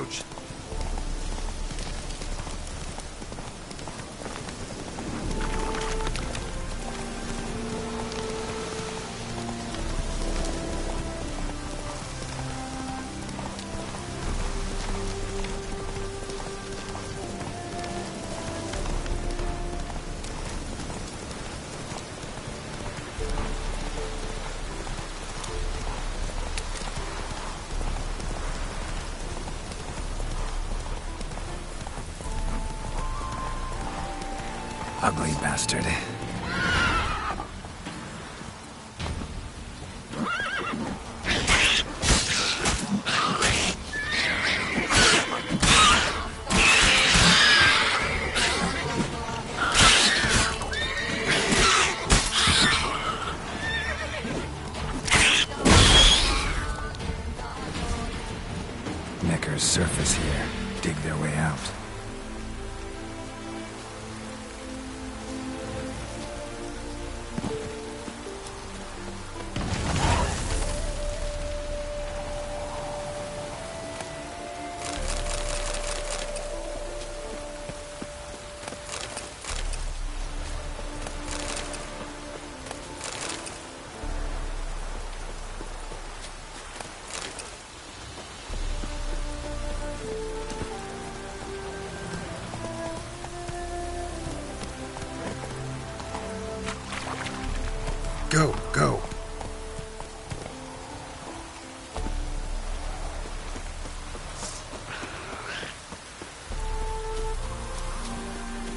approach. Ugly bastard. Neckers surface here, dig their way out. Go, go.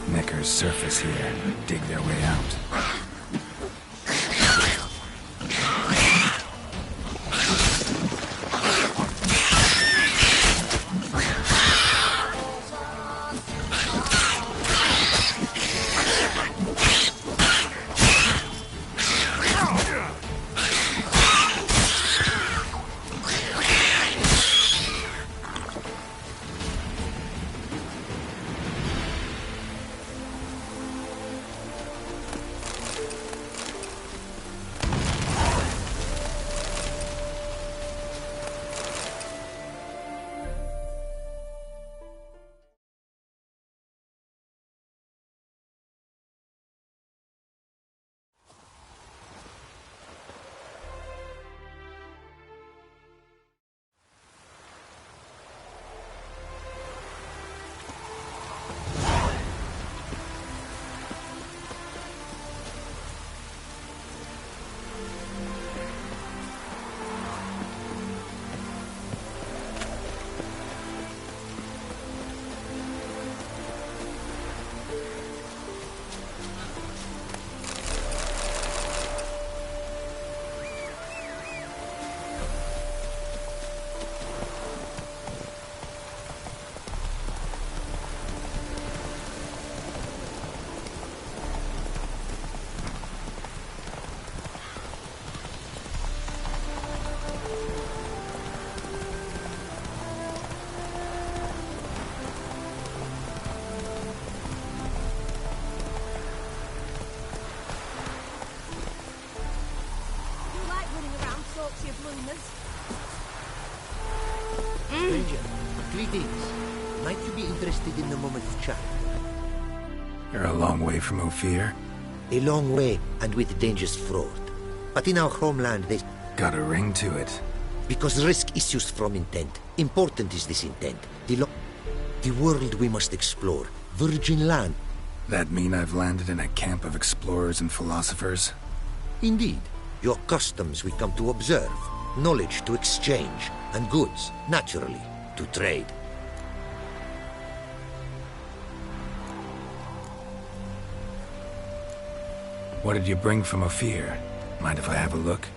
Neckers surface here, dig their way out. Stranger, greetings. Might you be interested in a moment of chat? You're a long way from Ophir. A long way, and with dangers fraught. But in our homeland, they... Got a ring to it. Because risk issues from intent. Important is this intent. The world we must explore. Virgin land. That mean I've landed in a camp of explorers and philosophers? Indeed. Your customs we come to observe. Knowledge to exchange. And goods, naturally, to trade. What did you bring from Ophir? Mind if I have a look?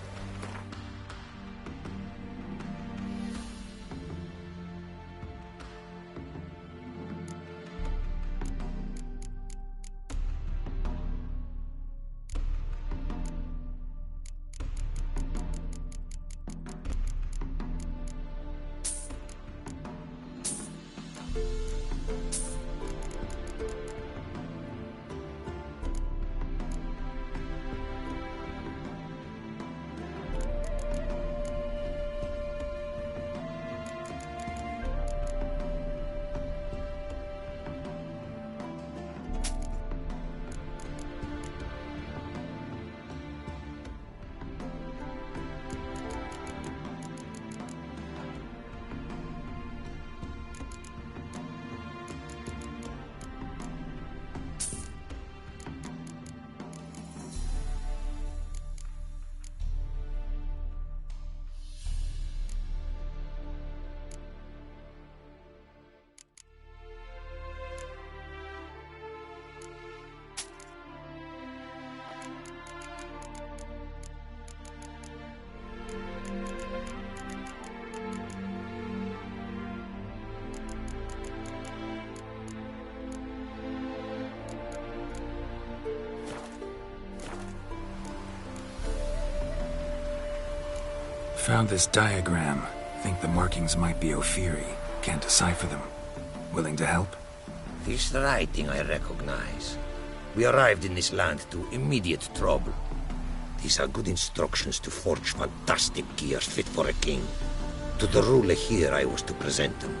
Found this diagram. Think the markings might be Ophiri. Can't decipher them. Willing to help? This writing I recognize. We arrived in this land to immediate trouble. These are good instructions to forge fantastic gear fit for a king. To the ruler here I was to present them.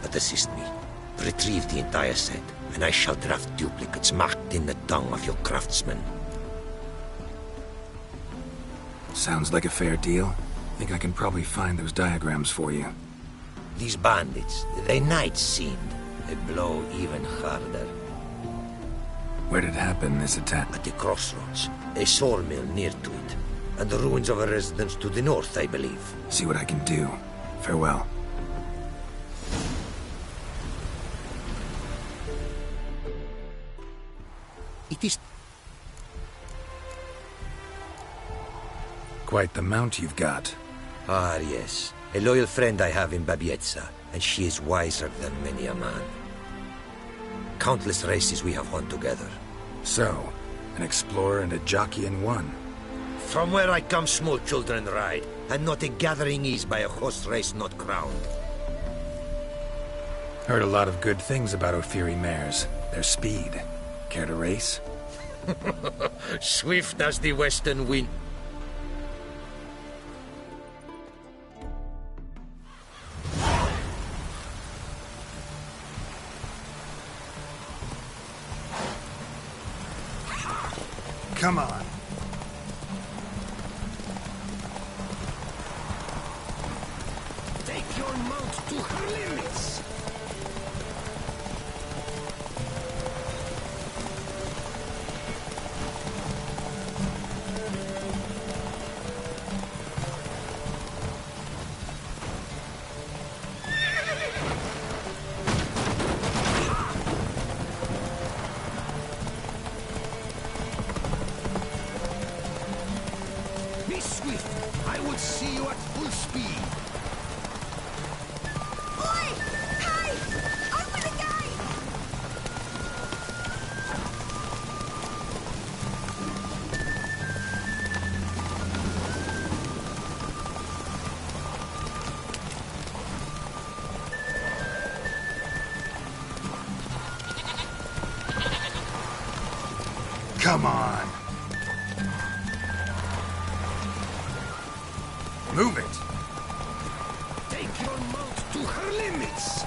But assist me. Retrieve the entire set, and I shall draft duplicates marked in the tongue of your craftsmen. Sounds like a fair deal. Think I can probably find those diagrams for you. These bandits, they knights seemed. They blow even harder. Where did it happen, this attack? At the crossroads. A sawmill near to it. And the ruins of a residence to the north, I believe. See what I can do. Farewell. It is... Quite the mount you've got. Ah, yes. A loyal friend I have in Babietza, and she is wiser than many a man. Countless races we have won together. So, an explorer and a jockey in one. From where I come, small children ride, and not a gathering is by a horse race not crowned. Heard a lot of good things about Ophiri mares. Their speed. Care to race? Swift as the western wind. Come on. Take your mount to her limits. Be swift. I would see you at full speed. Oi! Hey! Open the gate! Come on. Move it. Take your mount to her limits.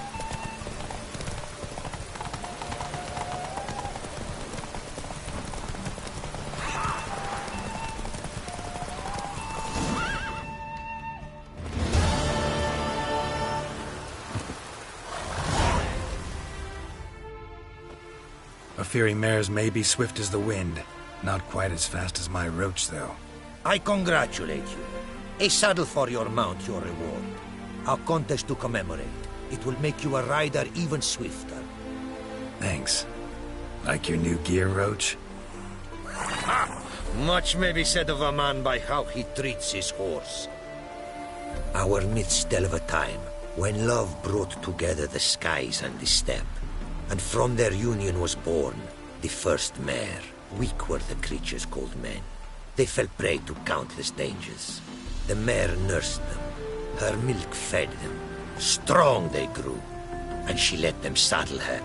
Ophiri mares may be swift as the wind. Not quite as fast as my roach, though. I congratulate you. A saddle for your mount, your reward. A contest to commemorate. It will make you a rider even swifter. Thanks. Like your new gear, Roach? Ha! Much may be said of a man by how he treats his horse. Our midst tell of a time when love brought together the skies and the steppe, and from their union was born the first mare. Weak were the creatures called men. They fell prey to countless dangers. The mare nursed them. Her milk fed them. Strong they grew, and she let them saddle her.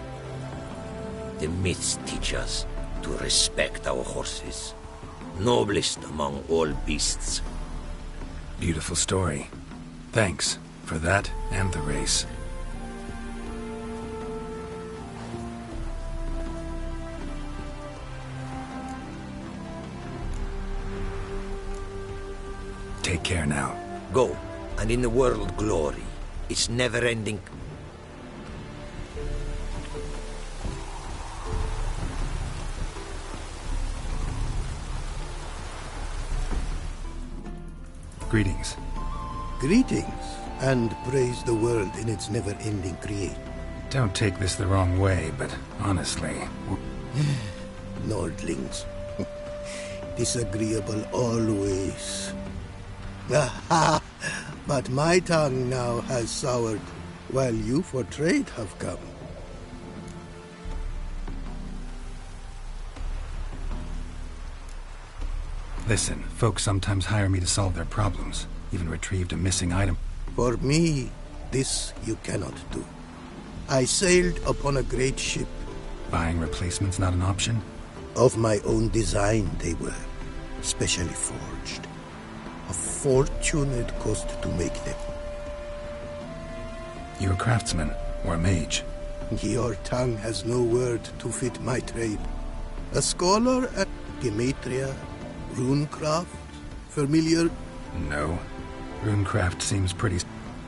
The myths teach us to respect our horses. Noblest among all beasts. Beautiful story. Thanks for that and the race. Take care now. Go, and in the world glory. It's never-ending. Greetings. Greetings, and praise the world in its never-ending create. Don't take this the wrong way, but honestly... Nordlings. Disagreeable always. Aha! But my tongue now has soured, while you for trade have come. Listen, folks sometimes hire me to solve their problems. even retrieved a missing item. For me, this you cannot do. I sailed upon a great ship. Buying replacements not an option? Of my own design they were, specially forged. A fortune it cost to make them. You a craftsman, or a mage? Your tongue has no word to fit my trade. A scholar at Gematria, runecraft, familiar? No. Runecraft seems pretty...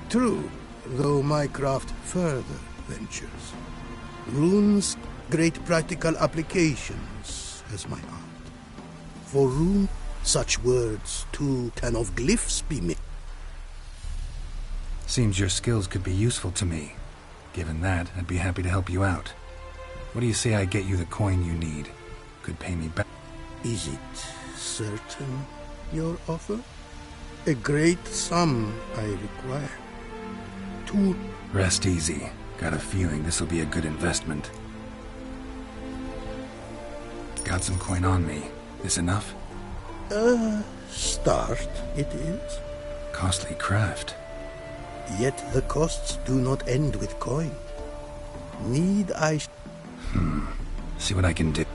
True, though my craft further ventures. Runes, great practical applications as my art. For rune, such words too can of glyphs be made. Seems your skills could be useful to me. Given that, I'd be happy to help you out. What do you say I get you the coin you need? Could pay me back. Is it certain, your offer? A great sum I require. Rest easy. Got a feeling this'll be a good investment. Got some coin on me. This enough? Start it is. Costly craft. Yet the costs do not end with coin. Need I... See what I can do.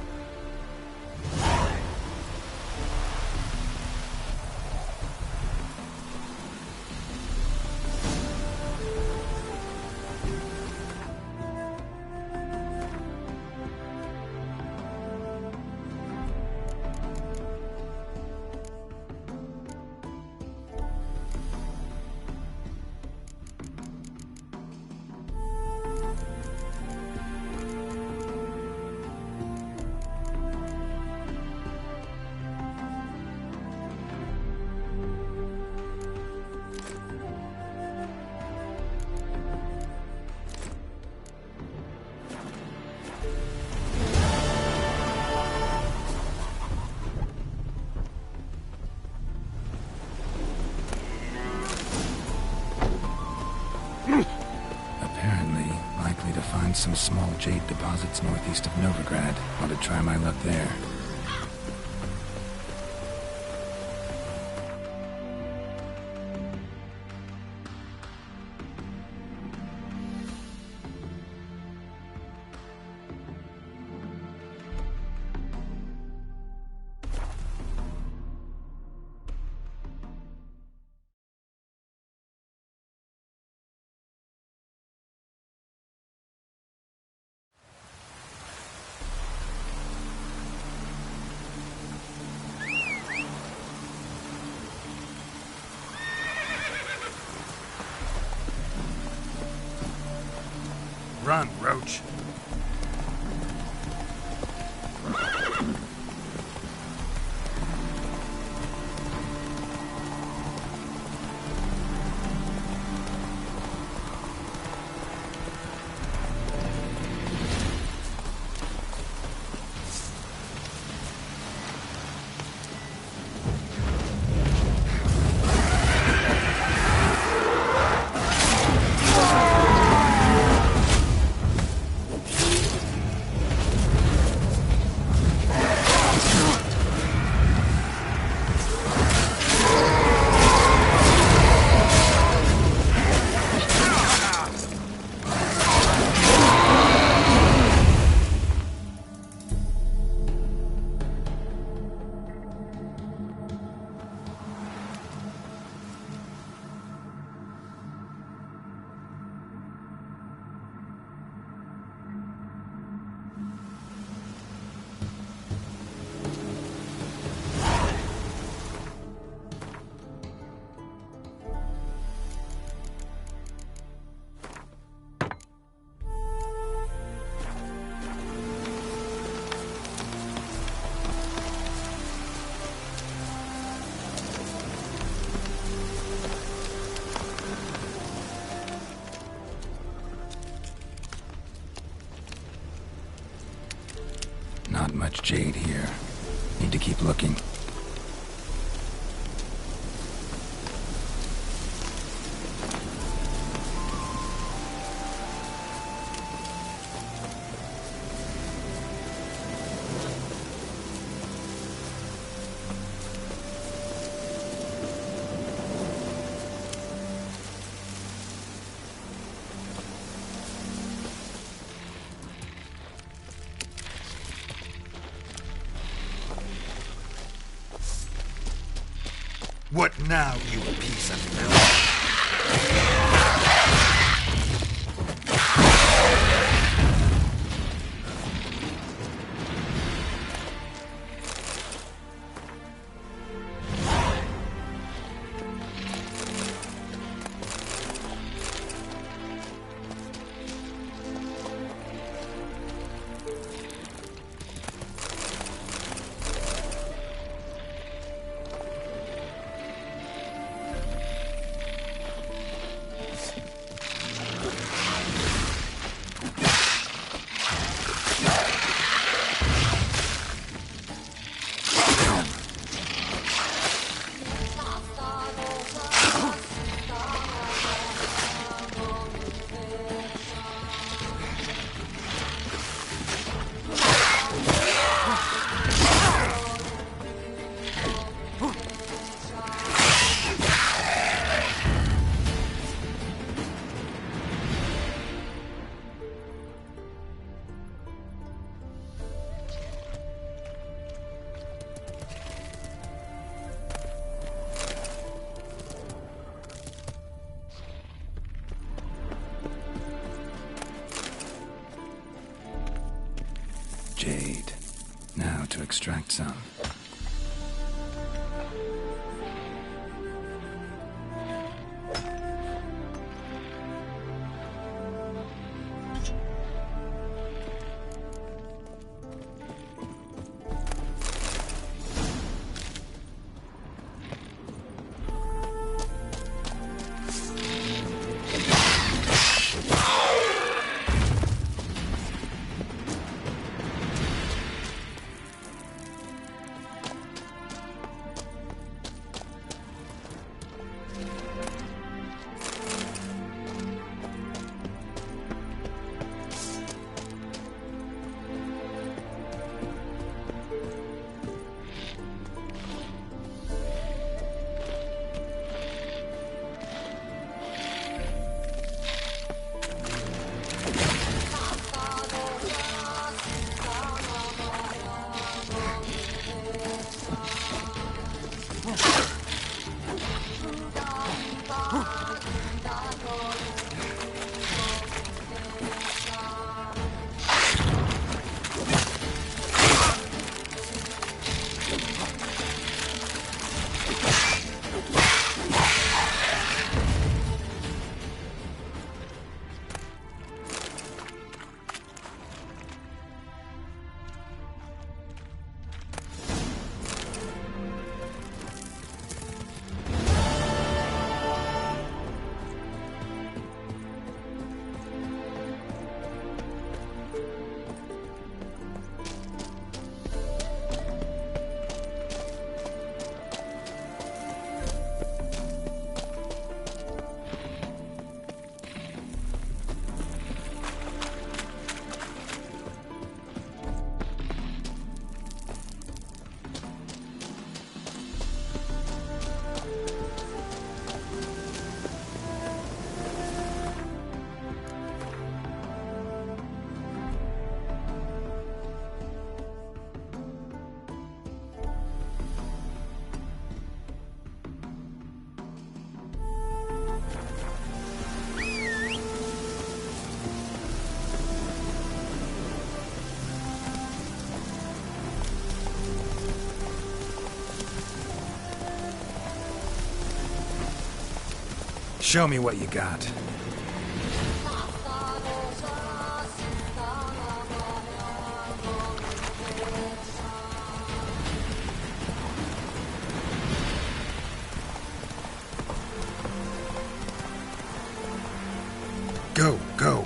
Some small jade deposits northeast of Novigrad. Want to try my luck there. Run, Roach. Not much jade here. Need to keep looking. What now, you piece of filth? Jade. Now to extract some. Show me what you got. Go, go.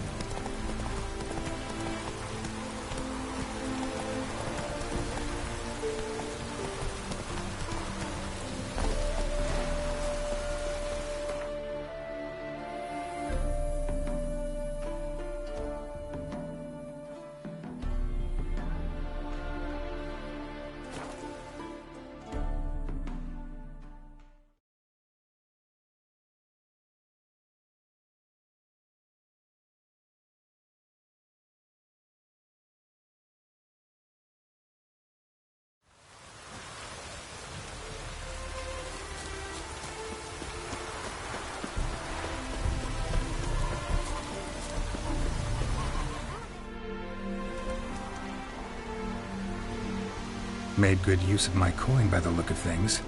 Made good use of my coin by the look of things.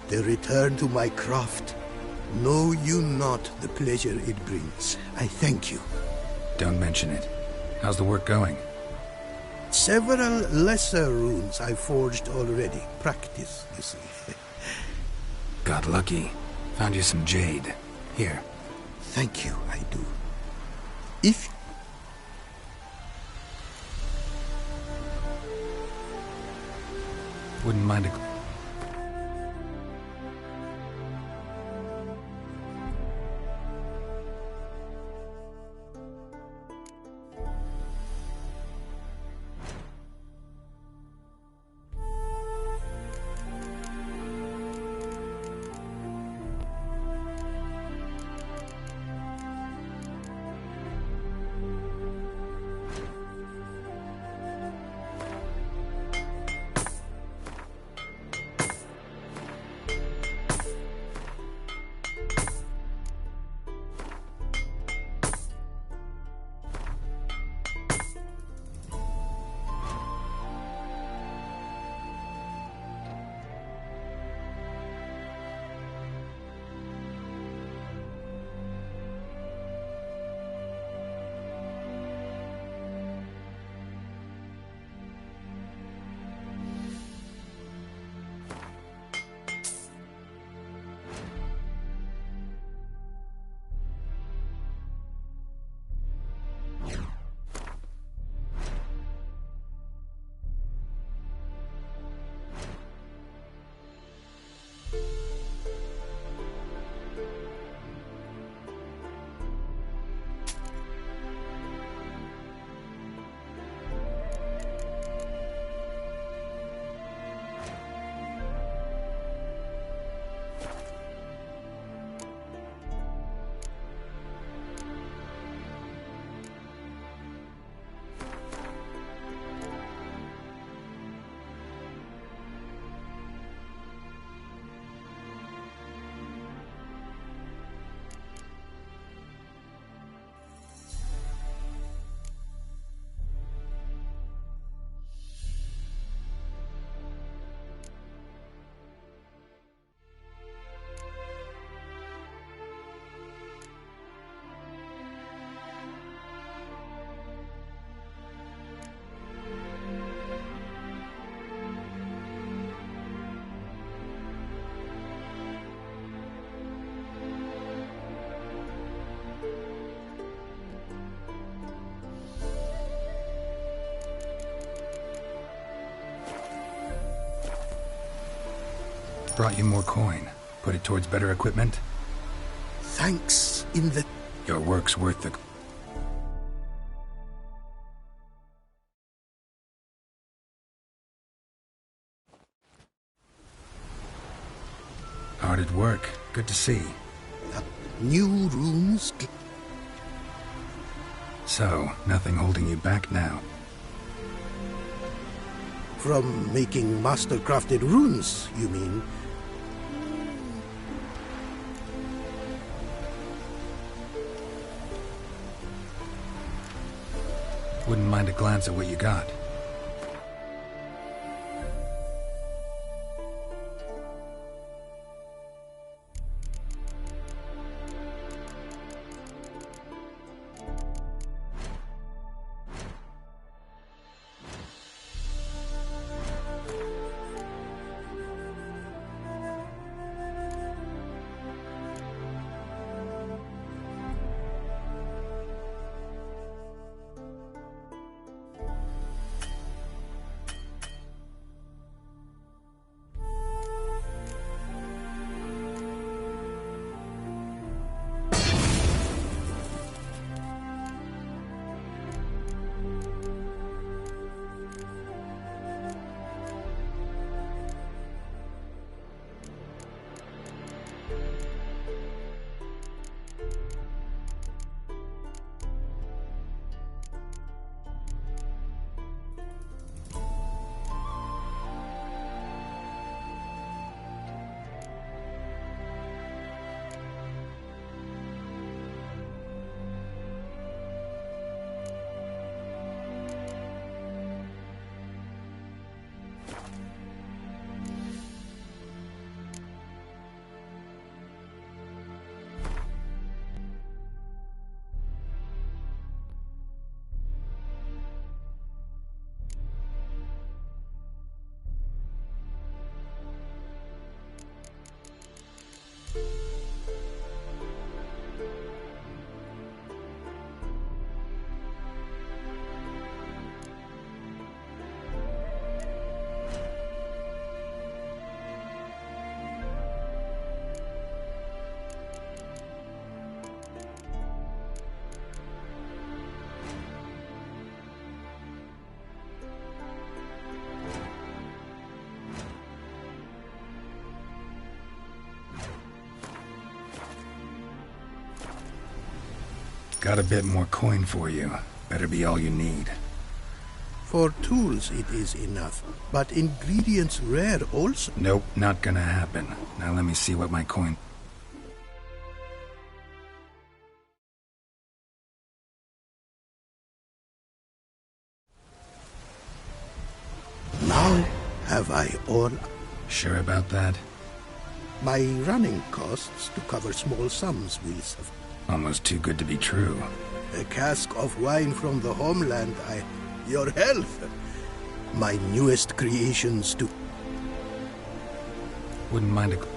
The return to my craft. Know you not the pleasure it brings. I thank you. Don't mention it. How's the work going? Several lesser runes I forged already. Practice, you see. Got lucky. Found you some jade. Here. Thank you, I do. If... Wouldn't mind a... Brought you more coin. Put it towards better equipment? Thanks in the... Your work's worth the... Hard at work. Good to see. New runes... So, nothing holding you back now. From making master-crafted runes, you mean? Wouldn't mind a glance at what you got. Got a bit more coin for you. Better be all you need. For tools it is enough, but ingredients rare also. Nope, not gonna happen. Now let me see what my coin... Now have I all Sure about that? my running costs to cover small sums will suffice. Almost too good to be true. A cask of wine from the homeland, your health. My newest creations to... Wouldn't mind a...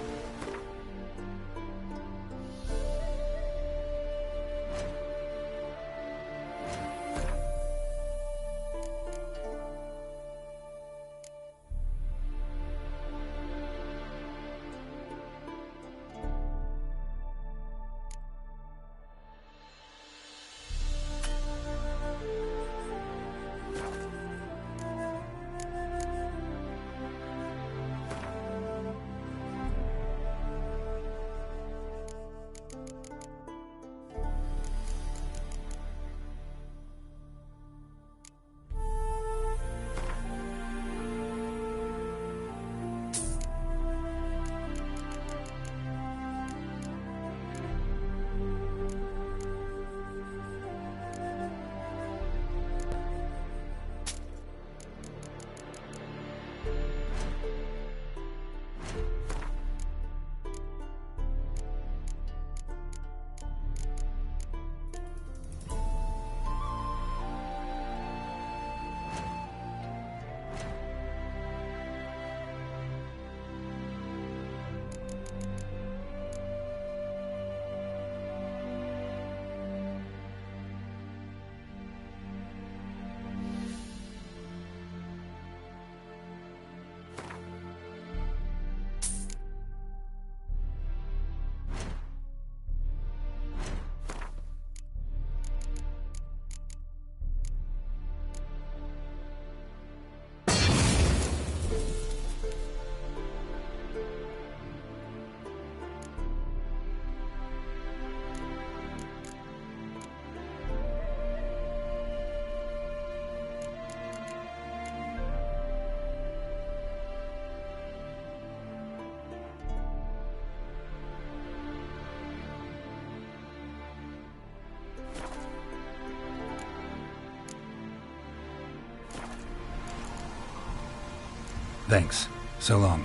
Thanks. So long.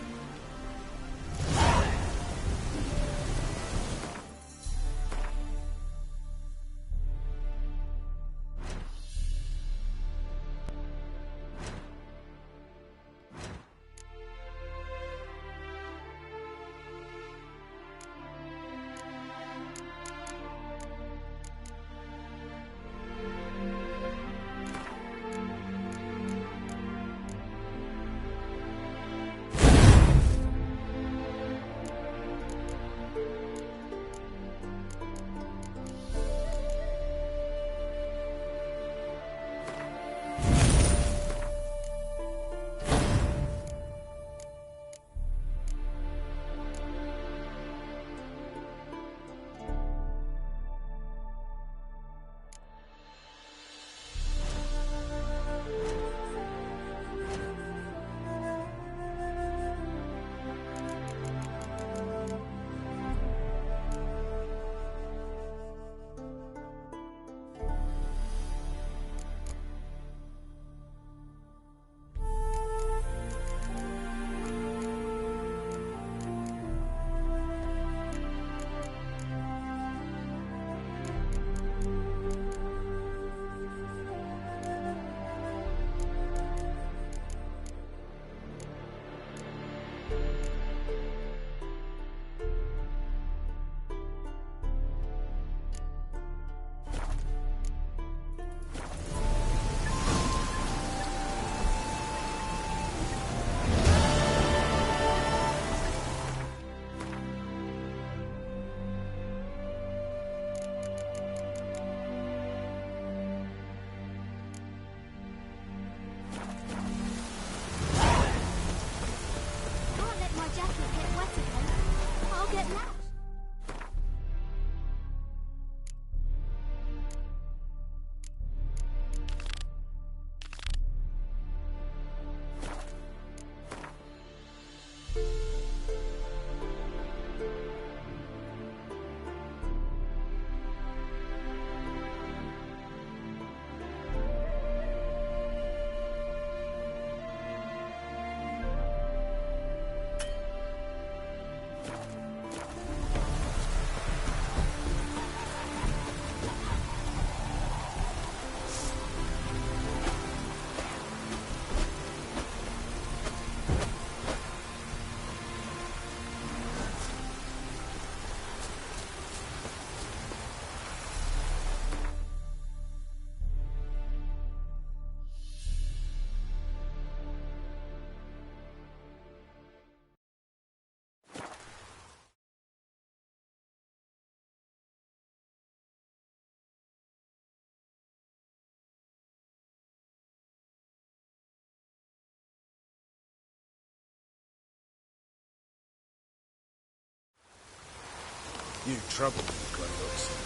You trouble me, Close.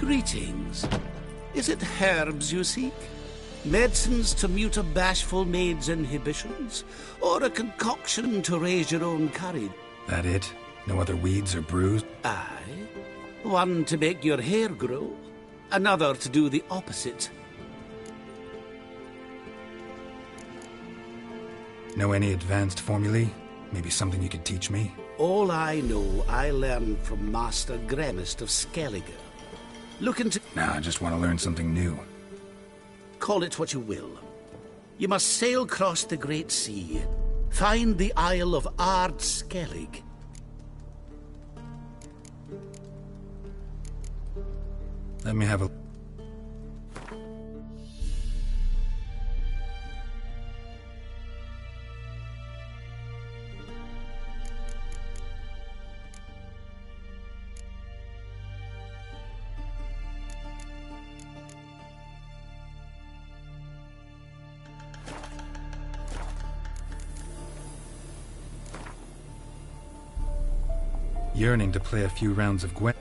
Greetings. Is it herbs you seek? Medicines to mute a bashful maid's inhibitions? Or a concoction to raise your own courage? That it? No other weeds or brews? Aye. One to make your hair grow, another to do the opposite. Know any advanced formulae? Maybe something you could teach me? All I know, I learned from Master Gremist of Skellige. Looking to... Nah, I just want to learn something new. Call it what you will. You must sail across the Great Sea, find the Isle of Ard Skellig. Let me have a... Yearning to play a few rounds of Gwen.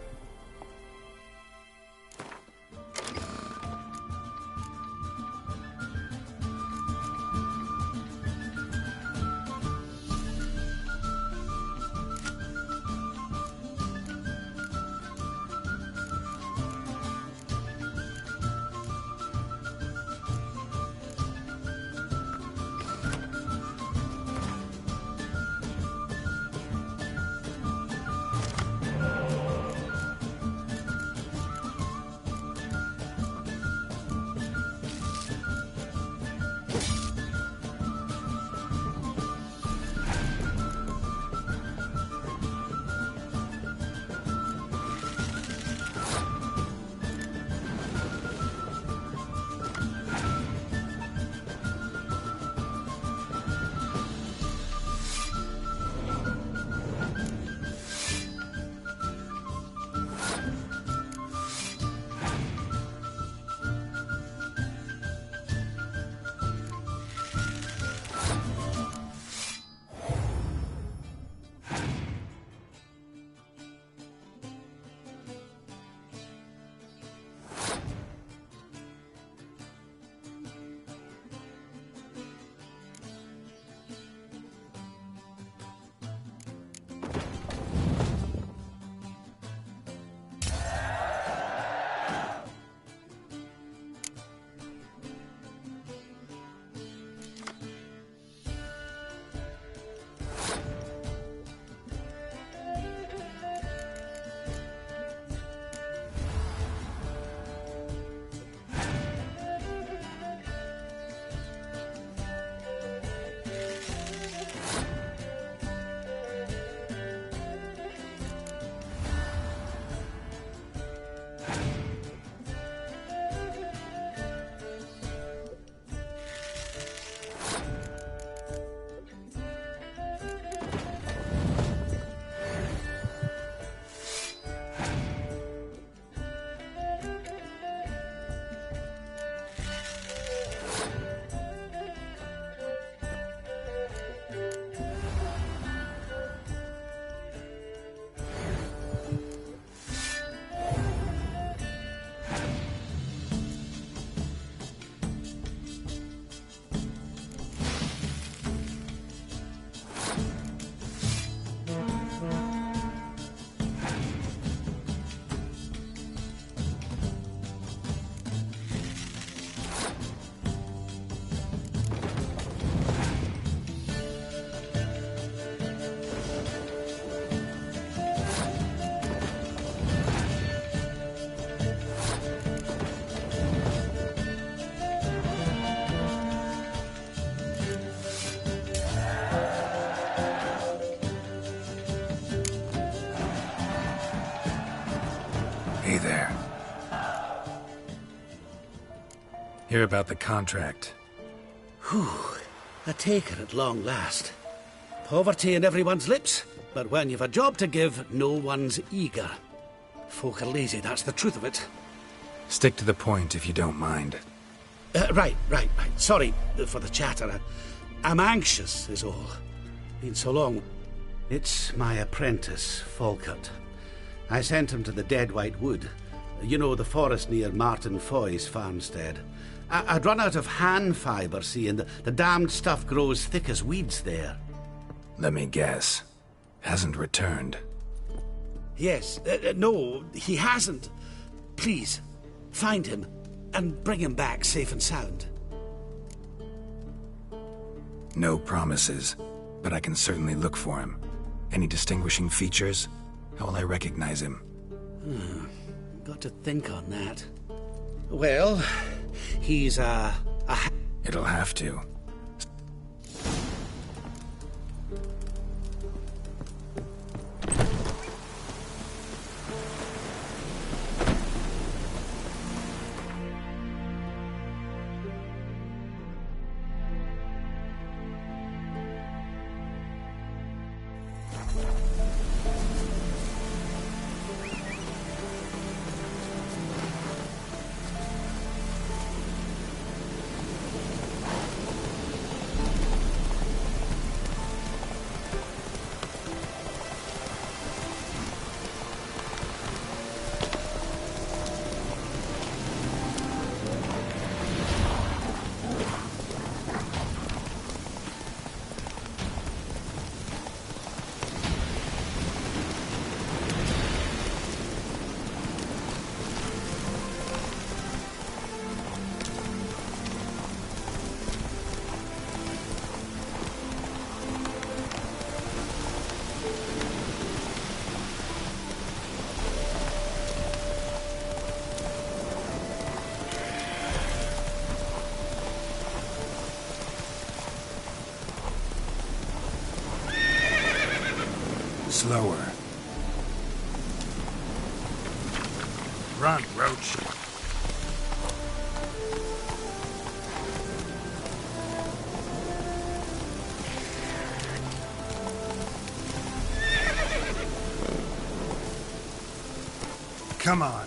Hey there. Hear about the contract. Whew, a taker at long last. Poverty in everyone's lips, but when you've a job to give, no one's eager. Folk are lazy, that's the truth of it. Stick to the point if you don't mind. Right. Sorry for the chatter. I'm anxious, is all. Been so long. It's my apprentice, Falkert. I sent him to the Dead White Wood. You know, the forest near Martin Foy's farmstead. I'd run out of hand fibre, see, and the damned stuff grows thick as weeds there. Let me guess. Hasn't returned. Yes, no, he hasn't. Please, find him and bring him back safe and sound. No promises, but I can certainly look for him. Any distinguishing features? How will I recognize him? Got to think on that. Well, he's It'll have to. Slower. Run, Roach. Come on.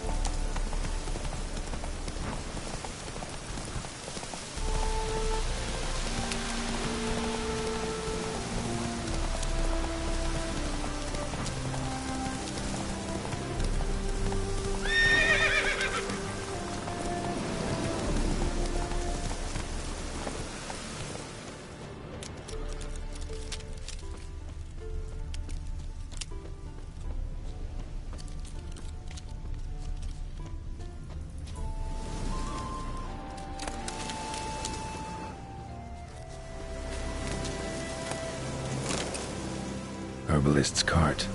Herbalist's cart.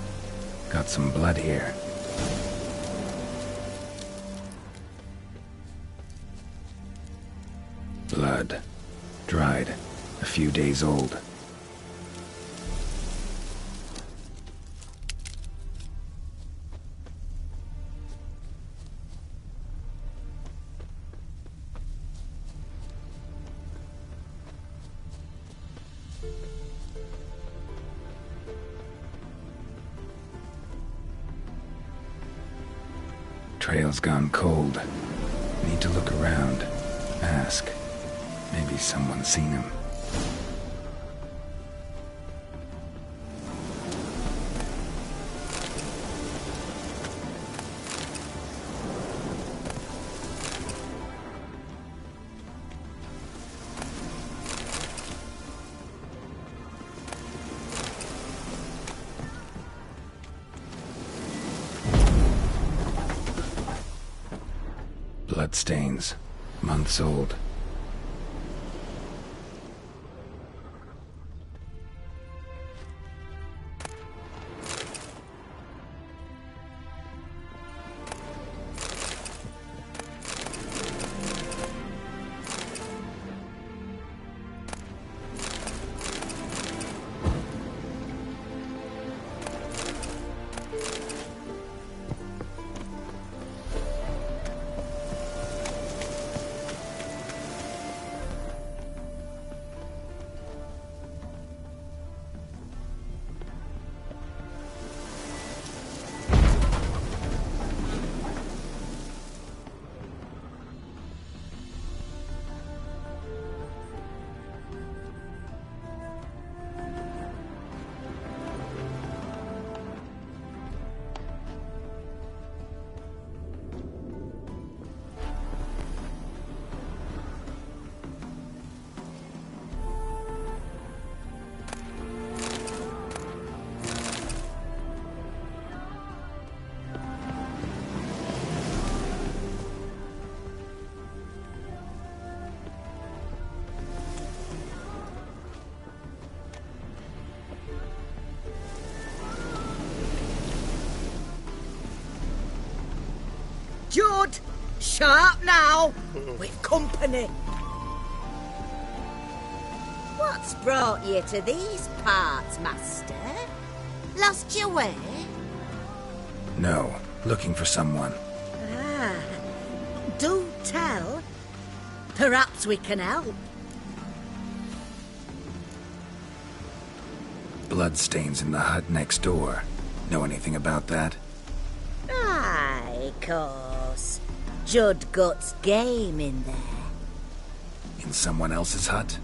Got some blood here. Blood. Dried. A few days old. Trail's gone cold. Need to look around. Ask. Maybe someone's seen him. Bloodstains. Months old. good. Sharp now. With company. What's brought you to these parts, master? Lost your way? No, looking for someone. Ah, do tell. Perhaps we can help. Bloodstains in the hut next door. Know anything about that? Aye, course. Judd Gut's game in there. In someone else's hut?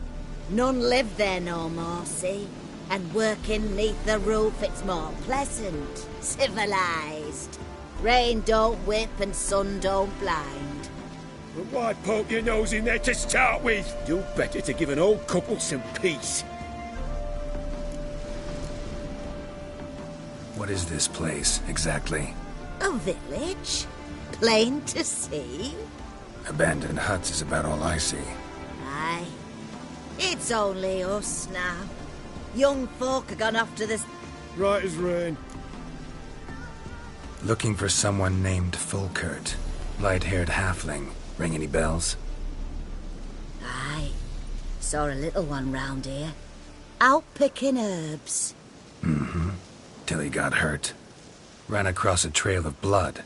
None live there no more, see? And working neath the roof, it's more pleasant, civilised. Rain don't whip and sun don't blind. But why poke your nose in there to start with? Do better to give an old couple some peace. What is this place, exactly? A village? Plain to see? Abandoned huts is about all I see. Aye. It's only us now. Young folk are gone off to this... Right as rain. Looking for someone named Fulkert. Light-haired halfling. Ring any bells? Aye. Saw a little one round here. Out picking herbs. Mm-hmm. Till he got hurt. Ran across a trail of blood.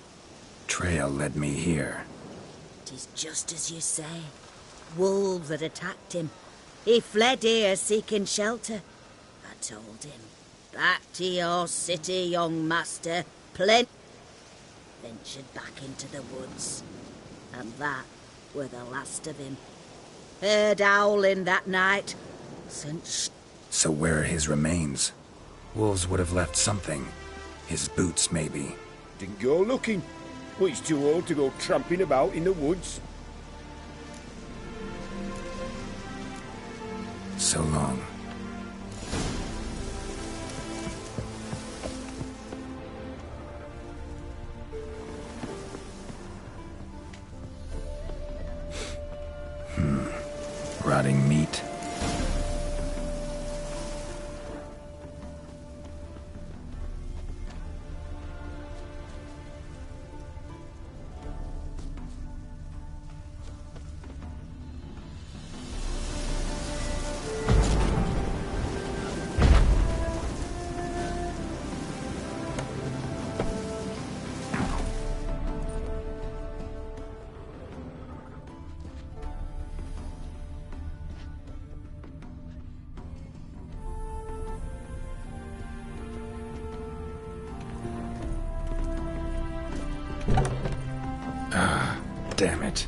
Trail led me here. 'Tis just as you say. Wolves had attacked him. He fled here seeking shelter. I told him, back to your city, young master. Ventured back into the woods. And that were the last of him. Heard howling that night. Since... So where are his remains? Wolves would have left something. His boots, maybe. Didn't go looking. Well, he's too old to go tramping about in the woods. So long. Rotting meat. Damn it.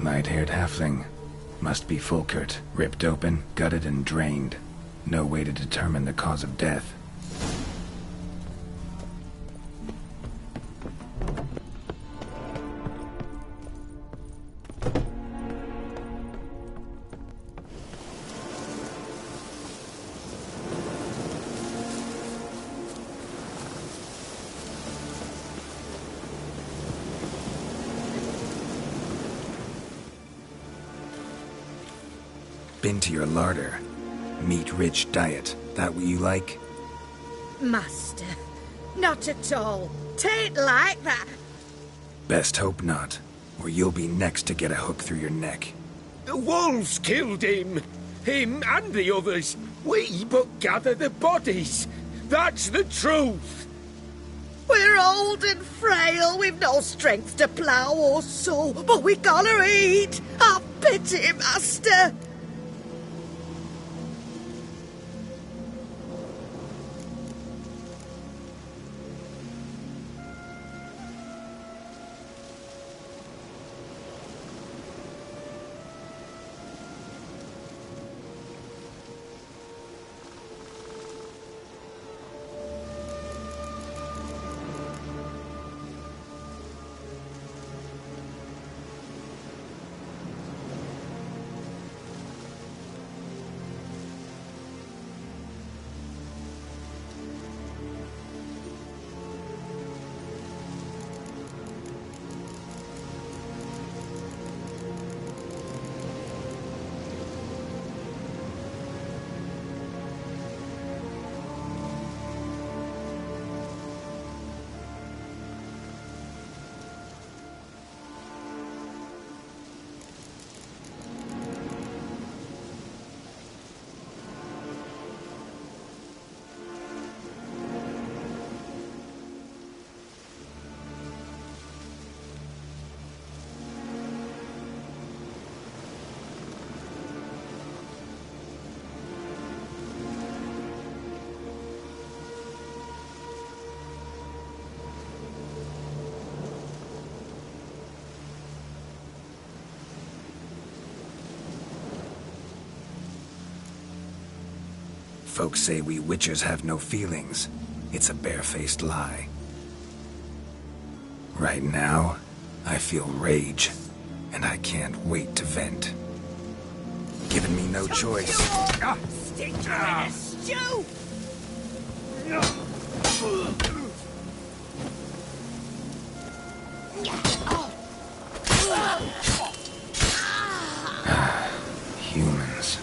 Light-haired halfling. Must be Fulkert, ripped open, gutted and drained. No way to determine the cause of death. Been to your larder. Meat-rich diet. That what you like? Master, not at all. Tain't like that. Best hope not, or you'll be next to get a hook through your neck. The wolves killed him. Him and the others. We but gather the bodies. That's the truth. We're old and frail, we've no strength to plough or sow, but we gotta eat. Have pity, master. folks say we witchers have no feelings, it's a barefaced lie. Right now, I feel rage, and I can't wait to vent. Giving me no choice. Stick you in a stew! Humans.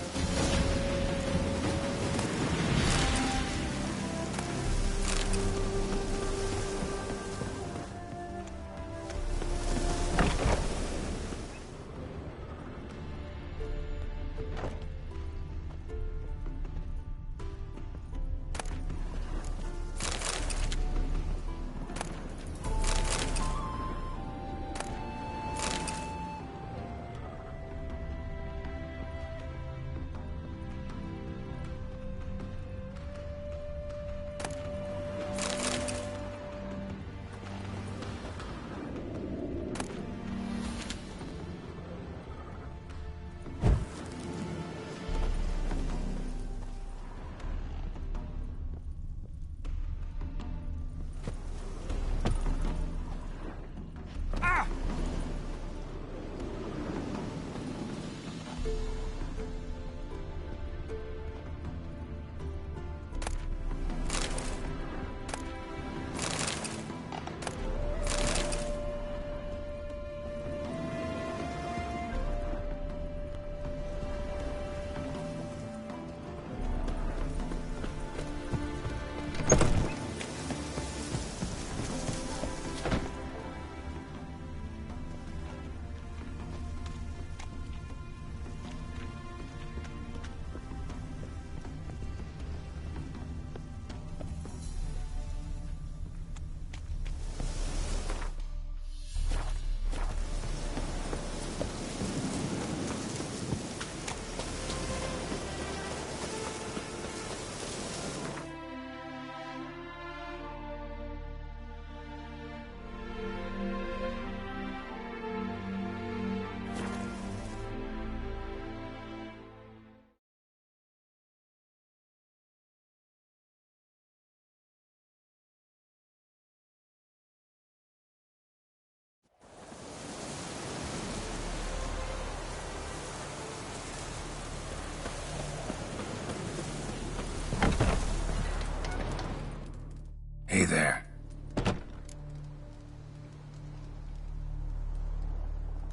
Hey there.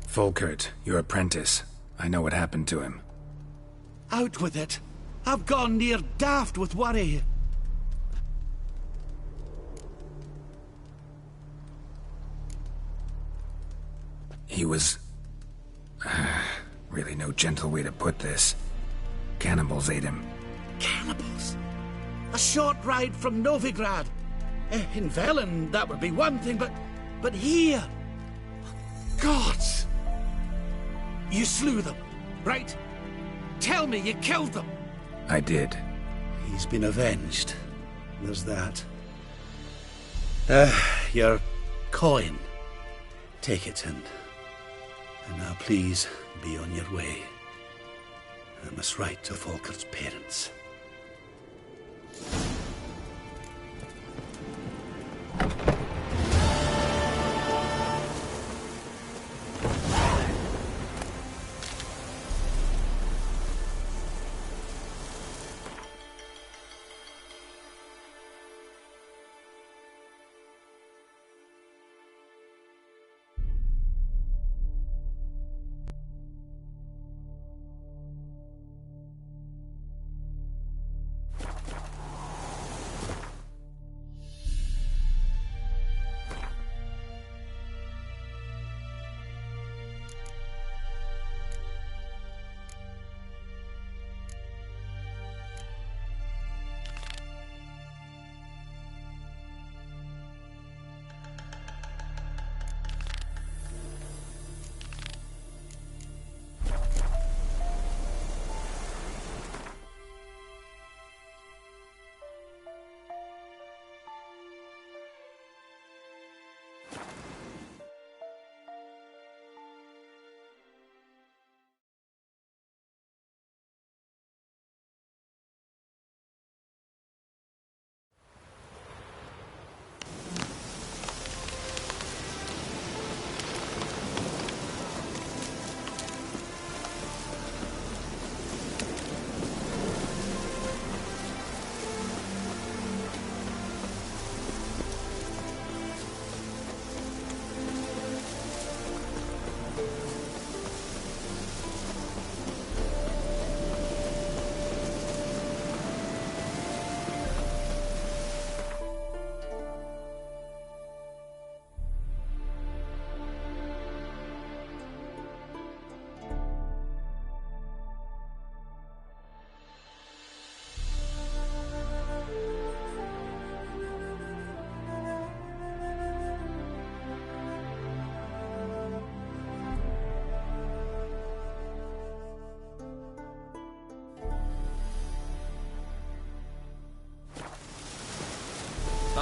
Volkert, your apprentice. I know what happened to him. Out with it. I've gone near daft with worry. He was... really no gentle way to put this. Cannibals ate him. Cannibals? A short ride from Novigrad. In Velen, that would be one thing, but here... Gods! You slew them, right? Tell me you killed them. I did. He's been avenged. There's that. Your coin. Take it and now please be on your way. I must write to Volkert's parents.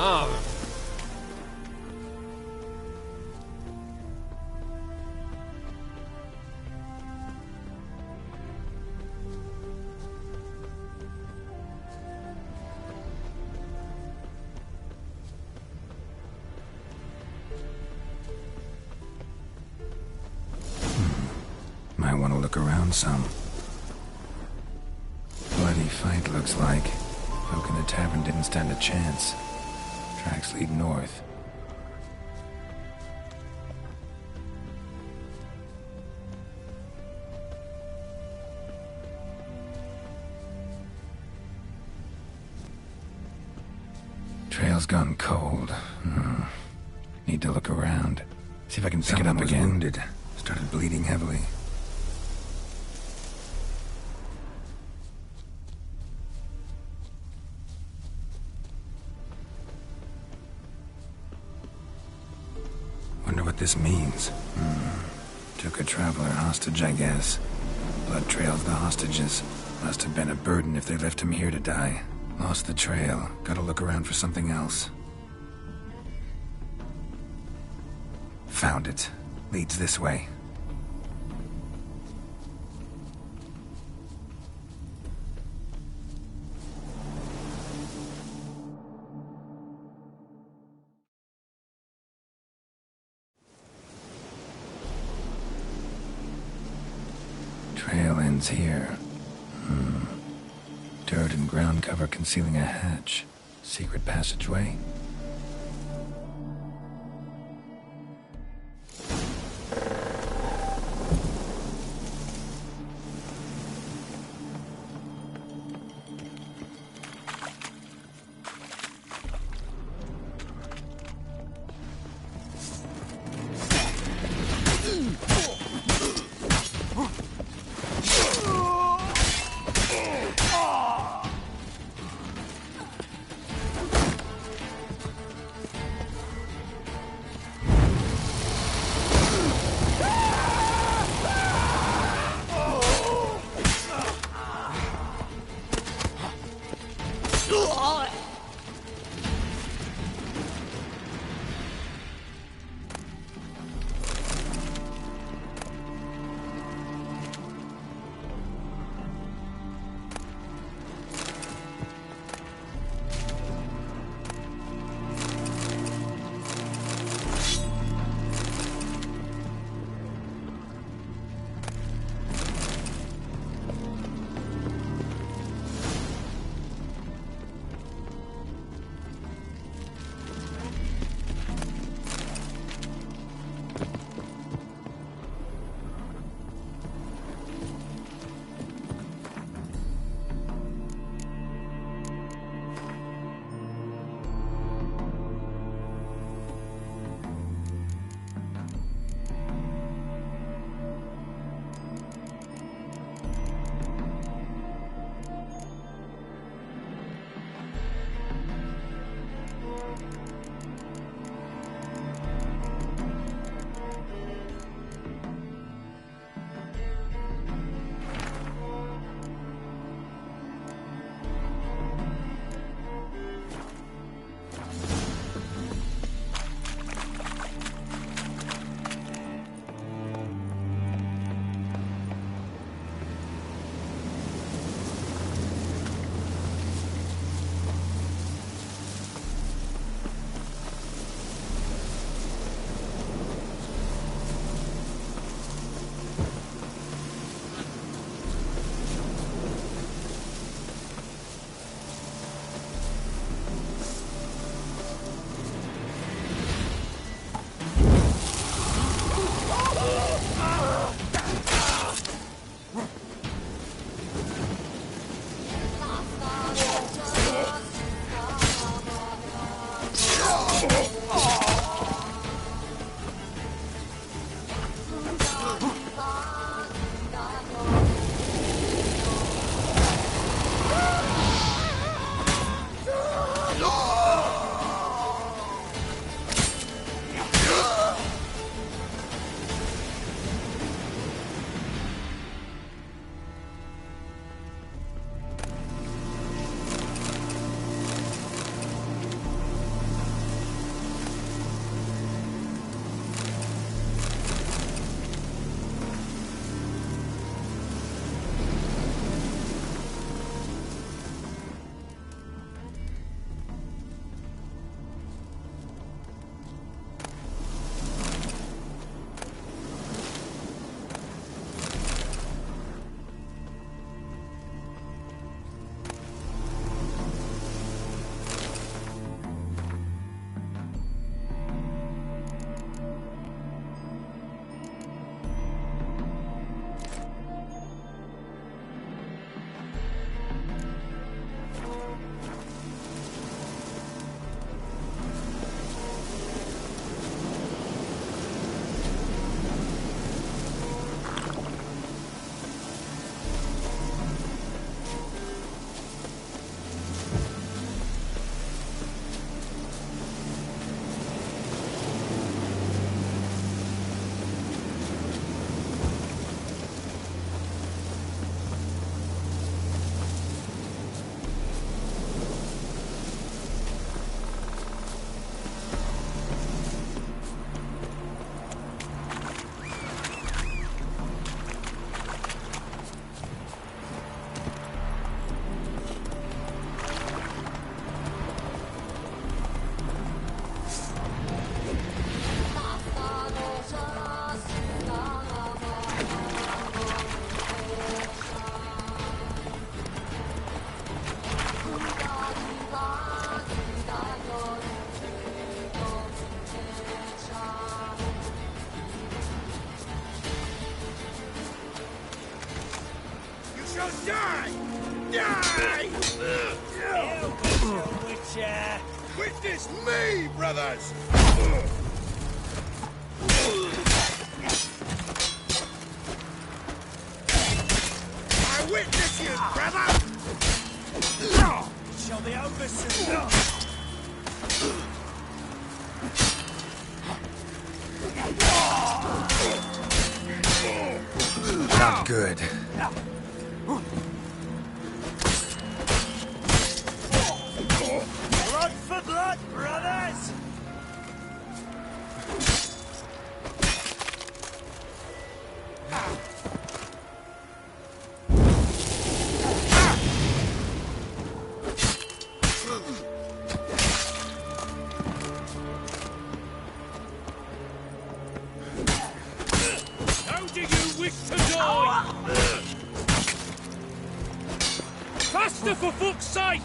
Oh. Might want to look around some. Bloody fight, looks like. Folk in the tavern didn't stand a chance. Tracks lead north. Trail's gone cold. Need to look around. See if I can pick it up again. Wounded. Started bleeding heavily. Wonder what this means. Took a traveler hostage, I guess. Blood trails the hostages. Must have been a burden if they left him here to die. Lost the trail. Gotta look around for something else. Found it. Leads this way. Trail ends here. Dirt and ground cover concealing a hatch. Secret passageway. shall die! Die! Witness me, brothers! I witness you, brother! Shall be over soon. Not good. Blood for blood, brothers! How do you wish to die? Faster, for fuck's sake!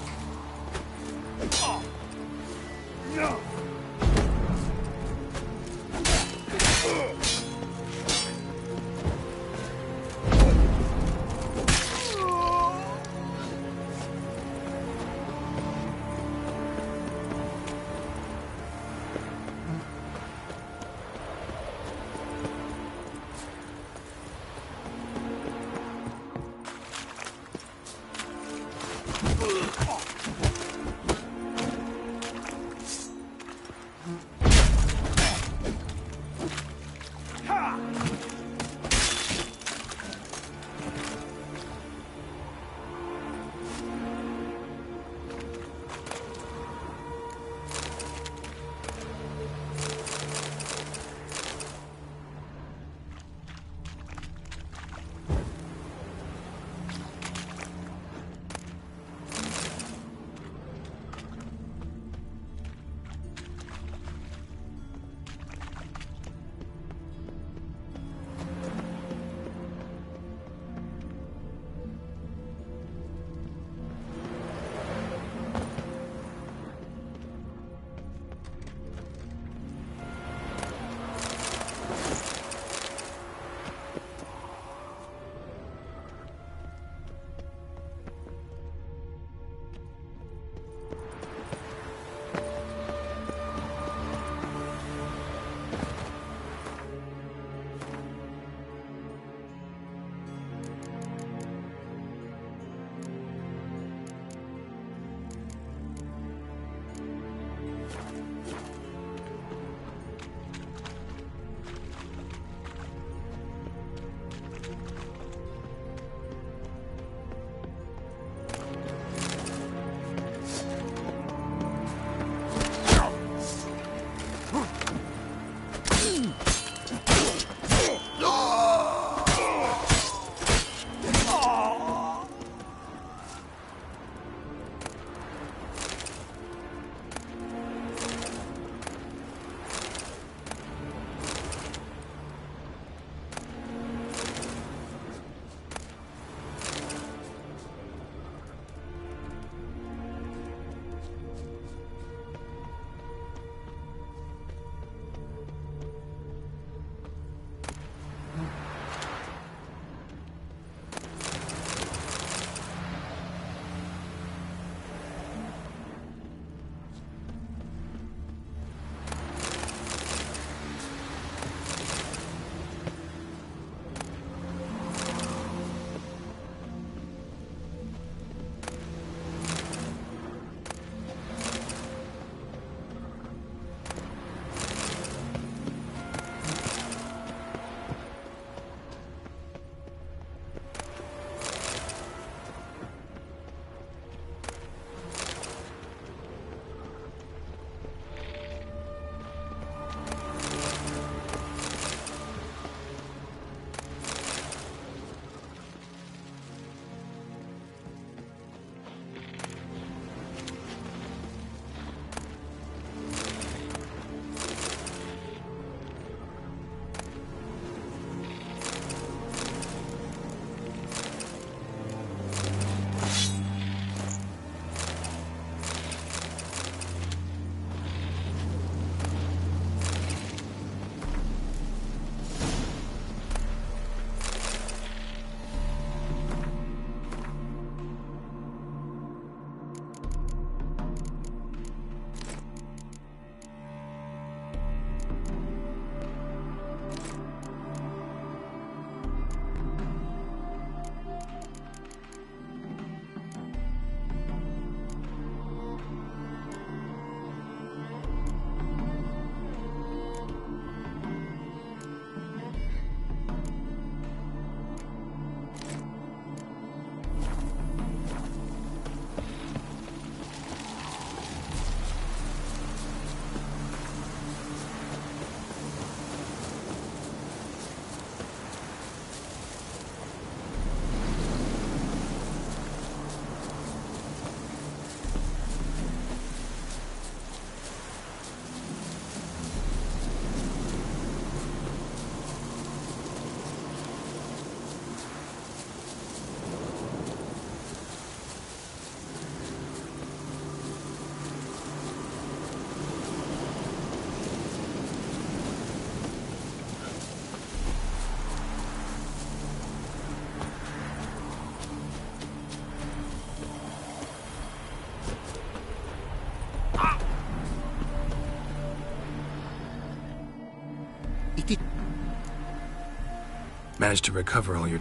Managed to recover all your...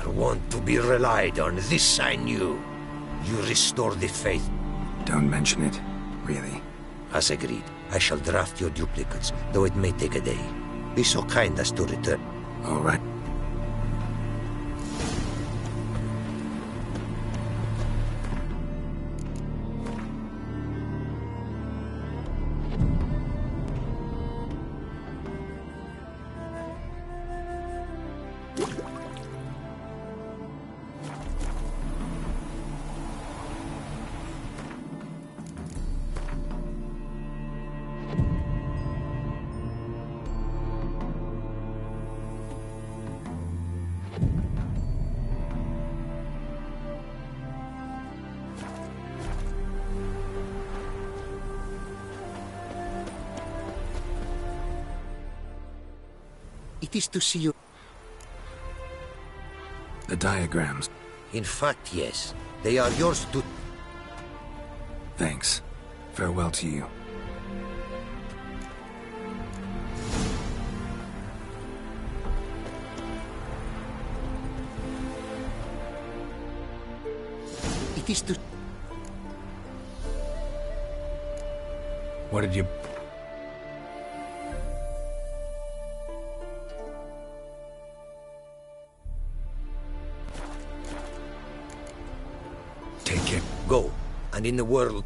Want to be relied on. This I knew. You restore the faith. Don't mention it. Really. As agreed, I shall draft your duplicates, though it may take a day. Be so kind as to return. All right. It is to see you. The diagrams. In fact, yes. They are yours to... Thanks. Farewell to you. It is to... What did you... Take care. Go. And in the world...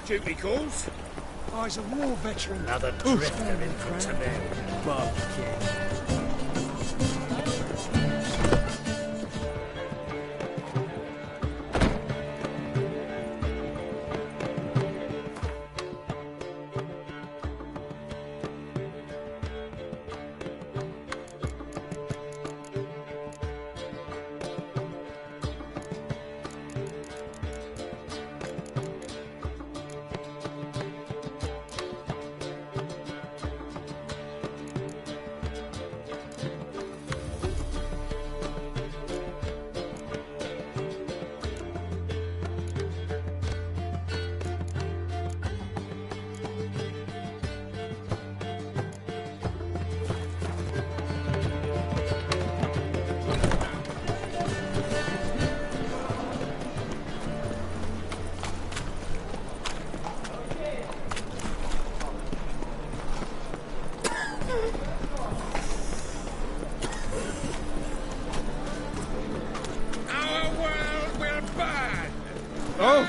Duty calls. I's a war veteran. Another drifter in front of him. Bob King. Oh?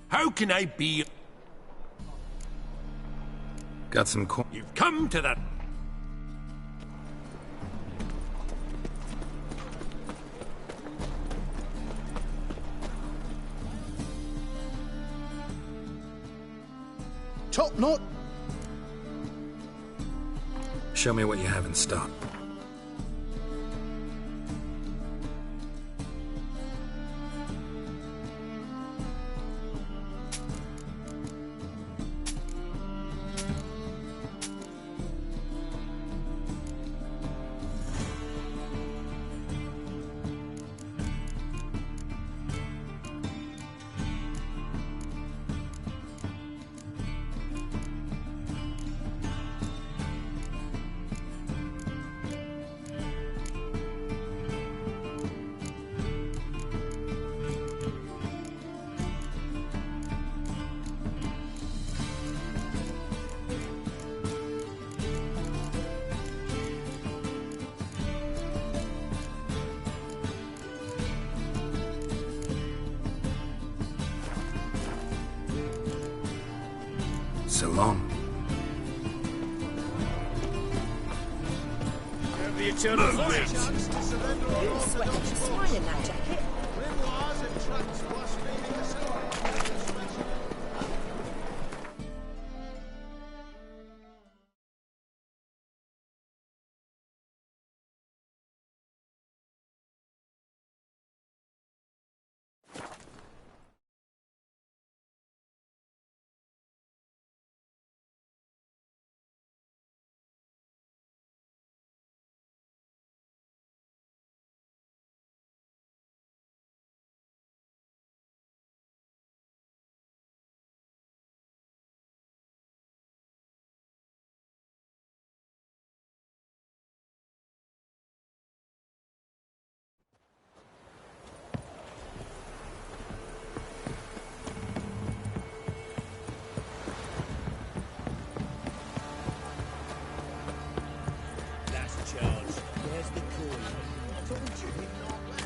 How can I be... Got some coin. You've come to that... Top knot. Show me what you have in stock. so long. Have the eternal fire. Sweating to swine in that jacket.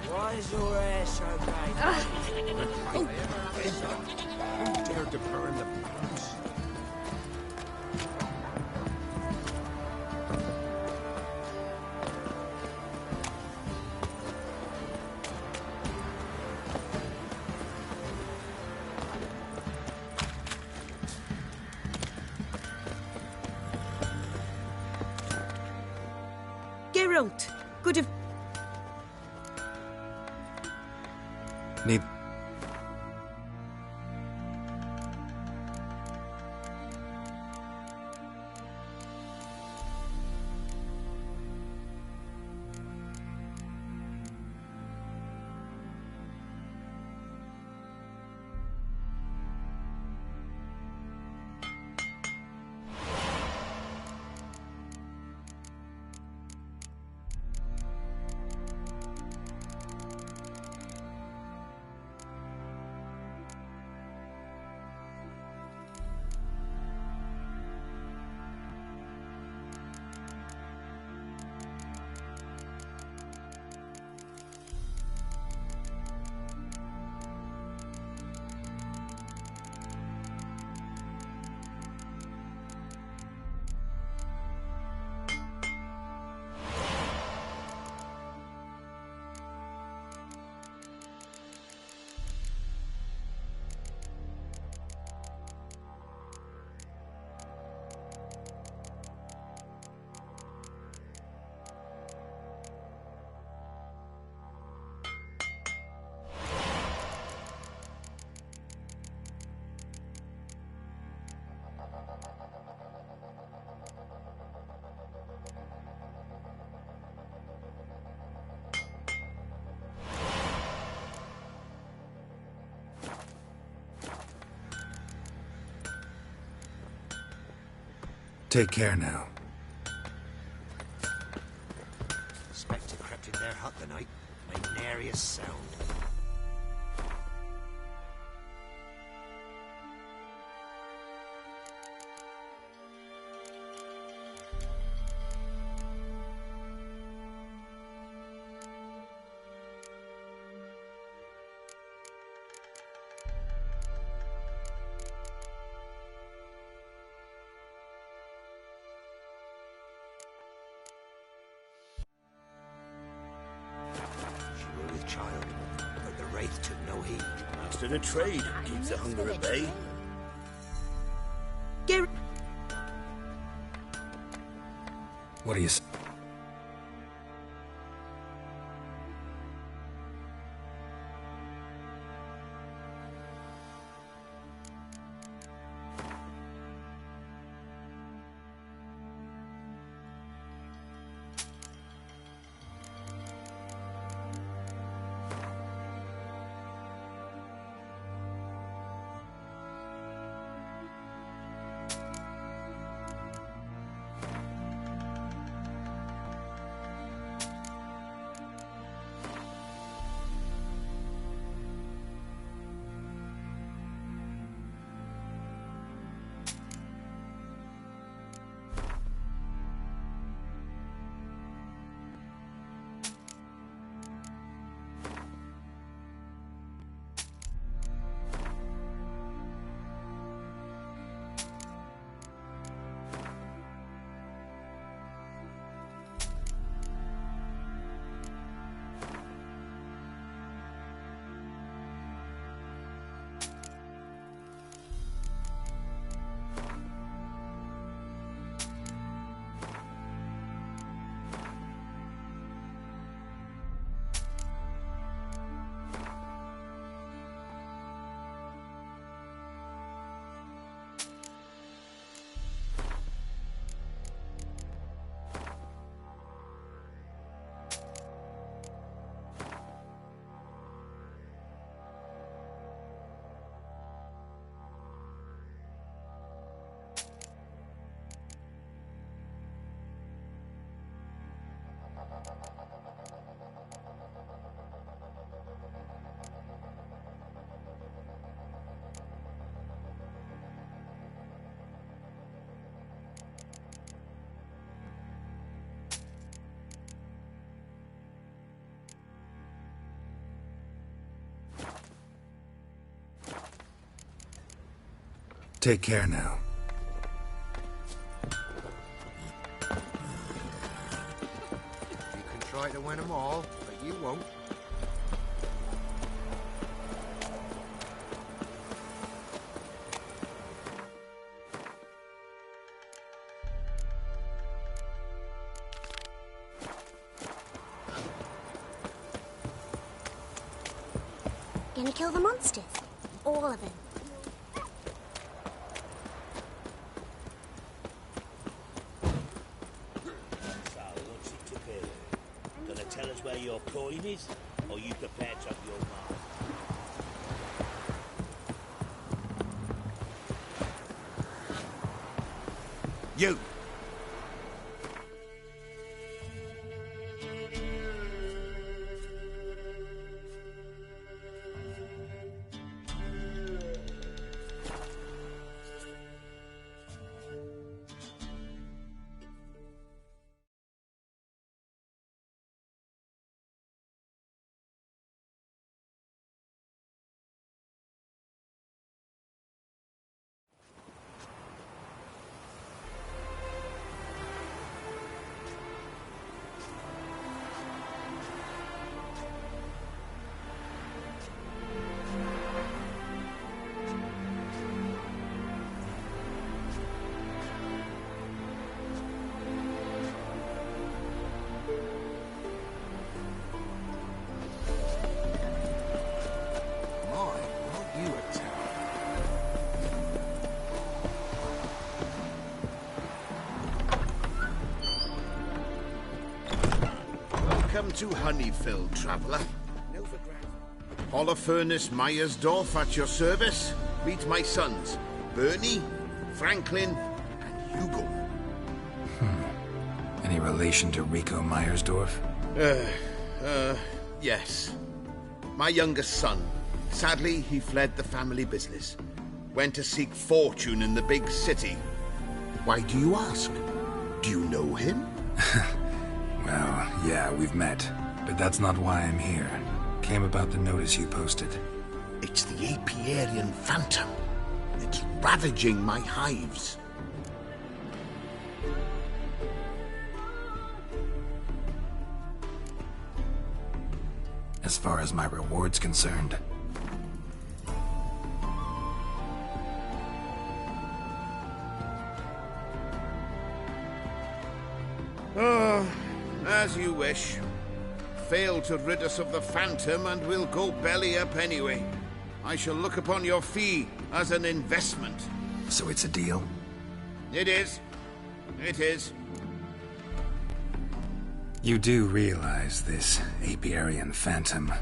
Why is your hair so bright? Who dared to burn the house? Geralt, good of... Need... Take care now. Spectre crept in their hut the night, made nary a sound. Child, but the Wraith took no heed. Master the trade keeps the hunger at bay. Geralt... What do you say? Take care now. You can try to win them all, but you won't. Gonna kill the monsters? All of them. So, what's it to be? Gonna tell us where your coin is? Or you prepared to have your mark? You! Welcome to Honeyfield, traveller. Holofernes Meyersdorf at your service. Meet my sons, Bernie, Franklin, and Hugo. Any relation to Rico Meyersdorf? Yes. My youngest son. Sadly, he fled the family business. Went to seek fortune in the big city. Why do you ask? Do you know him? Well, yeah, we've met. But that's not why I'm here. Came about the notice you posted. It's the Apiarian Phantom. It's ravaging my hives. As far as my reward's concerned. Oh, as you wish. Fail to rid us of the Phantom and we'll go belly up anyway. I shall look upon your fee as an investment. So it's a deal? It is. It is. You do realize this Apiarian Phantom.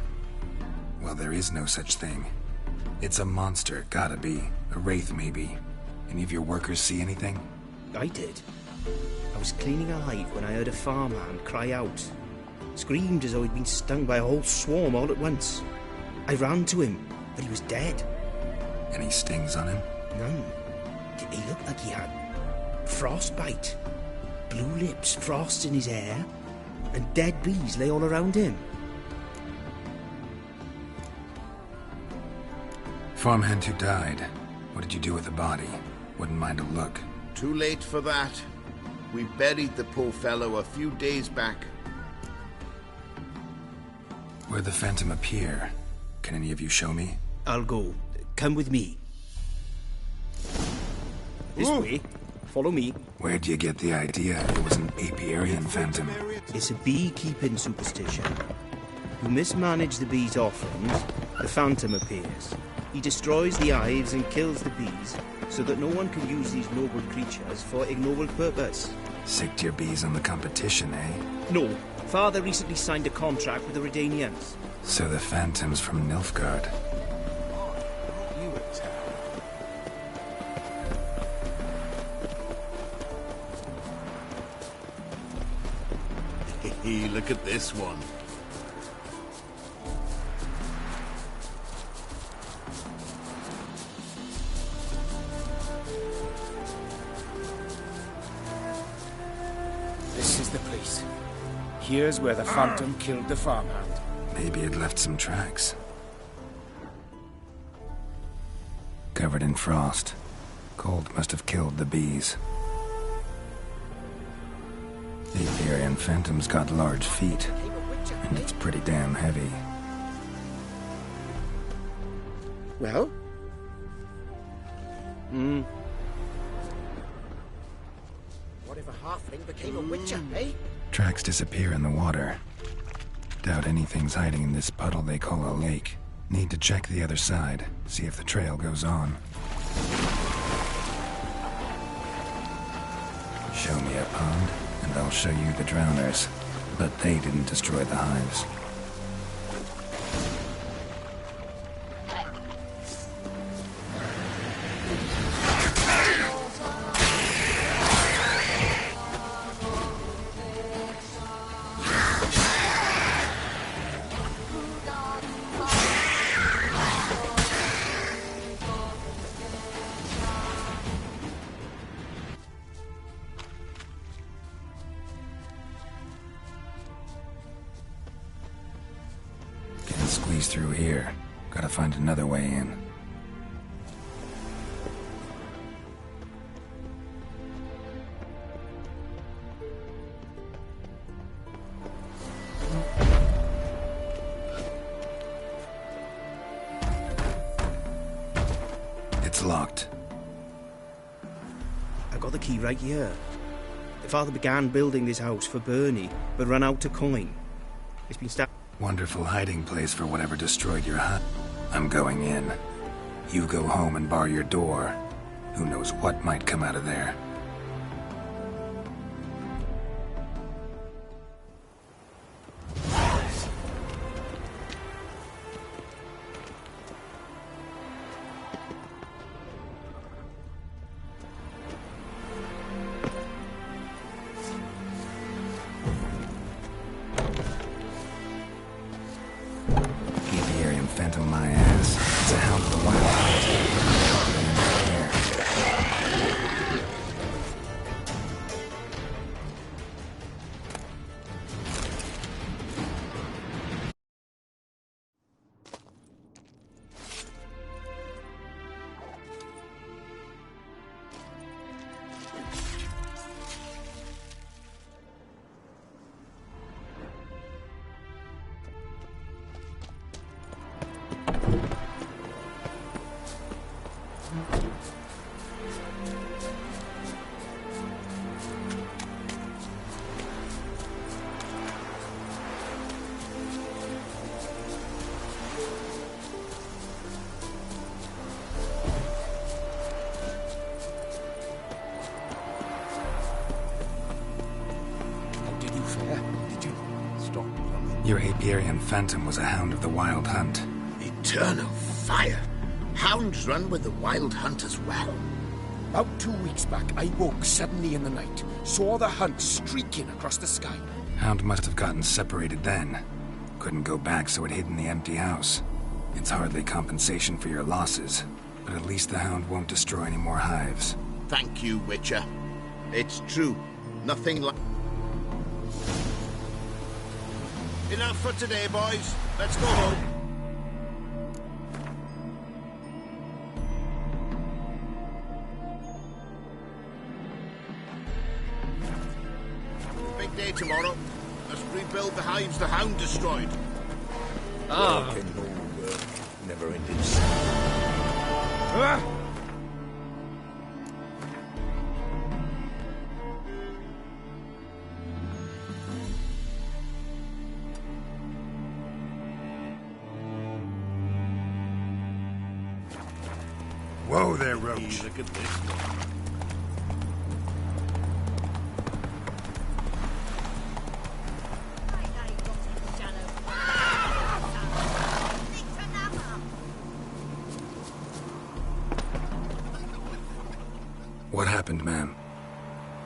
Well, there is no such thing. It's a monster, gotta be. A wraith, maybe. Any of your workers see anything? I did. I was cleaning a hive when I heard a farmhand cry out. Screamed as though he'd been stung by a whole swarm all at once. I ran to him, but he was dead. Any stings on him? None. He looked like he had frostbite. Blue lips, frost in his hair, and dead bees lay all around him. Farmhand who died. What did you do with the body? Wouldn't mind a look. Too late for that. We buried the poor fellow a few days back. Where'd the Phantom appear? Can any of you show me? I'll go. Come with me. This way. Follow me. Where'd you get the idea it was an Apiarian Phantom? It's a beekeeping superstition. You mismanage the bees' offerings, the Phantom appears. He destroys the hives and kills the bees, so that no one can use these noble creatures for ignoble purpose. Sicked your bees on the competition, eh? No. Father recently signed a contract with the Redanians. So the Phantom's from Nilfgaard. Hey, look at this one. This is the place. Here's where the Phantom killed the farmhand. Maybe it left some tracks. Covered in frost. Cold must have killed the bees. The Apiarian Phantom's got large feet, and it's pretty damn heavy. Well? What if a halfling became a witcher, eh? Tracks disappear in the water. Doubt anything's hiding in this puddle they call a lake. Need to check the other side, see if the trail goes on. Show me a pond, and I'll show you the drowners. But they didn't destroy the hives. Squeeze through here. Gotta find another way in. It's locked. I got the key right here. The father began building this house for Bernie, but ran out of coin. It's been Wonderful hiding place for whatever destroyed your hut. I'm going in. You go home and bar your door. Who knows what might come out of there. Phantom my ass. It's a hound of the wild Your Apiarian Phantom was a hound of the Wild Hunt. Eternal fire! Hounds run with the Wild Hunt as well. About 2 weeks back, I woke suddenly in the night, saw the hunt streaking across the sky. Hound must have gotten separated then. Couldn't go back, so it hid in the empty house. It's hardly compensation for your losses, but at least the hound won't destroy any more hives. Thank you, Witcher. It's true. Nothing like... Enough for today, boys. Let's go home. Big day tomorrow. Let's rebuild the hives the hound destroyed. Rock and roll, never-ending Whoa there, Roach. Look at this one. What happened, ma'am?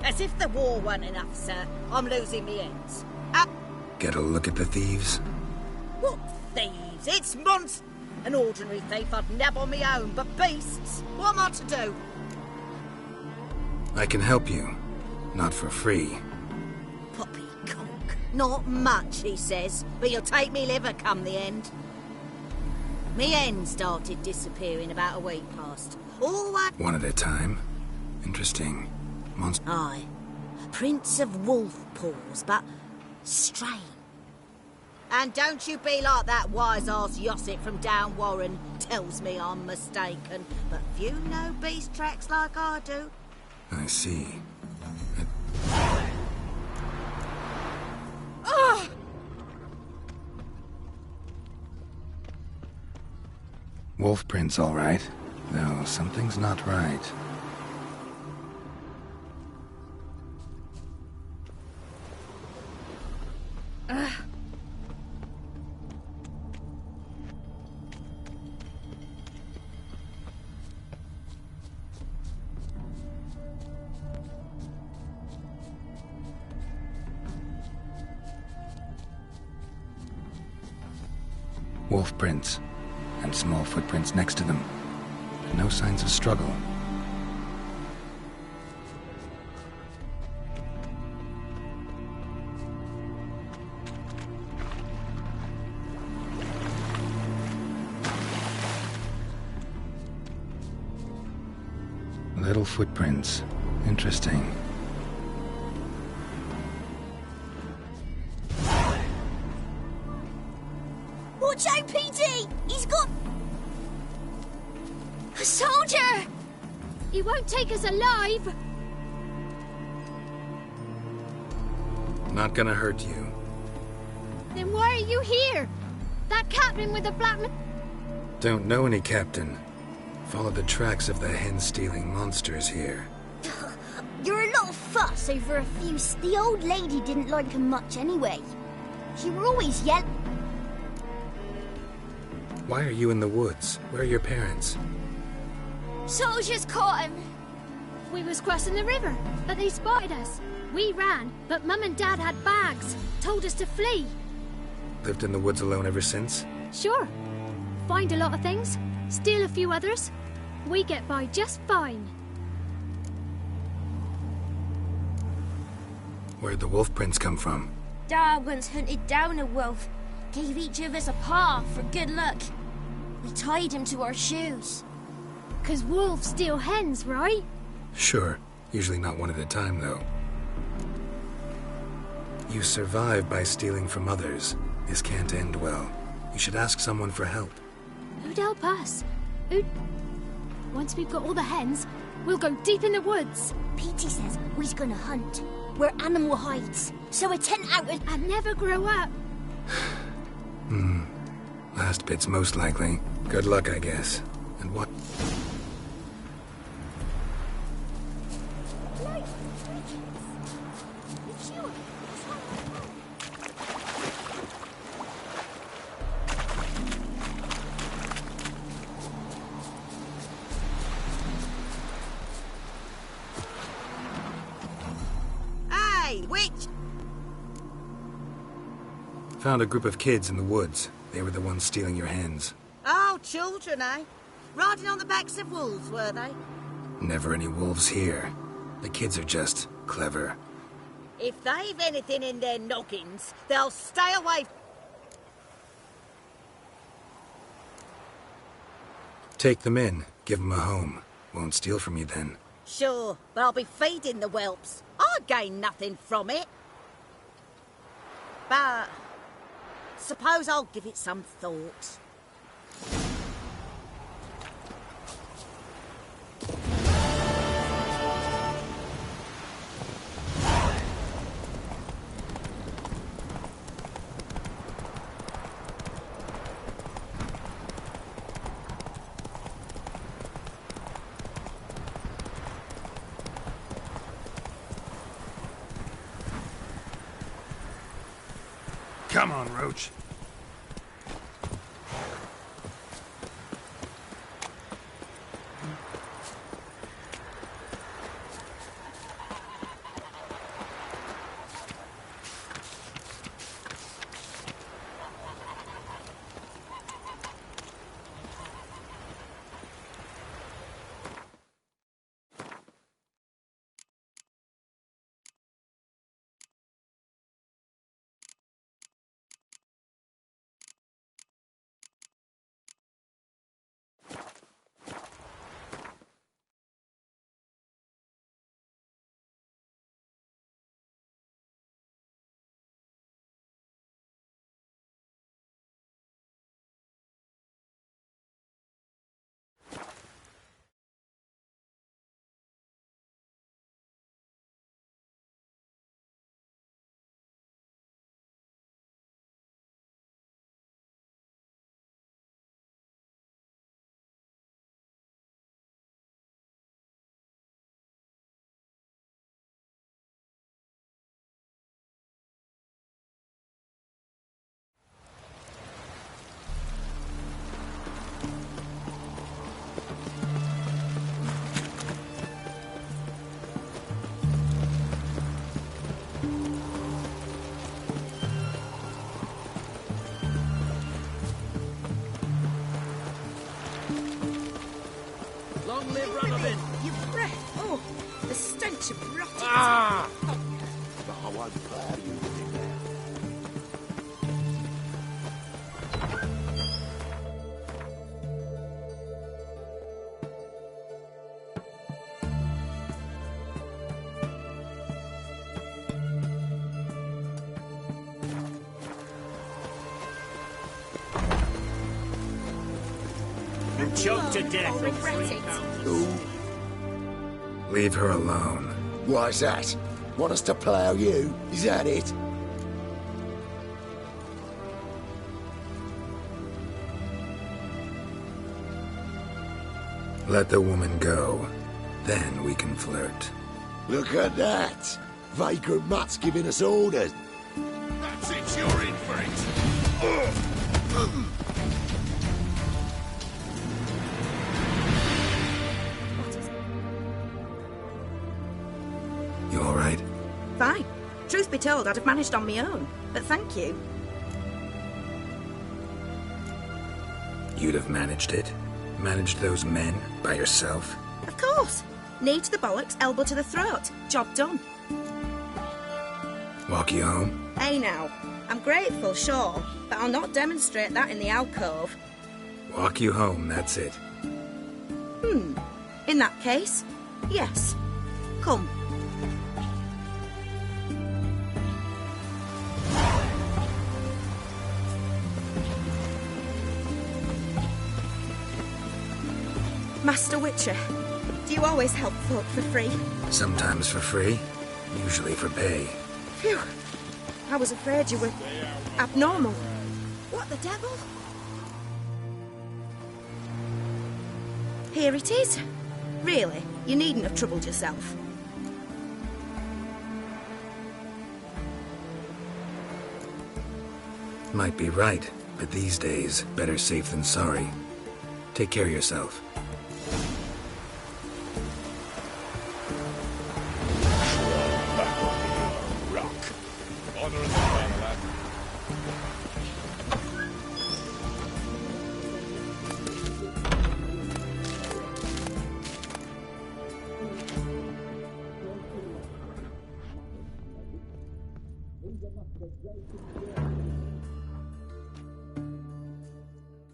As if the war weren't enough, sir. I'm losing me ends. Get a look at the thieves? What thieves? It's monsters! An ordinary thief I'd nab on my own, but beasts? What am I to do? I can help you. Not for free. Poppycock. Not much, he says, but you'll take me liver come the end. Me hen started disappearing about a week past. All I... One at a time? Interesting. Monster... Aye. Prince of Wolf Paws, but strange. And don't you be like that wise-ass Yossit from down Warren tells me I'm mistaken. But few know beast tracks like I do. I see. Wolf prints, all right. Though something's not right. Wolf prints, and small footprints next to them. But no signs of struggle. Little footprints. Interesting. Watch out, Petey! He's got... a soldier! He won't take us alive! Not gonna hurt you. Then why are you here? That captain with the black... Don't know any captain. Follow the tracks of the hen-stealing monsters here. You're a lot of fuss over a few... The old lady didn't like him much anyway. She were always yelling... Why are you in the woods? Where are your parents? Soldiers caught him! We was crossing the river, but they spotted us. We ran, but Mum and Dad had bags. Told us to flee. Lived in the woods alone ever since? Sure. Find a lot of things. Steal a few others. We get by just fine. Where'd the wolf prints come from? Dad once hunted down a wolf. Gave each of us a paw for good luck. We tied him to our shoes. 'Cause wolves steal hens, right? Sure. Usually not one at a time, though. You survive by stealing from others. This can't end well. You should ask someone for help. Who'd help us? Who'd... Once we've got all the hens, we'll go deep in the woods. Petey says we's gonna hunt. Where animal hides. So a tent out and never grow up. Last bit's most likely. Good luck, I guess. And what? Hey, witch! Found a group of kids in the woods. They were the ones stealing your hens. Oh, children, eh? Riding on the backs of wolves, were they? Never any wolves here. The kids are just clever. If they've anything in their noggins, they'll stay away. Take them in. Give them a home. Won't steal from you then. Sure, but I'll be feeding the whelps. I gain nothing from it. But... suppose I'll give it some thought. Come on, Roach. bunch of rotten... Ah! I won't plough you with it now. You'll choke to death on 3 pounds. Ooh. Leave her alone. Why's that? Want us to plough you? Is that it? Let the woman go. Then we can flirt. Look at that! Vagrant Mutt's giving us orders. That's it, you're in for it. You all right? Fine. Truth be told, I'd have managed on my own. But thank you. You'd have managed it? Managed those men by yourself? Of course. Knee to the bollocks, elbow to the throat. Job done. Walk you home? Hey now. I'm grateful, sure, but I'll not demonstrate that in the alcove. Walk you home, that's it. In that case, yes. Come. Master Witcher, do you always help folk for free? Sometimes for free, usually for pay. Phew. I was afraid you were abnormal. What the devil? Here it is. Really, you needn't have troubled yourself. Might be right, but these days, better safe than sorry. Take care of yourself.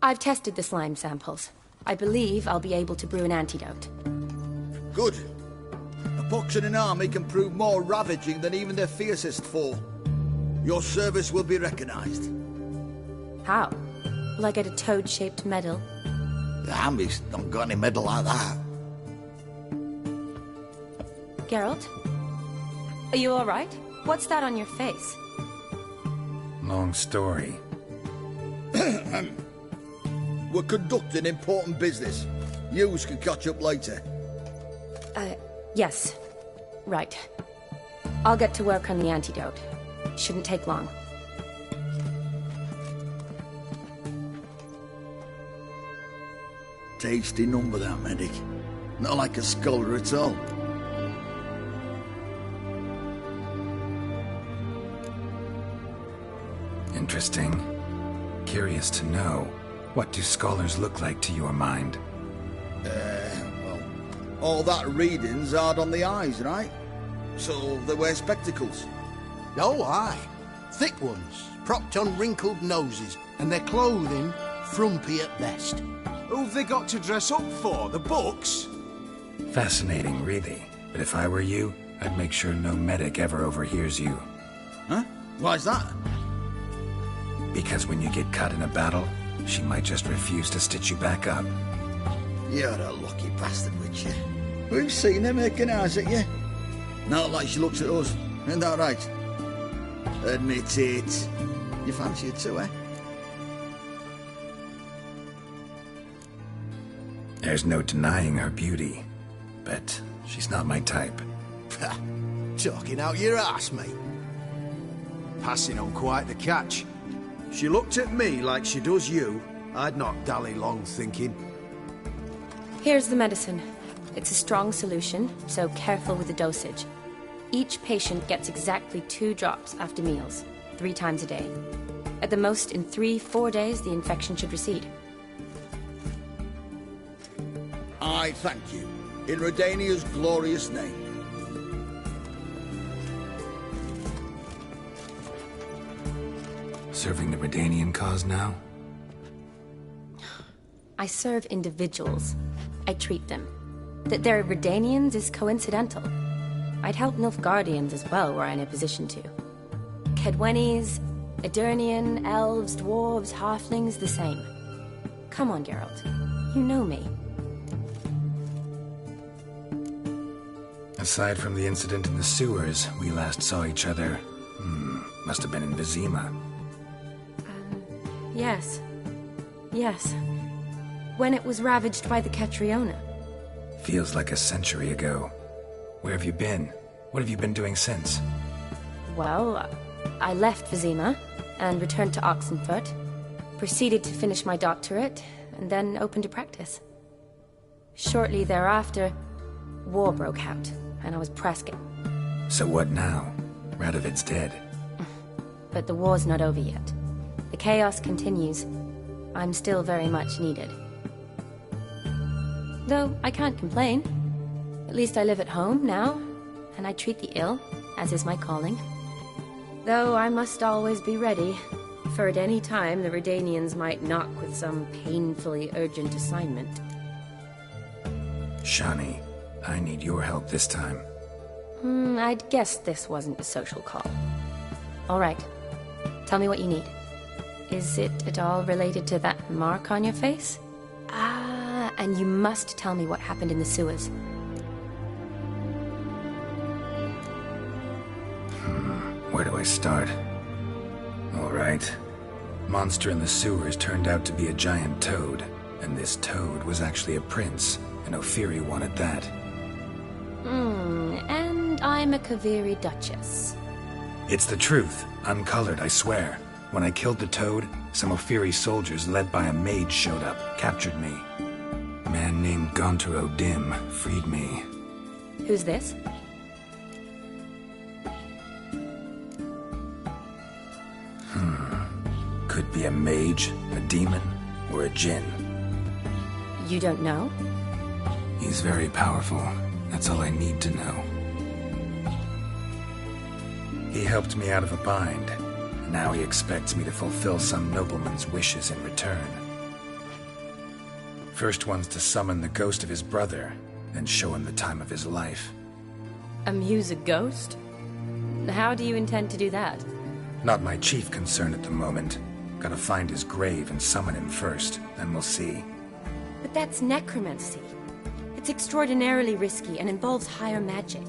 I've tested the slime samples. I believe I'll be able to brew an antidote. Good. A pox in an army can prove more ravaging than even their fiercest foe. Your service will be recognized. How? Will I get a toad-shaped medal? The army's not got any medal like that. Geralt? Are you all right? What's that on your face? Long story. We're conducting important business. Yous can catch up later. Yes. Right. I'll get to work on the antidote. Shouldn't take long. Tasty number, that medic. Not like a scholar at all. Interesting. Curious to know. What do scholars look like to your mind? Well, all that reading's hard on the eyes, right? So they wear spectacles. Oh, aye. Thick ones, propped on wrinkled noses, and their clothing frumpy at best. Who've they got to dress up for? The books? Fascinating, really. But if I were you, I'd make sure no medic ever overhears you. Huh? Why's that? Because when you get caught in a battle, she might just refuse to stitch you back up. You're a lucky bastard, Witcher. We've seen her making eyes at you. Not like she looks at us. Isn't that right? Admit it. You fancy her too, eh? There's no denying her beauty. But she's not my type. Talking out your ass, mate. Passing on quite the catch. She looked at me like she does you. I'd not dally long thinking. Here's the medicine. It's a strong solution, so careful with the dosage. Each patient gets exactly 2 drops after meals, 3 times a day. At the most, in 3-4 days, the infection should recede. I thank you. In Redania's glorious name. Serving the Redanian cause now? I serve individuals. I treat them. That they're Redanians is coincidental. I'd help Nilfgaardians as well were I in a position to. Kedwenis, Edirnian, elves, dwarves, halflings, the same. Come on, Geralt. You know me. Aside from the incident in the sewers, we last saw each other... must have been in Vizima. Yes. Yes. When it was ravaged by the Catriona. Feels like a century ago. Where have you been? What have you been doing since? Well, I left Vizima and returned to Oxenfurt. Proceeded to finish my doctorate, and then opened a practice. Shortly thereafter, war broke out, and I was pressed. So what now? Radovid's dead. But the war's not over yet. The chaos continues. I'm still very much needed. Though I can't complain. At least I live at home now, and I treat the ill, as is my calling. Though I must always be ready, for at any time the Redanians might knock with some painfully urgent assignment. Shani, I need your help this time. I'd guessed this wasn't a social call. All right. Tell me what you need. Is it at all related to that mark on your face? Ah, and you must tell me what happened in the sewers. Where do I start? All right. Monster in the sewers turned out to be a giant toad, and this toad was actually a prince, and Ophiri wanted that. And I'm a Kaviri Duchess. It's the truth, uncolored, I swear. When I killed the toad, some Ophiri soldiers led by a mage showed up, captured me. A man named Gaunter O'Dimm freed me. Who's this? Could be a mage, a demon, or a djinn. You don't know? He's very powerful. That's all I need to know. He helped me out of a bind. Now he expects me to fulfill some nobleman's wishes in return. First one's to summon the ghost of his brother, then show him the time of his life. Amuse a ghost? How do you intend to do that? Not my chief concern at the moment. Gotta find his grave and summon him first, then we'll see. But that's necromancy. It's extraordinarily risky and involves higher magic.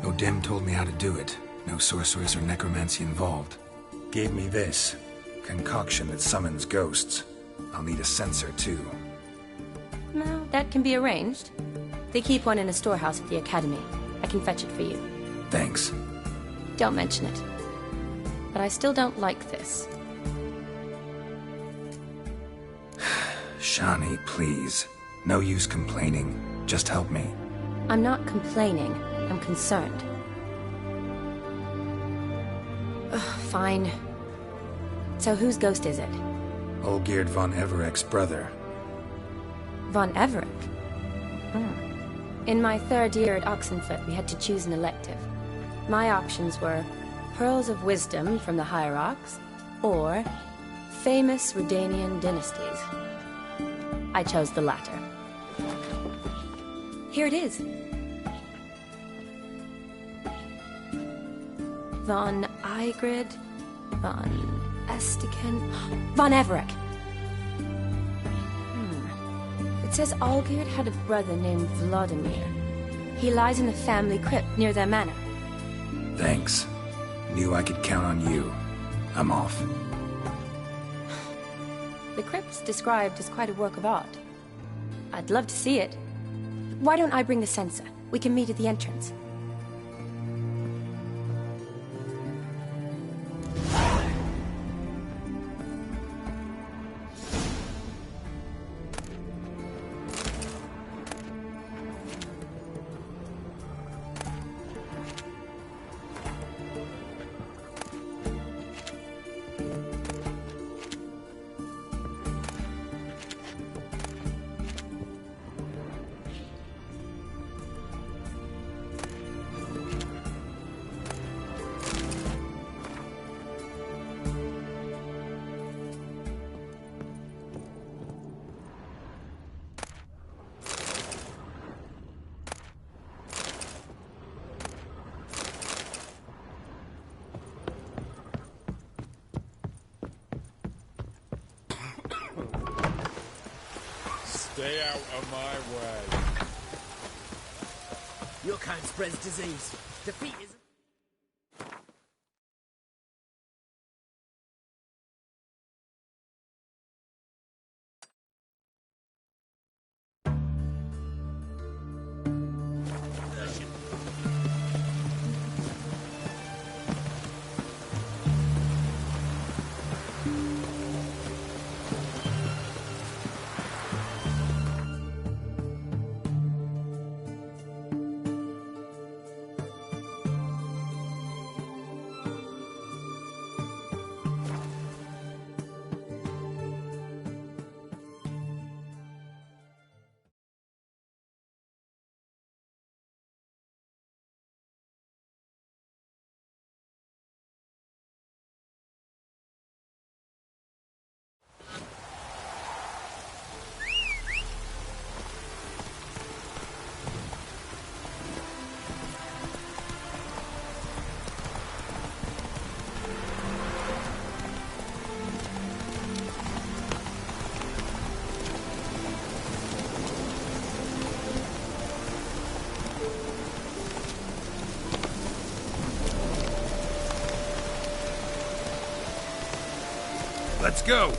O'Dimm told me how to do it. No sorceress or necromancy involved. Gave me this concoction that summons ghosts. I'll need a censer, too. No, that can be arranged. They keep one in a storehouse at the academy. I can fetch it for you. Thanks. Don't mention it. But I still don't like this. Shani, please. No use complaining. Just help me. I'm not complaining. I'm concerned. Fine. So whose ghost is it? Olgierd Von Evereck's brother. Von Evereck? In my third year at Oxenfurt, we had to choose an elective. My options were Pearls of Wisdom from the Hierarchs, or Famous Redanian Dynasties. I chose the latter. Here it is. Von Olgierd, Von Estiken, Von Evereck. It says Olgierd had a brother named Vladimir. He lies in the family crypt near their manor. Thanks. Knew I could count on you. I'm off. The crypt's described as quite a work of art. I'd love to see it. Why don't I bring the censer? We can meet at the entrance. Stay out of my way. Your kind spreads disease. Defeat is... Let's go!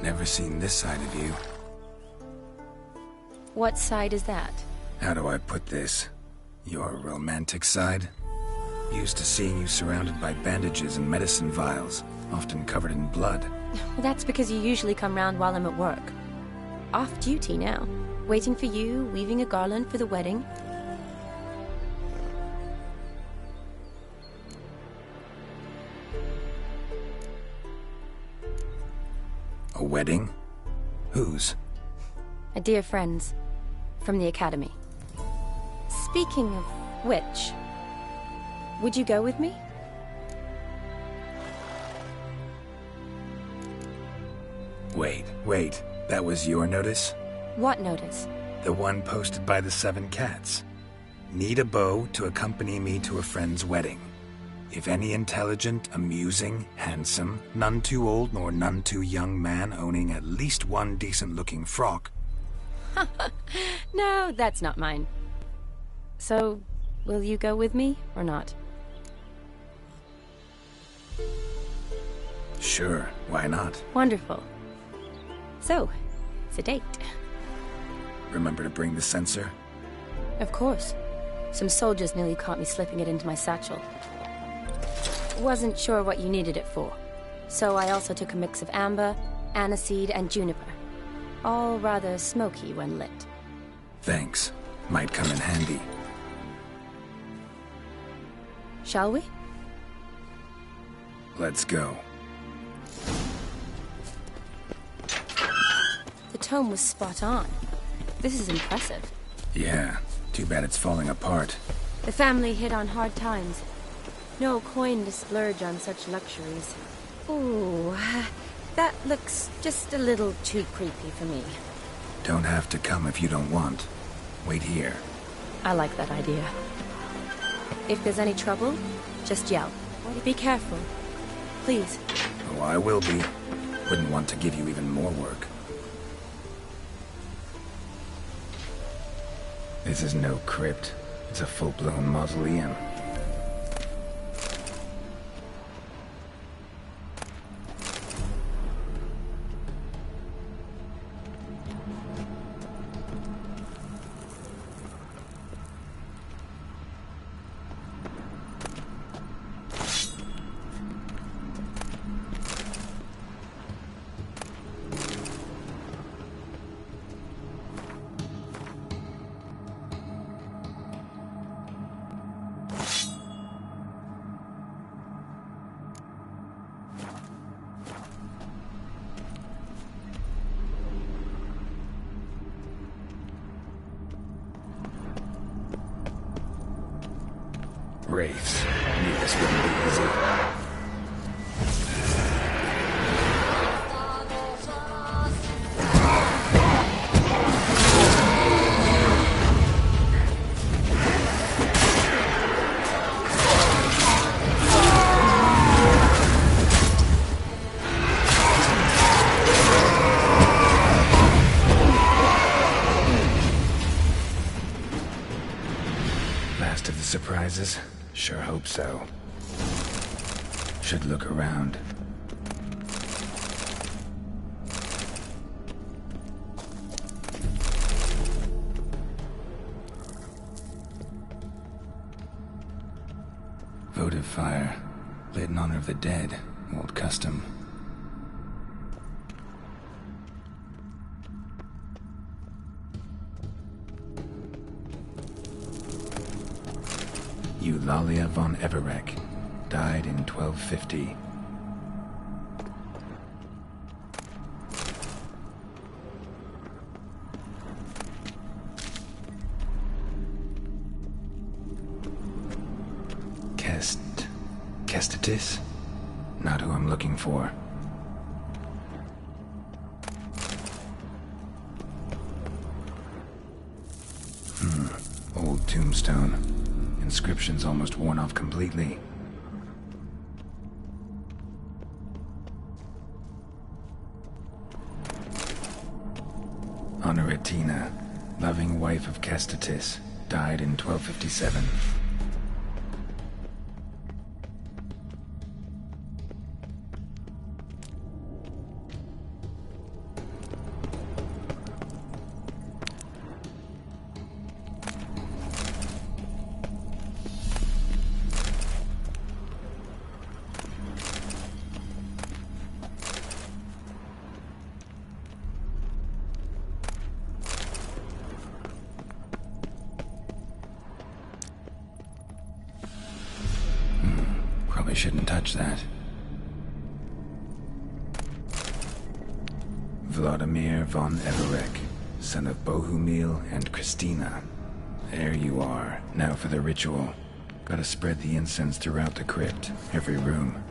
Never seen this side of you. What side is that? How do I put this? Your romantic side? Used to seeing you surrounded by bandages and medicine vials, often covered in blood. Well, that's because you usually come round while I'm at work. Off duty now. Waiting for you, weaving a garland for the wedding. A wedding? Whose? A dear friend's. From the academy. Speaking of which, would you go with me? Wait. That was your notice? What notice? The one posted by the 7 cats. Need a beau to accompany me to a friend's wedding. If any intelligent, amusing, handsome, none too old nor none too young man owning at least one decent-looking frock. No, that's not mine. So, will you go with me, or not? Sure, why not? Wonderful. So, it's a date. Remember to bring the censer? Of course. Some soldiers nearly caught me slipping it into my satchel. Wasn't sure what you needed it for, so I also took a mix of amber, aniseed, and juniper. All rather smoky when lit. Thanks. Might come in handy. Shall we? Let's go. The tome was spot on. This is impressive. Yeah, too bad it's falling apart. The family hit on hard times. No coin to splurge on such luxuries. Ooh, that looks just a little too creepy for me. Don't have to come if you don't want. Wait here. I like that idea. If there's any trouble, just yell. Be careful. Please. Oh, I will be. Wouldn't want to give you even more work. This is no crypt. It's a full-blown mausoleum. Wraiths. Knew this wouldn't be easy. does. Sure hope so. Should look around. Votive fire. Lit in honor of the dead. Old custom. Olgierd Von Evereck. Died in 1250. Kestatis? Not who I'm looking for. Old tombstone. Inscription's almost worn off completely. Honoratina, loving wife of Kestatis, died in 1257. Probably shouldn't touch that. Vladimir von Evereck, son of Bohumil and Christina. There you are. Now for the ritual. Gotta spread the incense throughout the crypt, every room.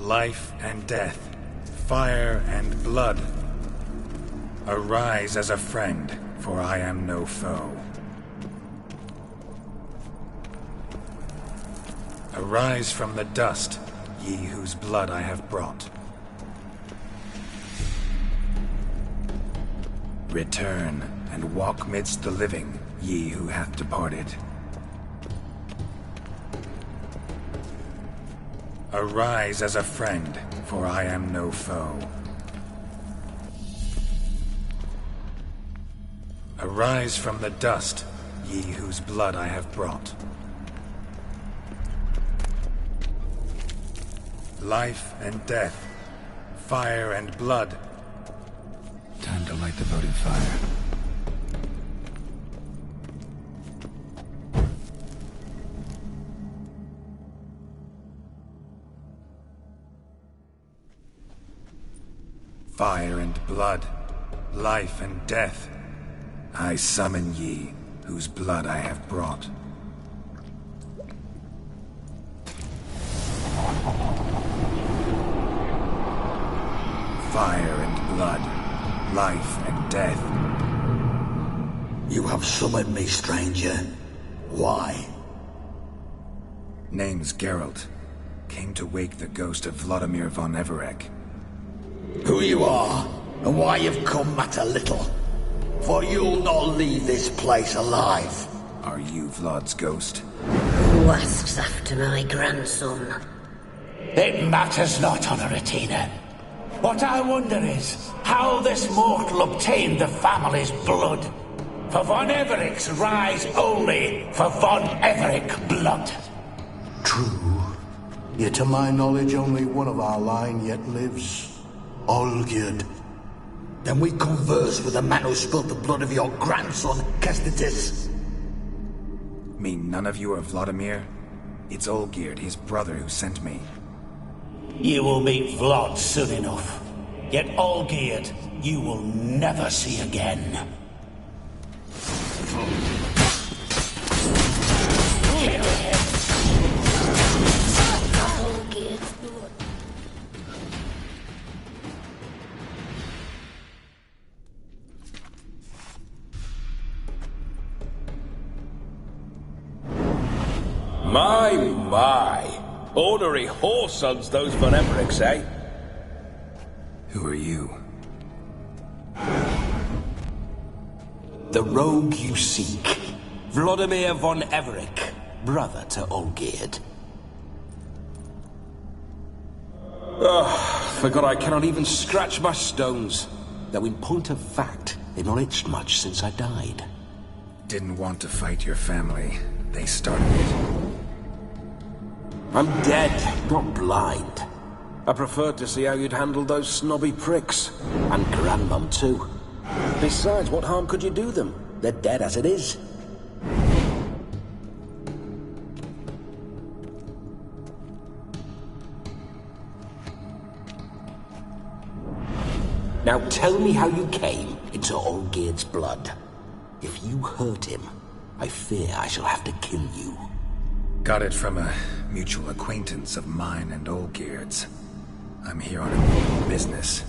Life and death, fire and blood. Arise as a friend, for I am no foe. Arise from the dust, ye whose blood I have brought. Return and walk midst the living, ye who hath departed. Arise as a friend, for I am no foe. Arise from the dust, ye whose blood I have brought. Life and death, fire and blood. Time to light the votive fire. Fire and blood, life and death. I summon ye, whose blood I have brought. Fire and blood, life and death. You have summoned me, stranger. Why? Name's Geralt. Came to wake the ghost of Olgierd Von Evereck. Who you are, and why you've come matter little. For you'll not leave this place alive. Are you Vlad's ghost? Who asks after my grandson? It matters not, Honoratina. What I wonder is how this mortal obtained the family's blood. For Von Evereck's rise only for Von Evereck blood. True. Yet to my knowledge, only one of our line yet lives. Olgierd. Then we converse with the man who spilled the blood of your grandson, Kestitis. Mean none of you are Vladimir? It's Olgierd, his brother, who sent me. You will meet Vlad soon enough. Yet Olgierd, you will never see again. Kill him! Olgierd's blood. My. Ornery whoresons those Von Everecks, eh? Who are you? The rogue you seek. Vladimir Von Evereck, brother to Olgierd. Forgot I cannot even scratch my stones. Though in point of fact, they've not itched much since I died. Didn't want to fight your family. They started it. I'm dead, not blind. I preferred to see how you'd handle those snobby pricks. And Grandmum, too. Besides, what harm could you do them? They're dead as it is. Now tell me how you came into Olgierd's blood. If you hurt him, I fear I shall have to kill you. Got it from a mutual acquaintance of mine and Olgierd's. I'm here on important business.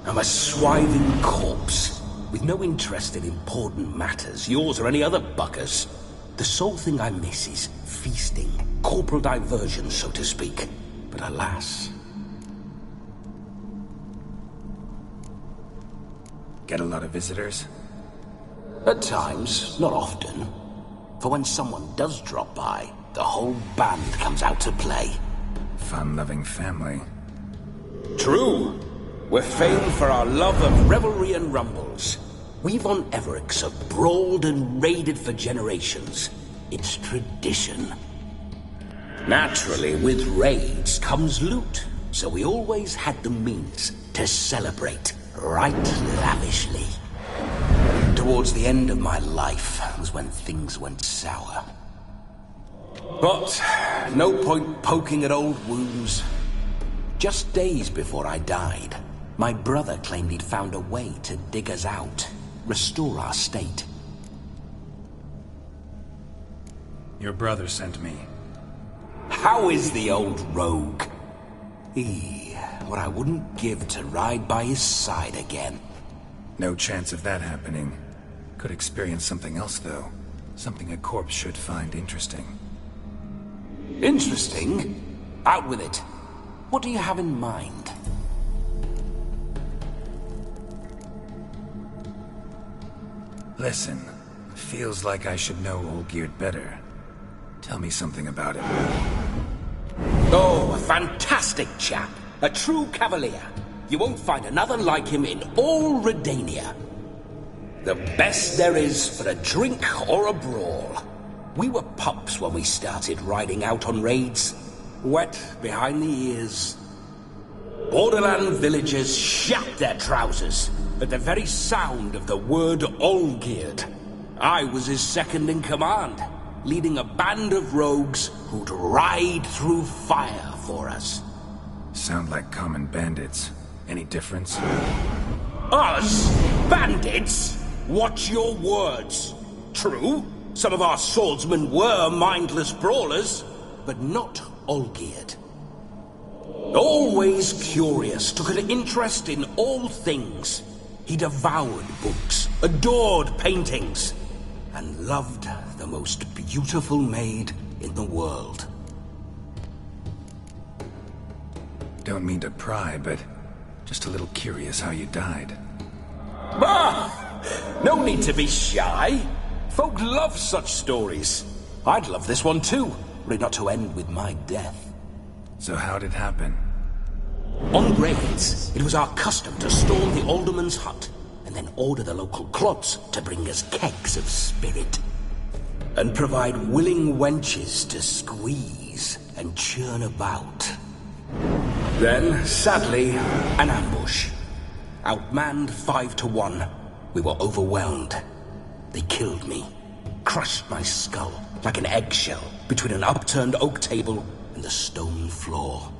I'm a swiving corpse, with no interest in important matters, yours or any other buggers. The sole thing I miss is feasting, corporal diversion, so to speak. But alas... Get a lot of visitors? At times, not often. For when someone does drop by, the whole band comes out to play. Fun-loving family. True. We're famed for our love of revelry and rumbles. We Von Everecks have brawled and raided for generations. It's tradition. Naturally, with raids comes loot, so we always had the means to celebrate right lavishly. Towards the end of my life was when things went sour. But no point poking at old wounds. Just days before I died, my brother claimed he'd found a way to dig us out, restore our state. Your brother sent me. How is the old rogue? What I wouldn't give to ride by his side again. No chance of that happening. Could experience something else, though. Something a corpse should find interesting. Interesting? Out with it. What do you have in mind? Listen, feels like I should know Olgierd better. Tell me something about him. Oh, a fantastic chap. A true cavalier. You won't find another like him in all Redania. The best there is for a drink or a brawl. We were pups when we started riding out on raids. Wet behind the ears. Borderland villagers shat their trousers at the very sound of the word Olgierd. I was his second in command, leading a band of rogues who'd ride through fire for us. Sound like common bandits. Any difference? Us? Bandits? Watch your words. True, some of our swordsmen were mindless brawlers, but not Olgierd. Always curious, took an interest in all things. He devoured books, adored paintings, and loved the most beautiful maid in the world. Don't mean to pry, but just a little curious how you died. Bah! No need to be shy. Folk love such stories. I'd love this one too, were it not to end with my death. So how'd it happen? On raids, it was our custom to storm the alderman's hut, and then order the local clods to bring us kegs of spirit. And provide willing wenches to squeeze and churn about. Then, sadly, an ambush. Outmanned 5-1. We were overwhelmed. They killed me. Crushed my skull like an eggshell between an upturned oak table and the stone floor.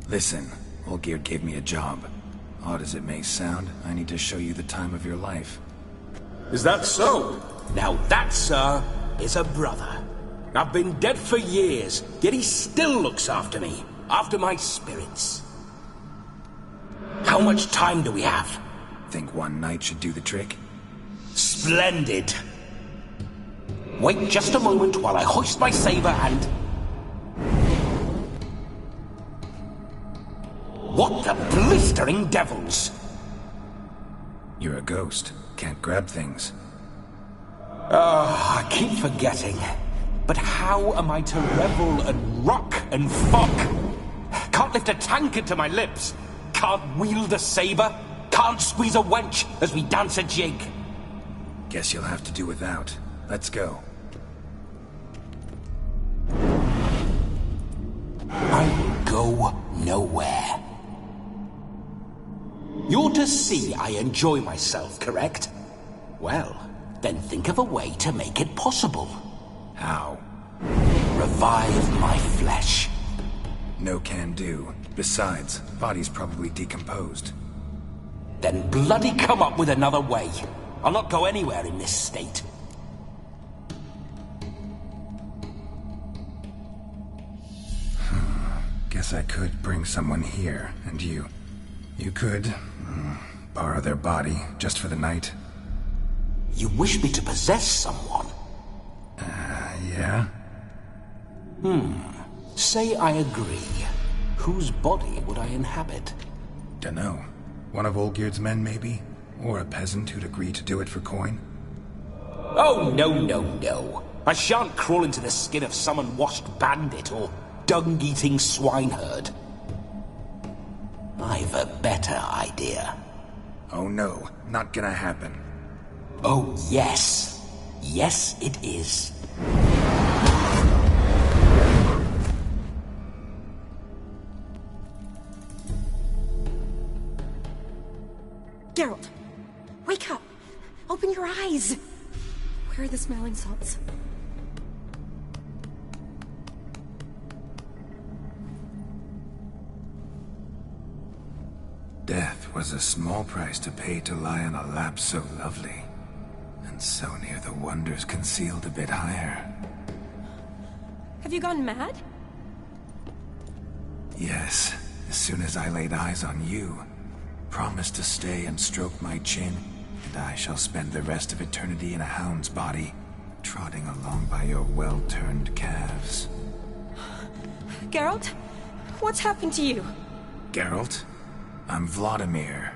Listen, Olgierd gave me a job. Odd as it may sound, I need to show you the time of your life. Is that so? Now that, sir, is a brother. I've been dead for years, yet he still looks after me, after my spirits. How much time do we have? Think one night should do the trick? Splendid. Wait just a moment while I hoist my saber and... What the blistering devils? You're a ghost. Can't grab things. I keep forgetting. But how am I to revel and rock and fuck? Can't lift a tankard to my lips. Can't wield a saber. Can't squeeze a wench as we dance a jig. Guess you'll have to do without. Let's go. I will go nowhere. You're to see I enjoy myself, correct? Well, then think of a way to make it possible. How? Revive my flesh. No can do. Besides, body's probably decomposed. Then bloody come up with another way. I'll not go anywhere in this state. Guess I could bring someone here, and you could borrow their body just for the night. You wish me to possess someone? Yeah? Say I agree. Whose body would I inhabit? Dunno. One of Olgierd's men, maybe? Or a peasant who'd agree to do it for coin? Oh, no. I shan't crawl into the skin of some unwashed bandit or dung-eating swineherd. I've a better idea. Oh no, not gonna happen. Oh, yes. Yes, it is. Geralt, wake up! Open your eyes! Where are the smelling salts? Death was a small price to pay to lie on a lap so lovely, and so near the wonders concealed a bit higher. Have you gone mad? Yes, as soon as I laid eyes on you, promised to stay and stroke my chin, and I shall spend the rest of eternity in a hound's body, trotting along by your well-turned calves. Geralt? What's happened to you? Geralt? I'm Vladimir.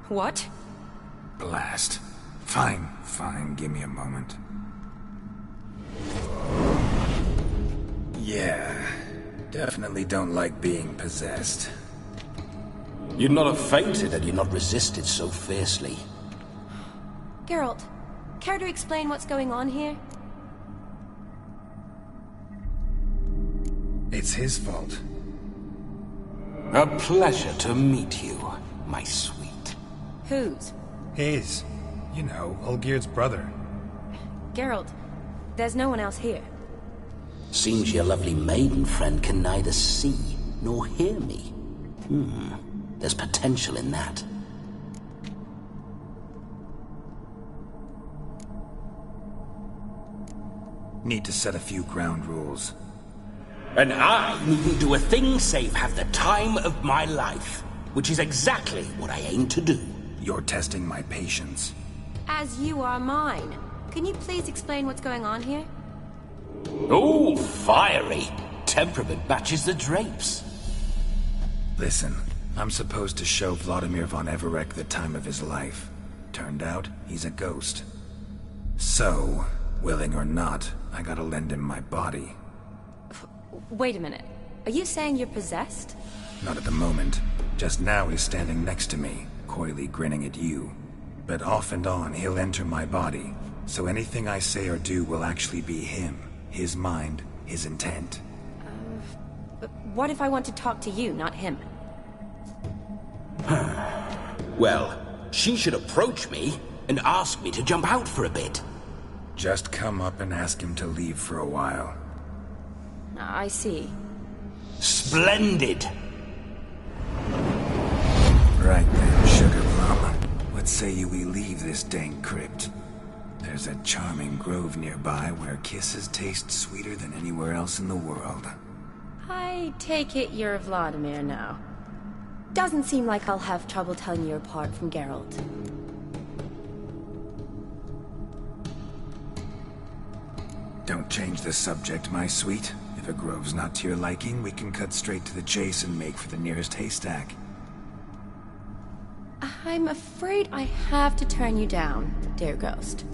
What? Blast. Fine, give me a moment. Yeah, definitely don't like being possessed. You'd not have fainted had you not resisted so fiercely. Geralt, care to explain what's going on here? It's his fault. A pleasure to meet you, my sweet. Whose? His. You know, Olgierd's brother. Geralt, there's no one else here. Seems your lovely maiden friend can neither see nor hear me. There's potential in that. Need to set a few ground rules. And I needn't do a thing save have the time of my life, which is exactly what I aim to do. You're testing my patience. As you are mine. Can you please explain what's going on here? Oh, fiery. Temperament matches the drapes. Listen, I'm supposed to show Vladimir Von Evereck the time of his life. Turned out, he's a ghost. So, willing or not, I gotta lend him my body. Wait a minute. Are you saying you're possessed? Not at the moment. Just now he's standing next to me, coyly grinning at you. But off and on, he'll enter my body. So anything I say or do will actually be him. His mind, his intent. But what if I want to talk to you, not him? Well, she should approach me and ask me to jump out for a bit. Just come up and ask him to leave for a while. I see. Splendid! Right then, Sugar Plum. What say you we leave this dank crypt? There's a charming grove nearby where kisses taste sweeter than anywhere else in the world. I take it you're Vladimir now. Doesn't seem like I'll have trouble telling you apart from Geralt. Don't change the subject, my sweet. If a grove's not to your liking, we can cut straight to the chase and make for the nearest haystack. I'm afraid I have to turn you down, dear ghost.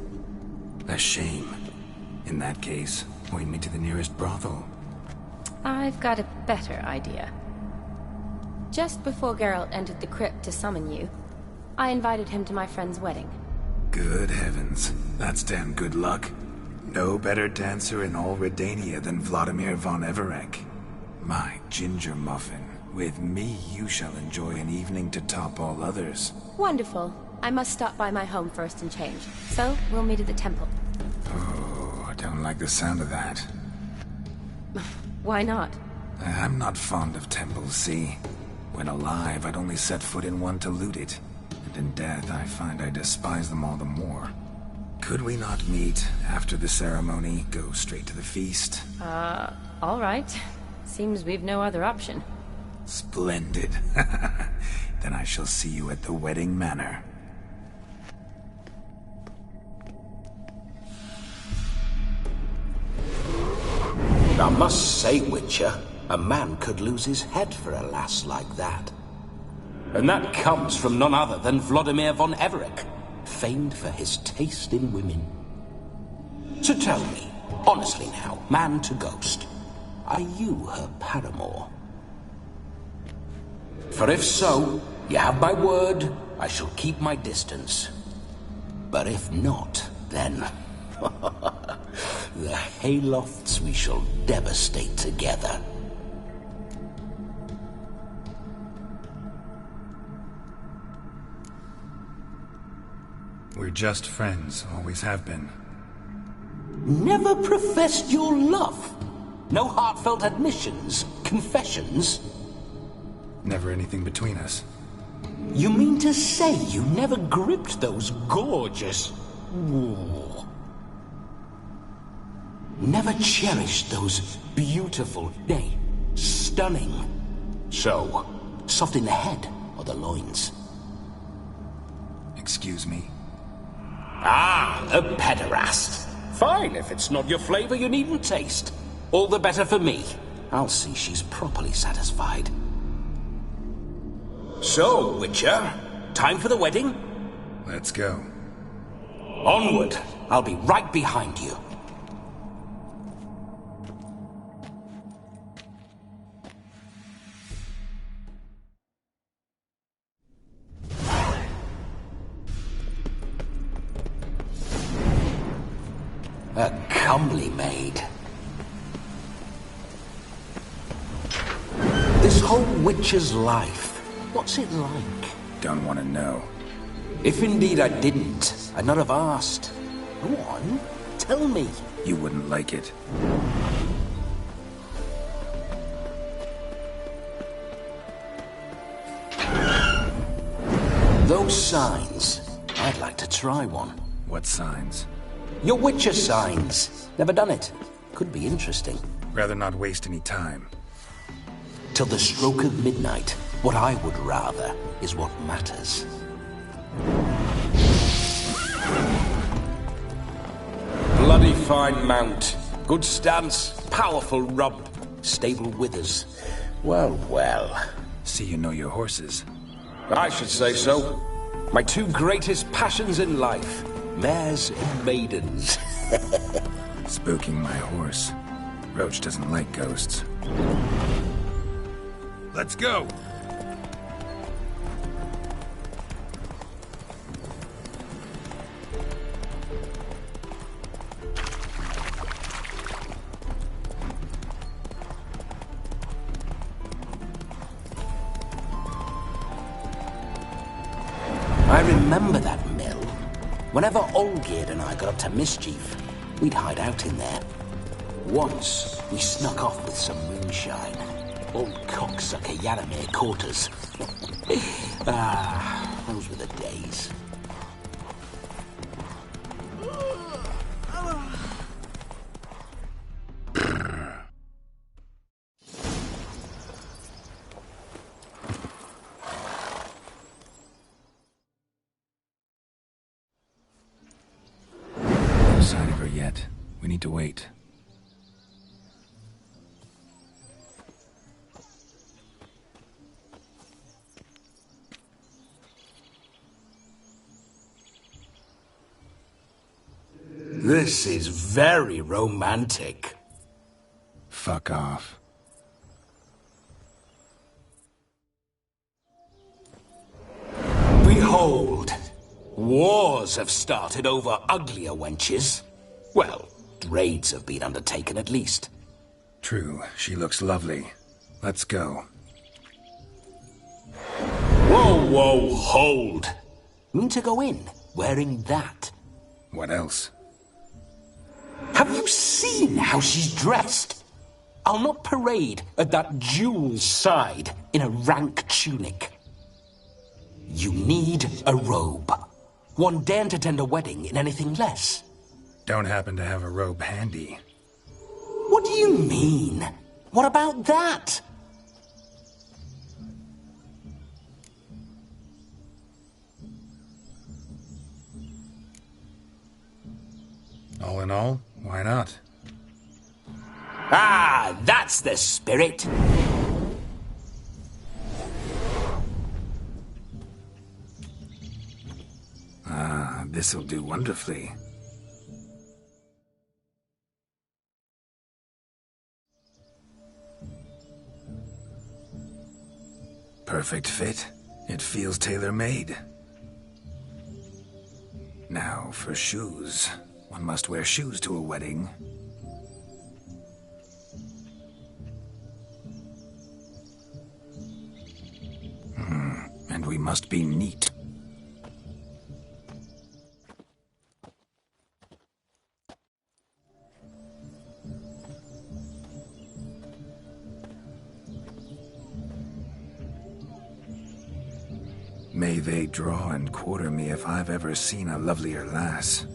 A shame. In that case, point me to the nearest brothel. I've got a better idea. Just before Geralt entered the crypt to summon you, I invited him to my friend's wedding. Good heavens. That's damn good luck. No better dancer in all Redania than Vladimir Von Evereck. My ginger muffin. With me, you shall enjoy an evening to top all others. Wonderful. I must stop by my home first and change. So, we'll meet at the temple. Oh, I don't like the sound of that. Why not? I'm not fond of temples, see? When alive, I'd only set foot in one to loot it. And in death, I find I despise them all the more. Could we not meet after the ceremony, go straight to the feast? All right. Seems we've no other option. Splendid. Then I shall see you at the wedding manor. I must say, Witcher, a man could lose his head for a lass like that. And that comes from none other than Vladimir Von Evereck, famed for his taste in women. So tell me, honestly now, man to ghost, are you her paramour? For if so, you have my word, I shall keep my distance. But if not, then... the haylofts we shall devastate together. We're just friends, always have been. Never professed your love? No heartfelt admissions, confessions? Never anything between us. You mean to say you never gripped those gorgeous... Ooh. Never cherished those beautiful, nay, stunning... So, soft in the head or the loins? Excuse me? Ah, a pederast. Fine, if it's not your flavor, you needn't taste. All the better for me. I'll see she's properly satisfied. So, Witcher, time for the wedding? Let's go. Onward. I'll be right behind you. A comely maid. This whole witcher's life, what's it like? Don't want to know. If indeed I didn't, I'd not have asked. Go on, tell me. You wouldn't like it. Those signs, I'd like to try one. What signs? Your witcher signs. Never done it. Could be interesting. Rather not waste any time. Till the stroke of midnight, what I would rather is what matters. Bloody fine mount. Good stance, powerful rump, stable withers. Well, well. See you know your horses. I should say so. My two greatest passions in life. Mares and maidens. Spooking my horse. Roach doesn't like ghosts. Let's go! I remember that mill. Whenever Olgierd and I got up to mischief, we'd hide out in there. Once, we snuck off with some moonshine. Old cocksucker Yaramir caught us. Those were the days. No sign of her yet. We need to wait. This is very romantic. Fuck off. Behold, wars have started over uglier wenches. Well, raids have been undertaken at least. True, she looks lovely. Let's go. Whoa, whoa, hold. Mean to go in, wearing that? What else? Have you seen how she's dressed? I'll not parade at that jewel's side in a rank tunic. You need a robe. One daren't attend a wedding in anything less. Don't happen to have a robe handy. What do you mean? What about that? All in all, why not? Ah, that's the spirit. Ah, this'll do wonderfully. Perfect fit. It feels tailor-made. Now for shoes. One must wear shoes to a wedding. And we must be neat. May they draw and quarter me if I've ever seen a lovelier lass.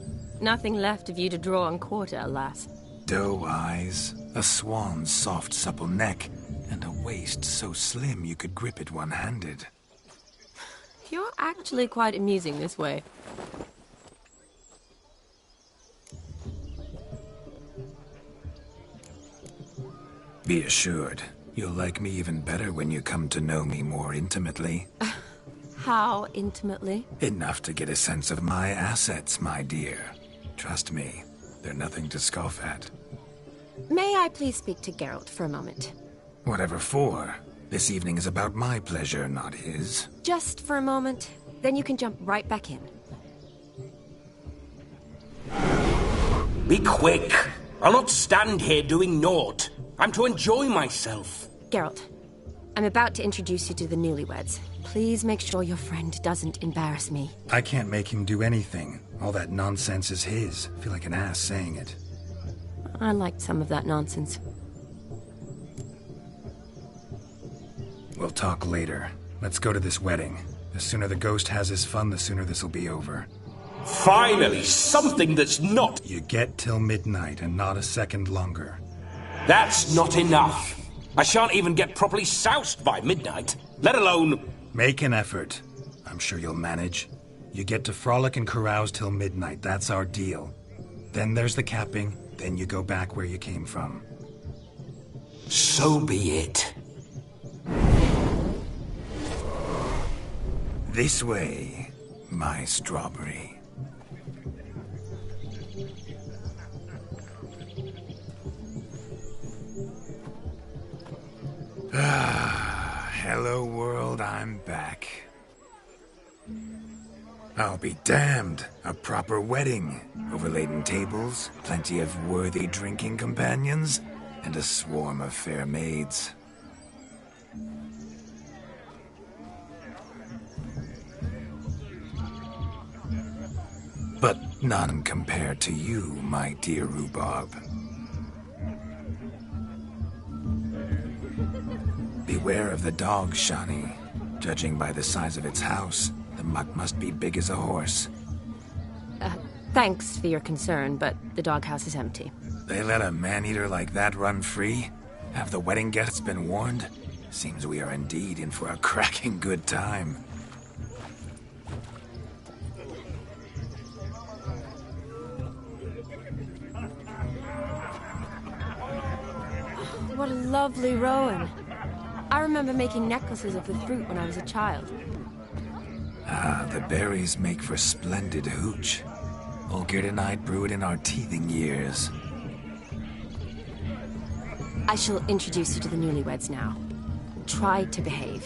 Nothing left of you to draw and quarter, alas. Doe eyes, a swan's soft supple neck, and a waist so slim you could grip it one-handed. You're actually quite amusing this way. Be assured, you'll like me even better when you come to know me more intimately. How intimately? Enough to get a sense of my assets, my dear. Trust me, they're nothing to scoff at. May I please speak to Geralt for a moment? Whatever for. This evening is about my pleasure, not his. Just for a moment, then you can jump right back in. Be quick. I'll not stand here doing naught. I'm to enjoy myself. Geralt, I'm about to introduce you to the newlyweds. Please make sure your friend doesn't embarrass me. I can't make him do anything. All that nonsense is his. I feel like an ass saying it. I liked some of that nonsense. We'll talk later. Let's go to this wedding. The sooner the ghost has his fun, the sooner this'll be over. Finally, something that's not... You get till midnight and not a second longer. That's not enough. I shan't even get properly soused by midnight, let alone... Make an effort. I'm sure you'll manage. You get to frolic and carouse till midnight, that's our deal. Then there's the capping, then you go back where you came from. So be it. This way, my strawberry. Hello world, I'm back. I'll be damned. A proper wedding. Overladen tables, plenty of worthy drinking companions, and a swarm of fair maids. But none compared to you, my dear rhubarb. Beware of the dog, Shani. Judging by the size of its house, the mutt must be big as a horse. Thanks for your concern, but the doghouse is empty. They let a man-eater like that run free? Have the wedding guests been warned? Seems we are indeed in for a cracking good time. What a lovely rowan. I remember making necklaces of the fruit when I was a child. Ah, the berries make for splendid hooch. Olgierd and I brew it in our teething years. I shall introduce you to the newlyweds now. Try to behave.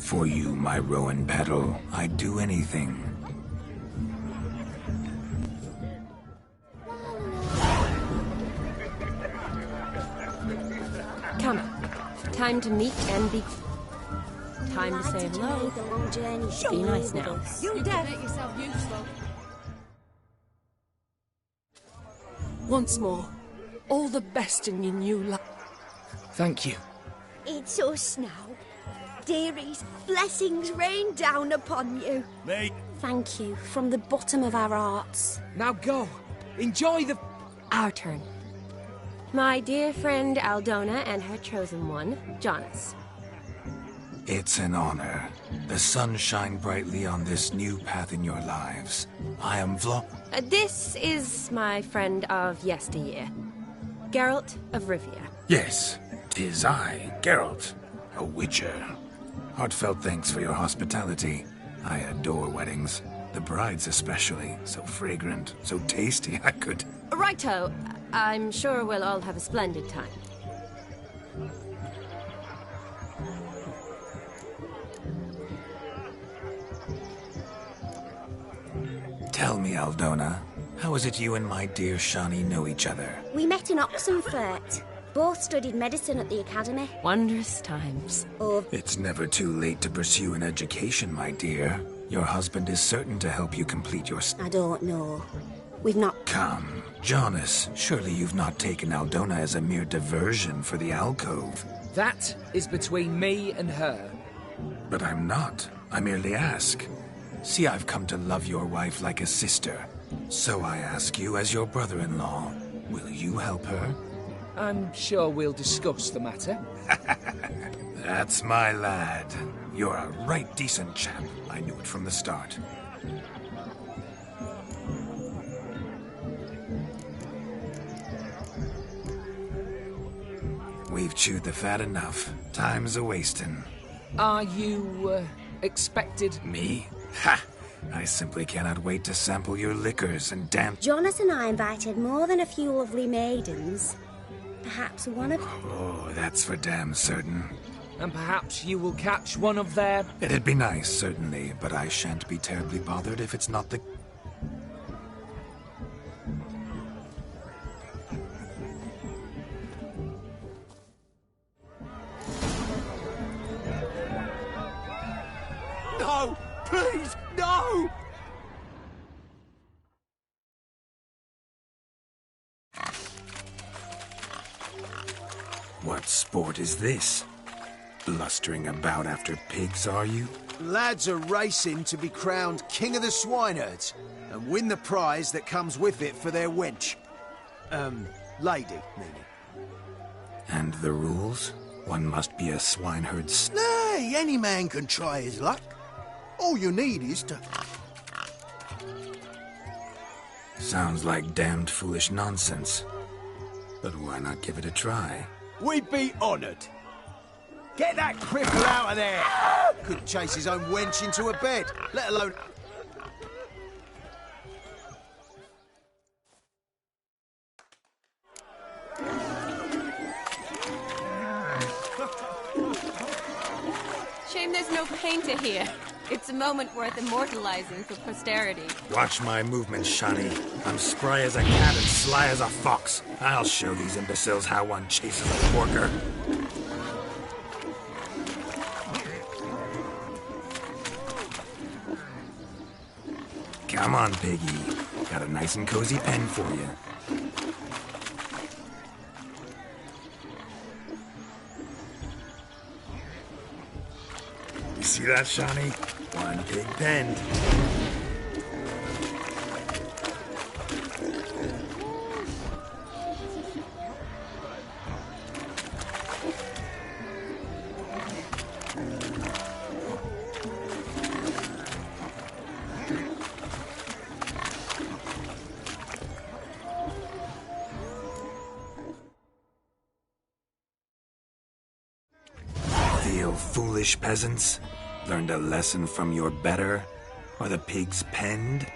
For you, my rowan petal, I'd do anything. Come. Time to meet and be... Time to say hello. Be nice now. You deaf. Make yourself useful. Once more, all the best in your new life. Thank you. It's us now. Dearies, blessings rain down upon you. Mate. Thank you, from the bottom of our hearts. Now go. Enjoy the... Our turn. My dear friend Aldona and her chosen one, Jonas. It's an honor. The sun shine brightly on this new path in your lives. I am This is my friend of yesteryear, Geralt of Rivia. Yes, 'tis I, Geralt, a witcher. Heartfelt thanks for your hospitality. I adore weddings. The brides especially. So fragrant, so tasty, I could... Righto. I'm sure we'll all have a splendid time. Tell me, Aldona, how is it you and my dear Shani know each other? We met in Oxenfurt. Both studied medicine at the academy. Wondrous times. Oh. It's never too late to pursue an education, my dear. Your husband is certain to help you complete your... I don't know. We've not... Come, Jonas, surely you've not taken Aldona as a mere diversion for the alcove. That is between me and her. But I'm not. I merely ask. See, I've come to love your wife like a sister. So I ask you, as your brother-in-law, will you help her? I'm sure we'll discuss the matter. That's my lad. You're a right decent chap. I knew it from the start. We've chewed the fat enough. Time's a-wasting. Are you, expected? Me? Ha! I simply cannot wait to sample your liquors and damn... Jonas and I invited more than a few lovely maidens. Perhaps one of... Oh, that's for damn certain. And perhaps you will catch one of their... It'd be nice, certainly, but I shan't be terribly bothered if it's not the... No! Please, no! What sport is this? Blustering about after pigs, are you? Lads are racing to be crowned King of the Swineherds and win the prize that comes with it for their wench. Lady, meaning. And the rules? One must be a swineherd. Nay, any man can try his luck. All you need is to... Sounds like damned foolish nonsense. But why not give it a try? We'd be honoured. Get that cripple out of there! Couldn't chase his own wench into a bed, let alone... Shame there's no painter here. It's a moment worth immortalizing for posterity. Watch my movements, Shani. I'm spry as a cat and sly as a fox. I'll show these imbeciles how one chases a porker. Come on, piggy. Got a nice and cozy pen for you. You see that, Shani? One pig penned. Feel foolish, peasants? Learned a lesson from your better? Or the pigs penned?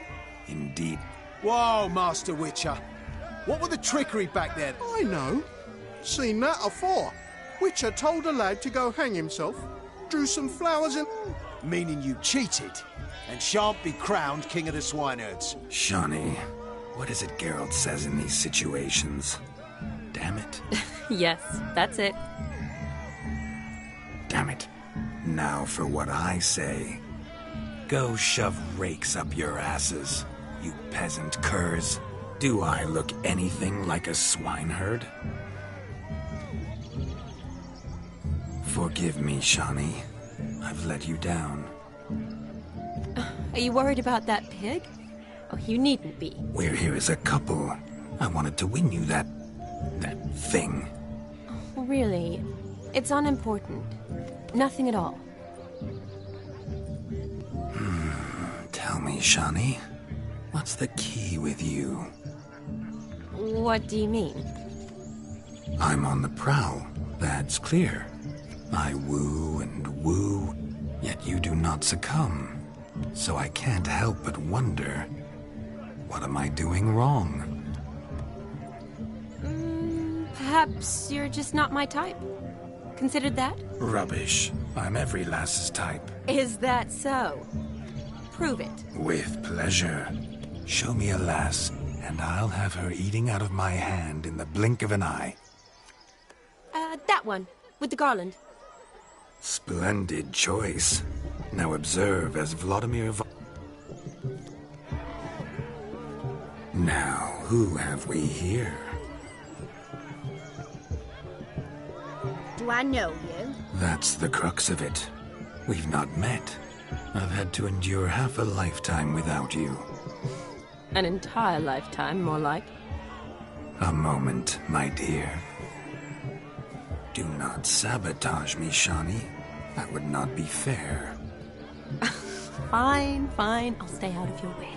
Indeed. Whoa, Master Witcher. What were the trickery back then? I know. Seen that afore. Witcher told a lad to go hang himself, drew some flowers and... Meaning you cheated, and shan't be crowned King of the Swineherds. Shani, what is it Geralt says in these situations? Damn it. Yes, that's it. Damn it. Now for what I say. Go shove rakes up your asses, you peasant curs. Do I look anything like a swineherd? Forgive me, Shani. I've let you down. Are you worried about that pig? Oh, you needn't be. We're here as a couple. I wanted to win you that thing. Oh, really? It's unimportant. Nothing at all. Tell me, Shani, what's the key with you? What do you mean? I'm on the prowl, that's clear. I woo and woo, yet you do not succumb. So I can't help but wonder, what am I doing wrong? Perhaps you're just not my type. Considered that? Rubbish. I'm every lass's type. Is that so? Prove it. With pleasure. Show me a lass, and I'll have her eating out of my hand in the blink of an eye. That one, with the garland. Splendid choice. Now observe as Vladimir Now, who have we here? Do I know you? That's the crux of it. We've not met. I've had to endure half a lifetime without you. An entire lifetime, more like. A moment, my dear. Do not sabotage me, Shani. That would not be fair. Fine, fine. I'll stay out of your way.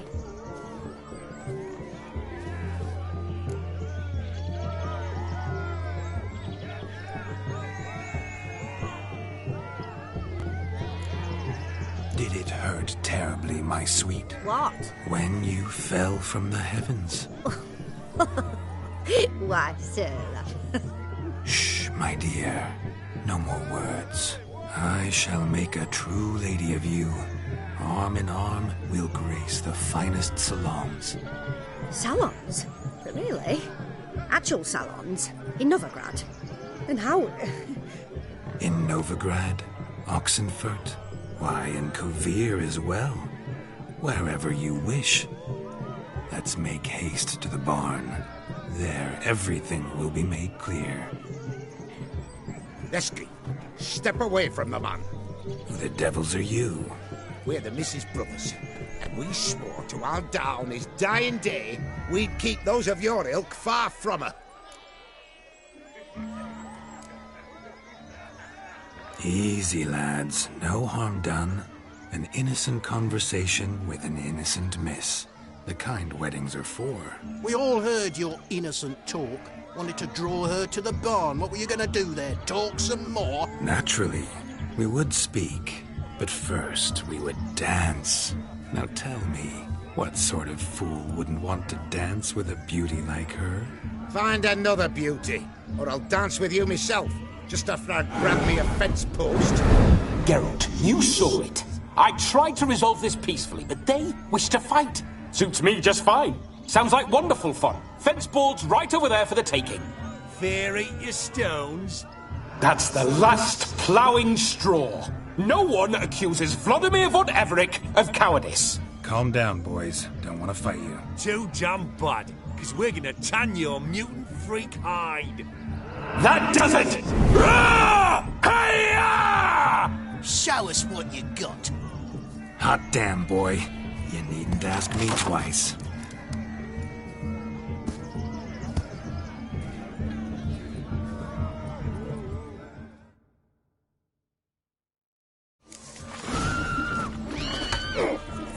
Did it hurt terribly, my sweet? What? When you fell from the heavens. Why, sir. Shh, my dear. No more words. I shall make a true lady of you. Arm in arm, we'll grace the finest salons. Salons? Really? Actual salons? In Novigrad? And how? In Novigrad, Oxenfurt, Why, in Kovir as well. Wherever you wish. Let's make haste to the barn. There, everything will be made clear. Lesky, step away from the man. Who the devils are you? We're the Mrs. Brothers, and we swore to our da on his dying day we'd keep those of your ilk far from her. Easy, lads. No harm done. An innocent conversation with an innocent miss. The kind weddings are for. We all heard your innocent talk. Wanted to draw her to the barn. What were you going to do there? Talk some more? Naturally. We would speak. But first, we would dance. Now tell me, what sort of fool wouldn't want to dance with a beauty like her? Find another beauty, or I'll dance with you myself, just after I'd grab me a fence post. Geralt, you saw it. I tried to resolve this peacefully, but they wish to fight. Suits me just fine. Sounds like wonderful fun. Fence boards right over there for the taking. Fear eat your stones. That's the last ploughing straw. No one accuses Vladimir Von Evereck of cowardice. Calm down, boys. Don't want to fight you. Too damn bad, because we're gonna tan your mutant freak hide. That does it! Hi-ya! Show us what you got. Hot damn, boy. You needn't ask me twice.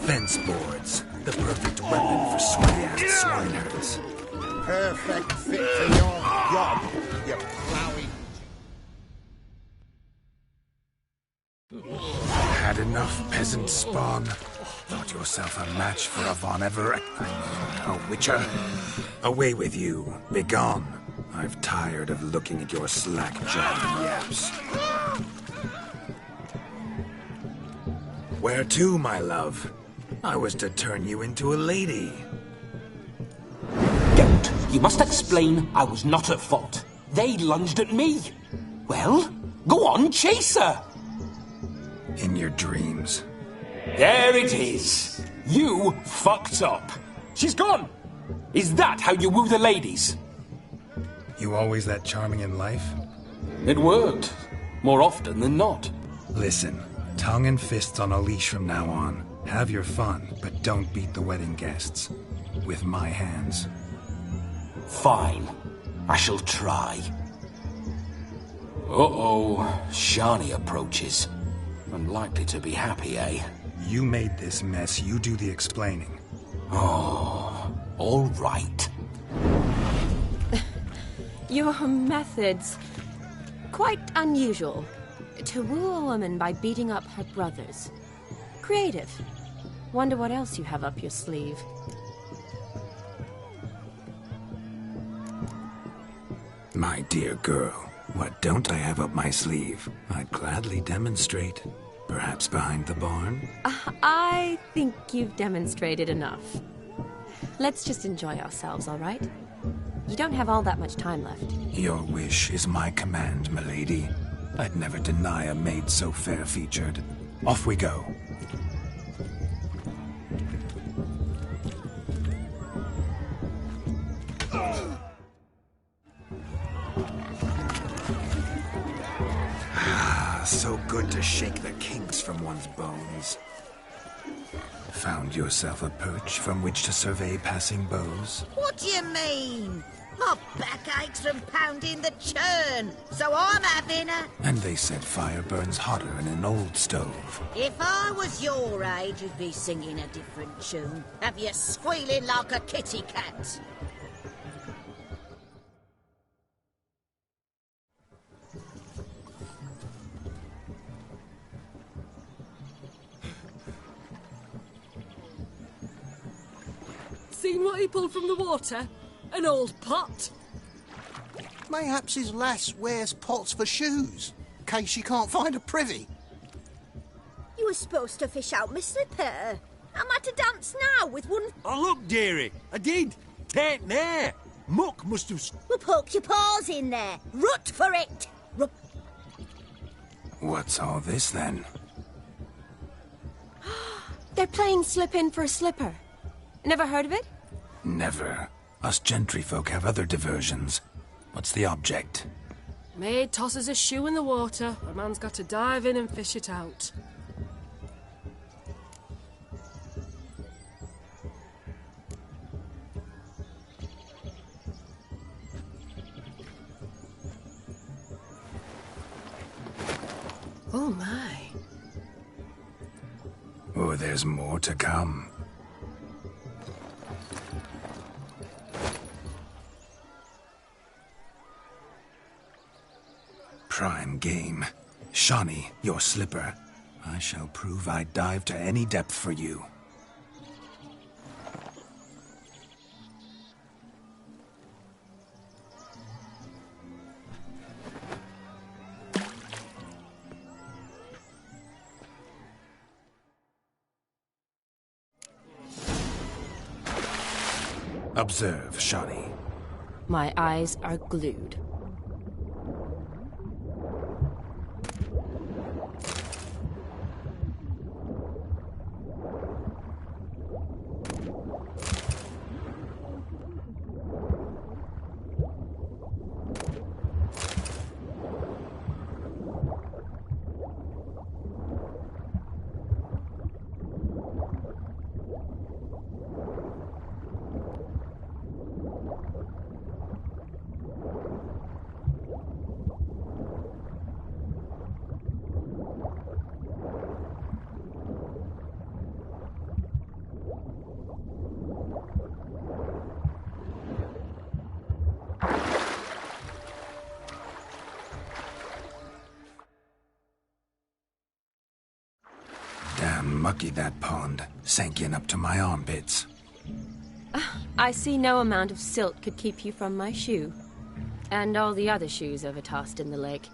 Fence boards. The perfect weapon for swine swineherds. Perfect fit for your job, you plowing. Had enough, peasant spawn. Thought yourself a match for a Von Evereck, a witcher. Away with you. Begone. I've tired of looking at your slack-jawed yaps. Where to, my love? I was to turn you into a lady. Geralt, you must explain I was not at fault. They lunged at me. Well, go on, chase her. In your dreams. There it is. You fucked up. She's gone. Is that how you woo the ladies? You always that charming in life? It worked. More often than not. Listen, tongue and fists on a leash from now on. Have your fun, but don't beat the wedding guests. With my hands. Fine. I shall try. Uh-oh. Shani approaches. Unlikely to be happy, eh? You made this mess. You do the explaining. Oh, all right. Your methods... quite unusual. To woo a woman by beating up her brothers. Creative. Wonder what else you have up your sleeve. My dear girl, what don't I have up my sleeve? I'd gladly demonstrate. Perhaps behind the barn? I think you've demonstrated enough. Let's just enjoy ourselves, all right? You don't have all that much time left. Your wish is my command, milady. I'd never deny a maid so fair-featured. Off we go. So good to shake the kinks from one's bones. Found yourself a perch from which to survey passing beaux? What do you mean? My back aches from pounding the churn, so I'm having a... And they said fire burns hotter in an old stove. If I was your age, you'd be singing a different tune. Have you squealing like a kitty cat? Seen what he pulled from the water? An old pot. Mayhaps his lass wears pots for shoes, in case she can't find a privy. You were supposed to fish out my slipper. I'm at a dance now with one... Oh, look, dearie, I did. Tain't there. Muck must have... Well, poke your paws in there. Rut for it. What's all this, then? They're playing slip in for a slipper. Never heard of it? Never. Us gentry folk have other diversions. What's the object? Maid tosses a shoe in the water. A man's got to dive in and fish it out. Oh my. Oh, there's more to come. Prime game. Shawnee, your slipper. I shall prove I'd dive to any depth for you. Observe, Shawnee. My eyes are glued. Damn mucky, that pond. Sank in up to my armpits. I see no amount of silt could keep you from my shoe. And all the other shoes overtossed in the lake.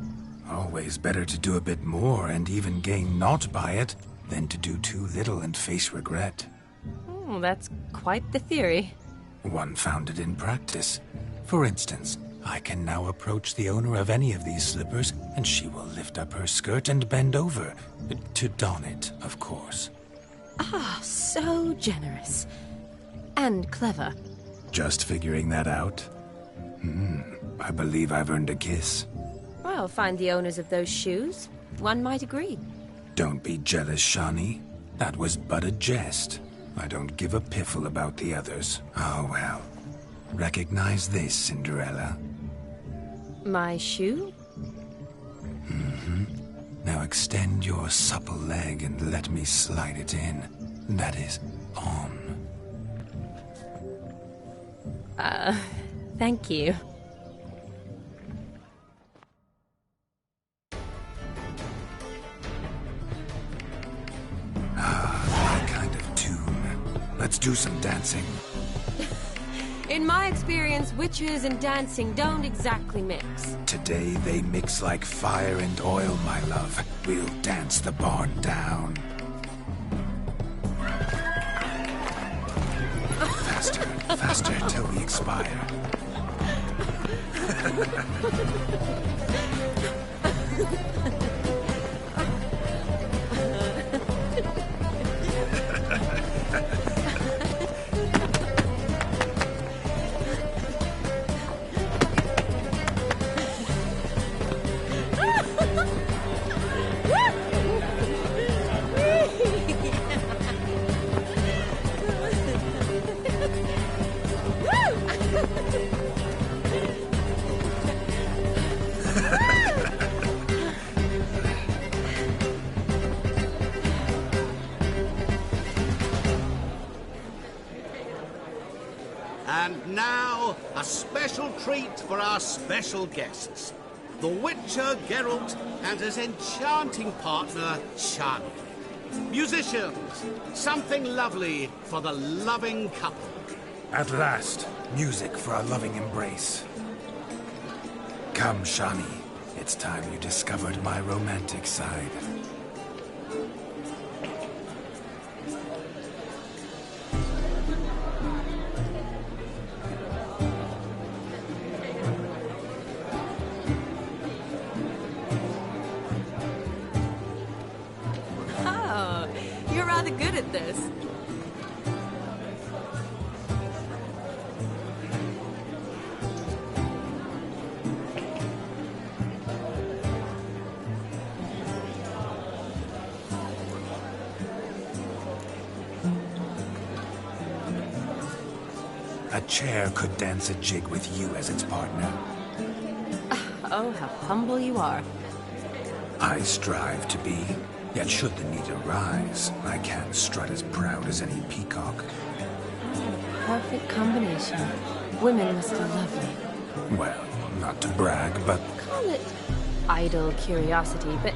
Always better to do a bit more and even gain naught by it than to do too little and face regret. Oh, that's quite the theory. One founded in practice. For instance, I can now approach the owner of any of these slippers, and she will lift up her skirt and bend over. To don it, of course. Ah, so generous. And clever. Just figuring that out? I believe I've earned a kiss. Well, find the owners of those shoes. One might agree. Don't be jealous, Shawnee. That was but a jest. I don't give a piffle about the others. Oh, well. Recognize this, Cinderella. My shoe? Now extend your supple leg and let me slide it in. That is, on. Thank you. My kind of tune. Let's do some dancing. In my experience, witches and dancing don't exactly mix. Today they mix like fire and oil, my love. We'll dance the barn down. Faster, faster till we expire. And now, a special treat for our special guests. The Witcher Geralt and his enchanting partner, Shawnee. Musicians, something lovely for the loving couple. At last, music for a loving embrace. Come, Shawnee. It's time you discovered my romantic side. at this. A chair could dance a jig with you as its partner. Oh, how humble you are. I strive to be, yet should the need arise, I can strut as proud as any peacock. Perfect combination. Women must be lovely. Well, not to brag, but... Call it idle curiosity, but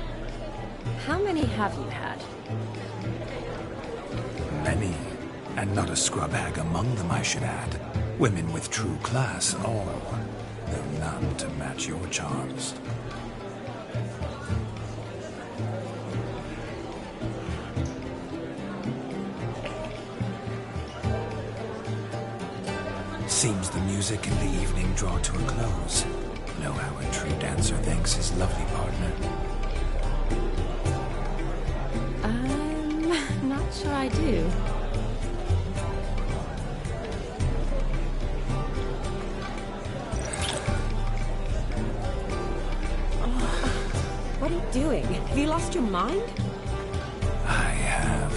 how many have you had? Many. And not a scrub hag among them, I should add. Women with true class, all, though none to match your charms. Seems the music and the evening draw to a close. Know how a true dancer thanks his lovely partner. I'm not sure I do. What are you doing? Have you lost your mind? I have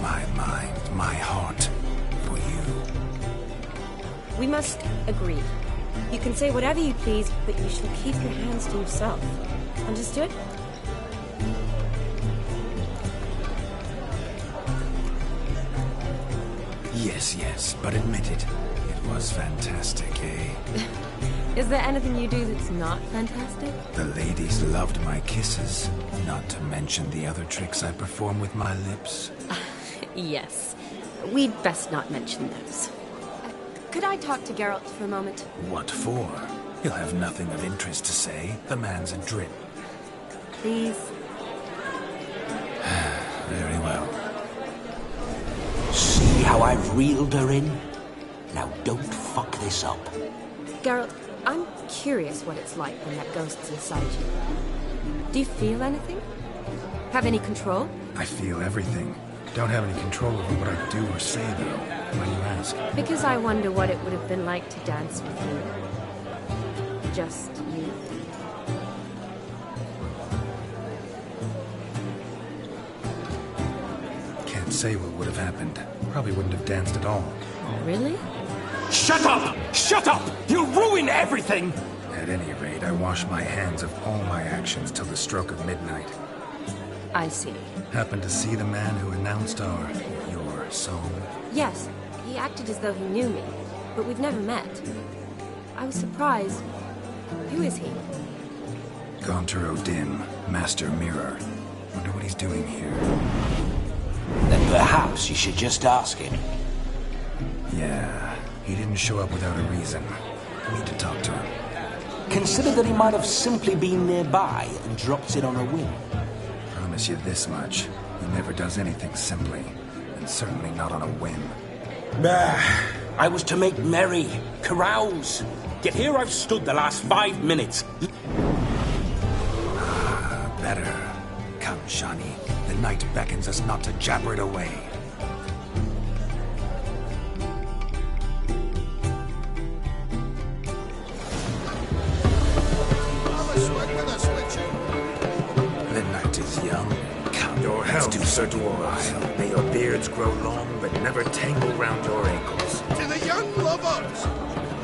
my mind, my heart, for you. We must agree. You can say whatever you please, but you shall keep your hands to yourself. Understood? Yes, but admit it. It was fantastic, eh? Is there anything you do that's not fantastic? The ladies loved my kisses, not to mention the other tricks I perform with my lips. Yes. We'd best not mention those. Could I talk to Geralt for a moment? What for? He'll have nothing of interest to say. The man's a drip. Please? Very well. See how I've reeled her in? Now don't fuck this up. Geralt, I'm curious what it's like when that ghost's inside you. Do you feel anything? Have any control? I feel everything. Don't have any control over what I do or say, though. Why do you ask? Because I wonder what it would have been like to dance with you. Just you. Can't say what would have happened. Probably wouldn't have danced at all. Really? Shut up! Shut up! You'll ruin everything! At any rate, I wash my hands of all my actions till the stroke of midnight. I see. Happened to see the man who announced your song? Yes, he acted as though he knew me, but we've never met. I was surprised. Who is he? Gaunter O'Dimm, Master Mirror. Wonder what he's doing here. Then perhaps you should just ask him. Yeah, he didn't show up without a reason. I need to talk to him. Consider that he might have simply been nearby and dropped it on a whim. Promise you this much. He never does anything simply, and certainly not on a whim. I was to make merry, carouse. Yet here I've stood the last 5 minutes. Better. Come, Shani. The night beckons us not to jabber it away. The night is young. Come, your health, Sir Dwarves. May your beards grow long, but never tangle round your ankles. To the young lovers,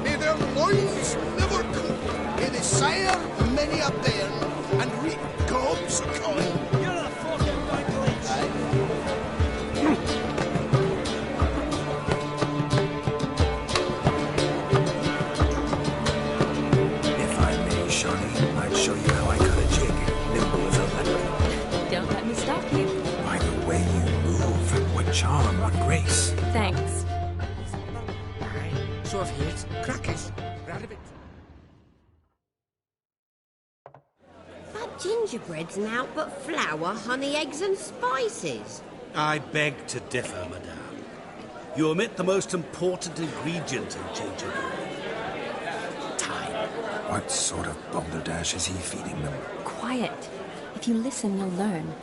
may their loins never cool. May they sire many a bairn and reap gobs of coin. You're a fucking If I may, Shani, I'd show you how I cut a jig. Nimble as a leopard. Don't let me stop you. By the way you move, what charm, what grace. Thanks. So if here's crackers, rabbit. That gingerbread's naught but flour, honey, eggs and spices. I beg to differ, madame. You omit the most important ingredient in gingerbread. Time. What sort of balderdash is he feeding them? Quiet. If you listen, you'll learn.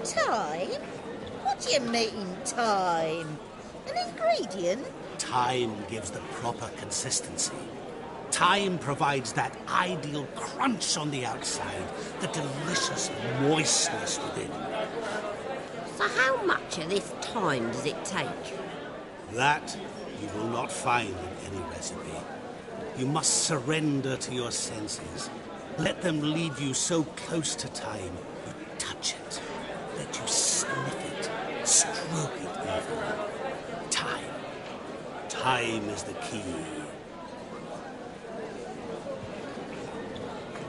Time? What do you mean, time? An ingredient? Time gives the proper consistency. Time provides that ideal crunch on the outside, the delicious moistness within. So how much of this time does it take? That you will not find in any recipe. You must surrender to your senses. Let them lead you so close to time, you touch it. Let you sniff it, stroke it even. Time. Time is the key.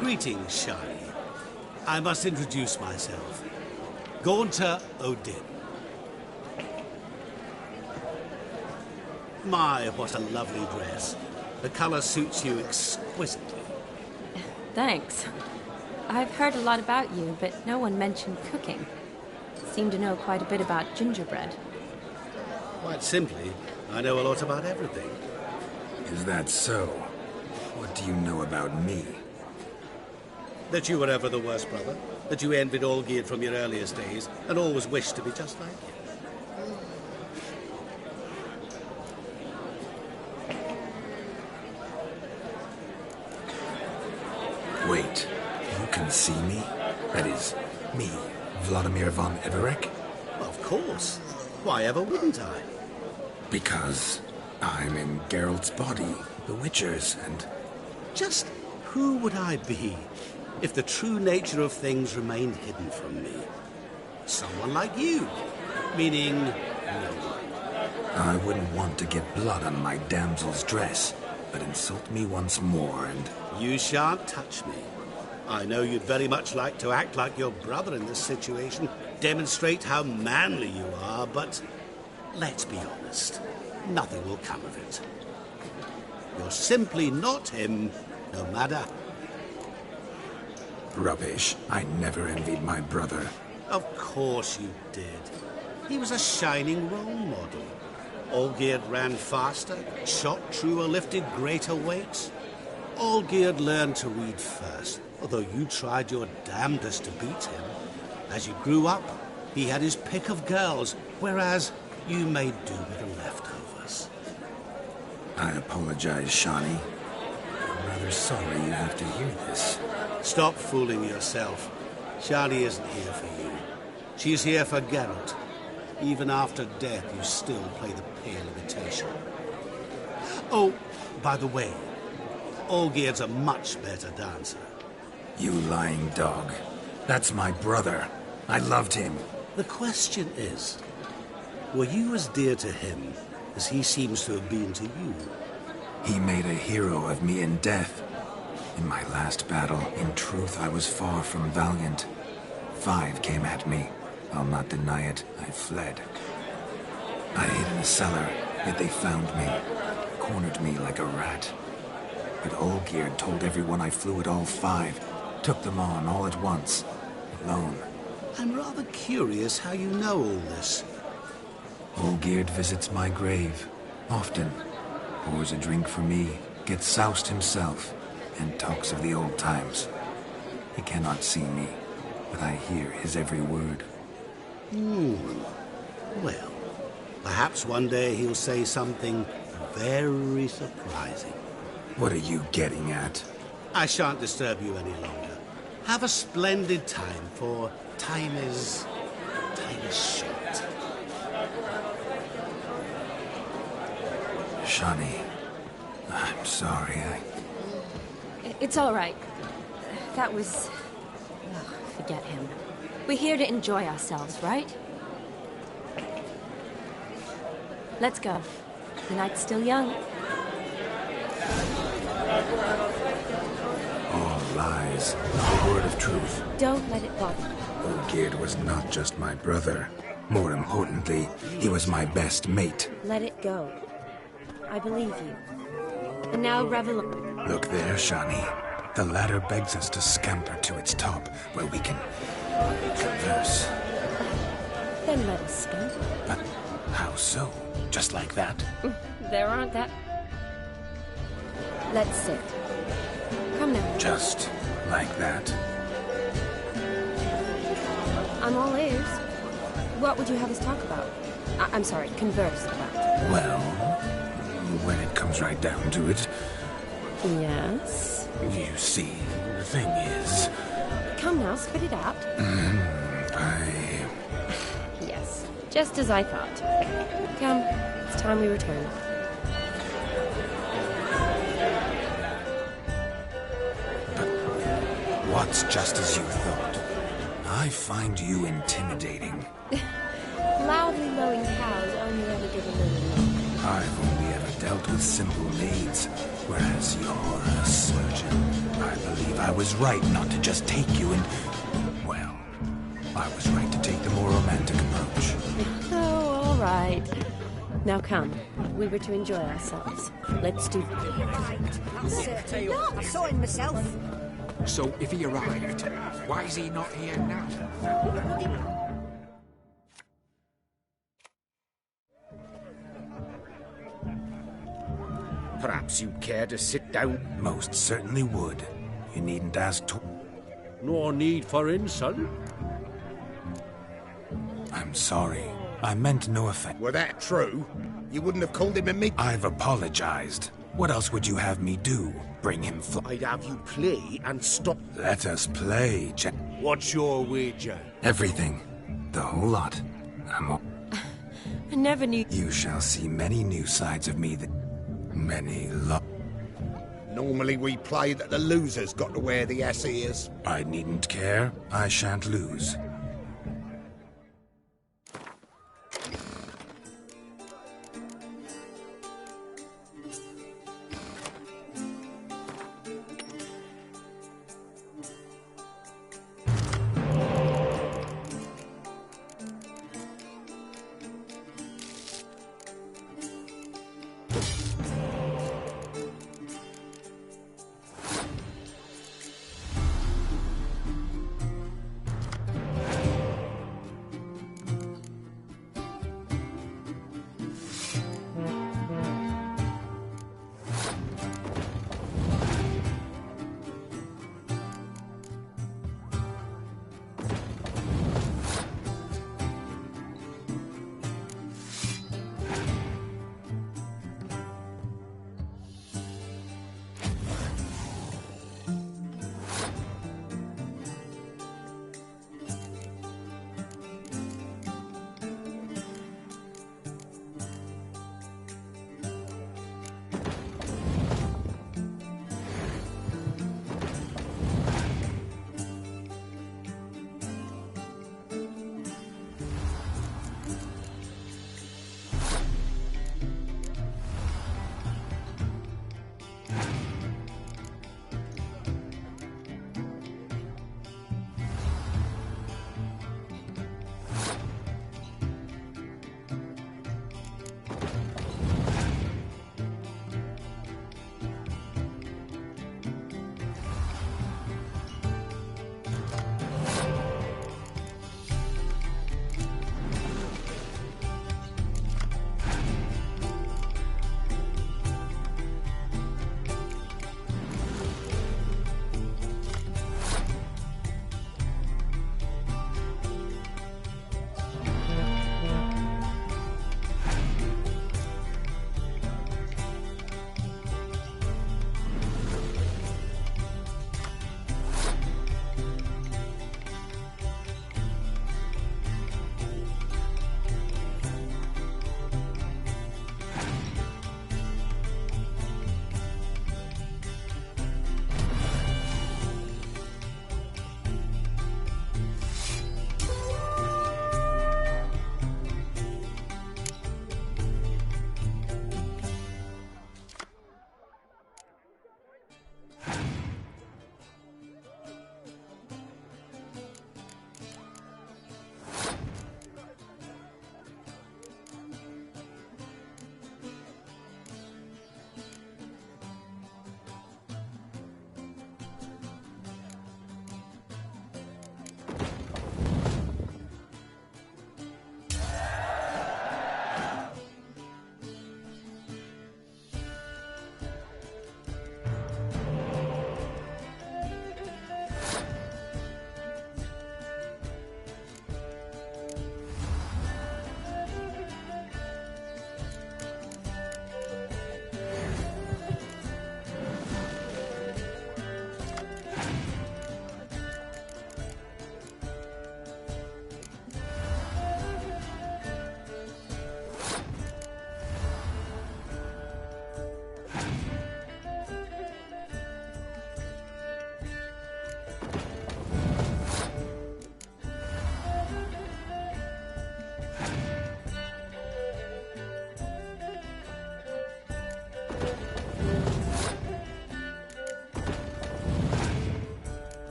Greetings, Shani. I must introduce myself. Gaunter O'Dimm. My, what a lovely dress. The colour suits you exquisitely. Thanks. I've heard a lot about you, but no one mentioned cooking. Seem to know quite a bit about gingerbread. Quite simply, I know a lot about everything. Is that so? What do you know about me? That you were ever the worst brother. That you envied Olgierd from your earliest days and always wished to be just like him. Wait, you can see me? That is, me, Vladimir Von Evereck? Of course. Why ever wouldn't I? Because I'm in Geralt's body, the Witcher's, and... Just who would I be if the true nature of things remained hidden from me? Someone like you. Meaning, no one. I wouldn't want to get blood on my damsel's dress, but insult me once more and... You shan't touch me. I know you'd very much like to act like your brother in this situation, demonstrate how manly you are, but let's be honest, nothing will come of it. You're simply not him, no matter. Rubbish. I never envied my brother. Of course you did. He was a shining role model. Olgierd ran faster, shot truer, lifted greater weights. Olgierd learned to read first, although you tried your damnedest to beat him. As you grew up, he had his pick of girls, whereas you made do with the leftovers. I apologize, Shani. I'm rather sorry you have to hear this. Stop fooling yourself. Shani isn't here for you. She's here for Geralt. Even after death, you still play the pale imitation. Oh, by the way, Olgierd's a much better dancer. You lying dog. That's my brother. I loved him. The question is, were you as dear to him as he seems to have been to you? He made a hero of me in death. In my last battle, in truth, I was far from valiant. 5 came at me. I'll not deny it, I fled. I hid in a cellar, yet they found me, cornered me like a rat. But Olgierd told everyone I flew at all 5, took them on all at once, alone. I'm rather curious how you know all this. Olgierd visits my grave, often. Pours a drink for me, gets soused himself, and talks of the old times. He cannot see me, but I hear his every word. Well, perhaps one day he'll say something very surprising. What are you getting at? I shan't disturb you any longer. Have a splendid time, for time is short. Shani, I'm sorry, It's all right. That was... Oh, forget him. We're here to enjoy ourselves, right? Let's go. The night's still young. All lies, not a word of truth. Don't let it bother you. Olgierd was not just my brother. More importantly, he was my best mate. Let it go. I believe you. And now revel... Look there, Shani. The ladder begs us to scamper to its top, where we can converse. Then let us scamper. But how so? Just like that? There aren't that... Let's sit. Come now. Just like that? I'm all ears. What would you have us talk about? I'm sorry, converse about. Well, when it comes right down to it... Yes? You see, the thing is... Come now, spit it out. Yes, just as I thought. Come, it's time we return. But what's just as you thought? I find you intimidating. Loudly lowing cows only ever give a little milk. I've only ever dealt with simple maids, whereas you're a surgeon. I believe I was right not to just take you and... Well, I was right to take the more romantic approach. Oh, all right. Now come, we were to enjoy ourselves. Let's do... Certainly not. I saw him myself. So, if he arrived, why is he not here now? Perhaps you'd care to sit down? Most certainly would. You needn't ask to... No need for insult. I'm sorry. I meant no offense. Were that true, you wouldn't have called him a meat... I've apologized. What else would you have me do? Bring him I'd have you play and stop. Let us play, What's your wager? Everything. The whole lot. I never knew... You shall see many new sides of me that... Many Normally we play that the loser's got to wear the ass ears. I needn't care. I shan't lose.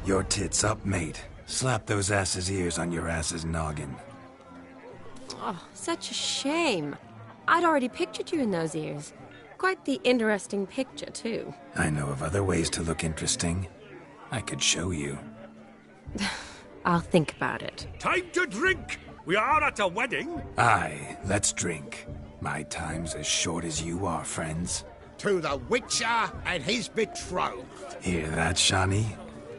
Your tits up, mate. Slap those asses' ears on your ass's noggin. Oh, such a shame. I'd already pictured you in those ears. Quite the interesting picture, too. I know of other ways to look interesting. I could show you. I'll think about it. Time to drink! We are at a wedding. Aye, let's drink. My time's as short as you are, friends. To the Witcher and his betrothed. Hear that, Shani?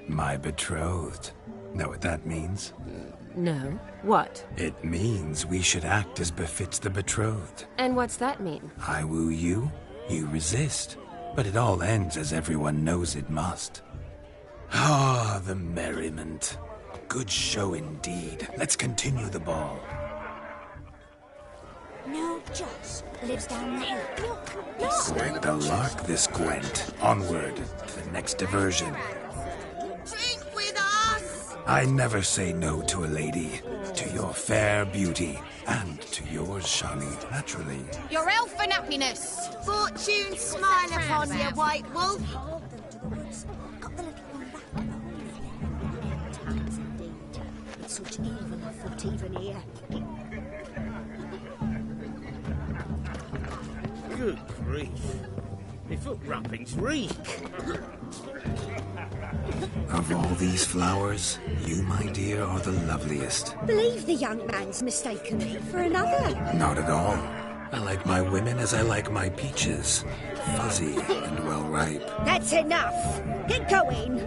My betrothed. Know what that means? No. What? It means we should act as befits the betrothed. And what's that mean? I woo you, you resist. But it all ends as everyone knows it must. Ah, the merriment. Good show indeed. Let's continue the ball. No, Joss lives down there. Gwent the lark, this Gwent. Onward to the next diversion. Drink with us! I never say no to a lady. To your fair beauty. And to yours, Shani, naturally. Your elfin happiness. Fortune smile upon you, White Wolf. Such evil afoot even here. Good grief. My foot wrappings reek. Of all these flowers, you, my dear, are the loveliest. Believe the young man's mistaken me for another. Not at all. I like my women as I like my peaches. Fuzzy and well ripe. That's enough. Get going.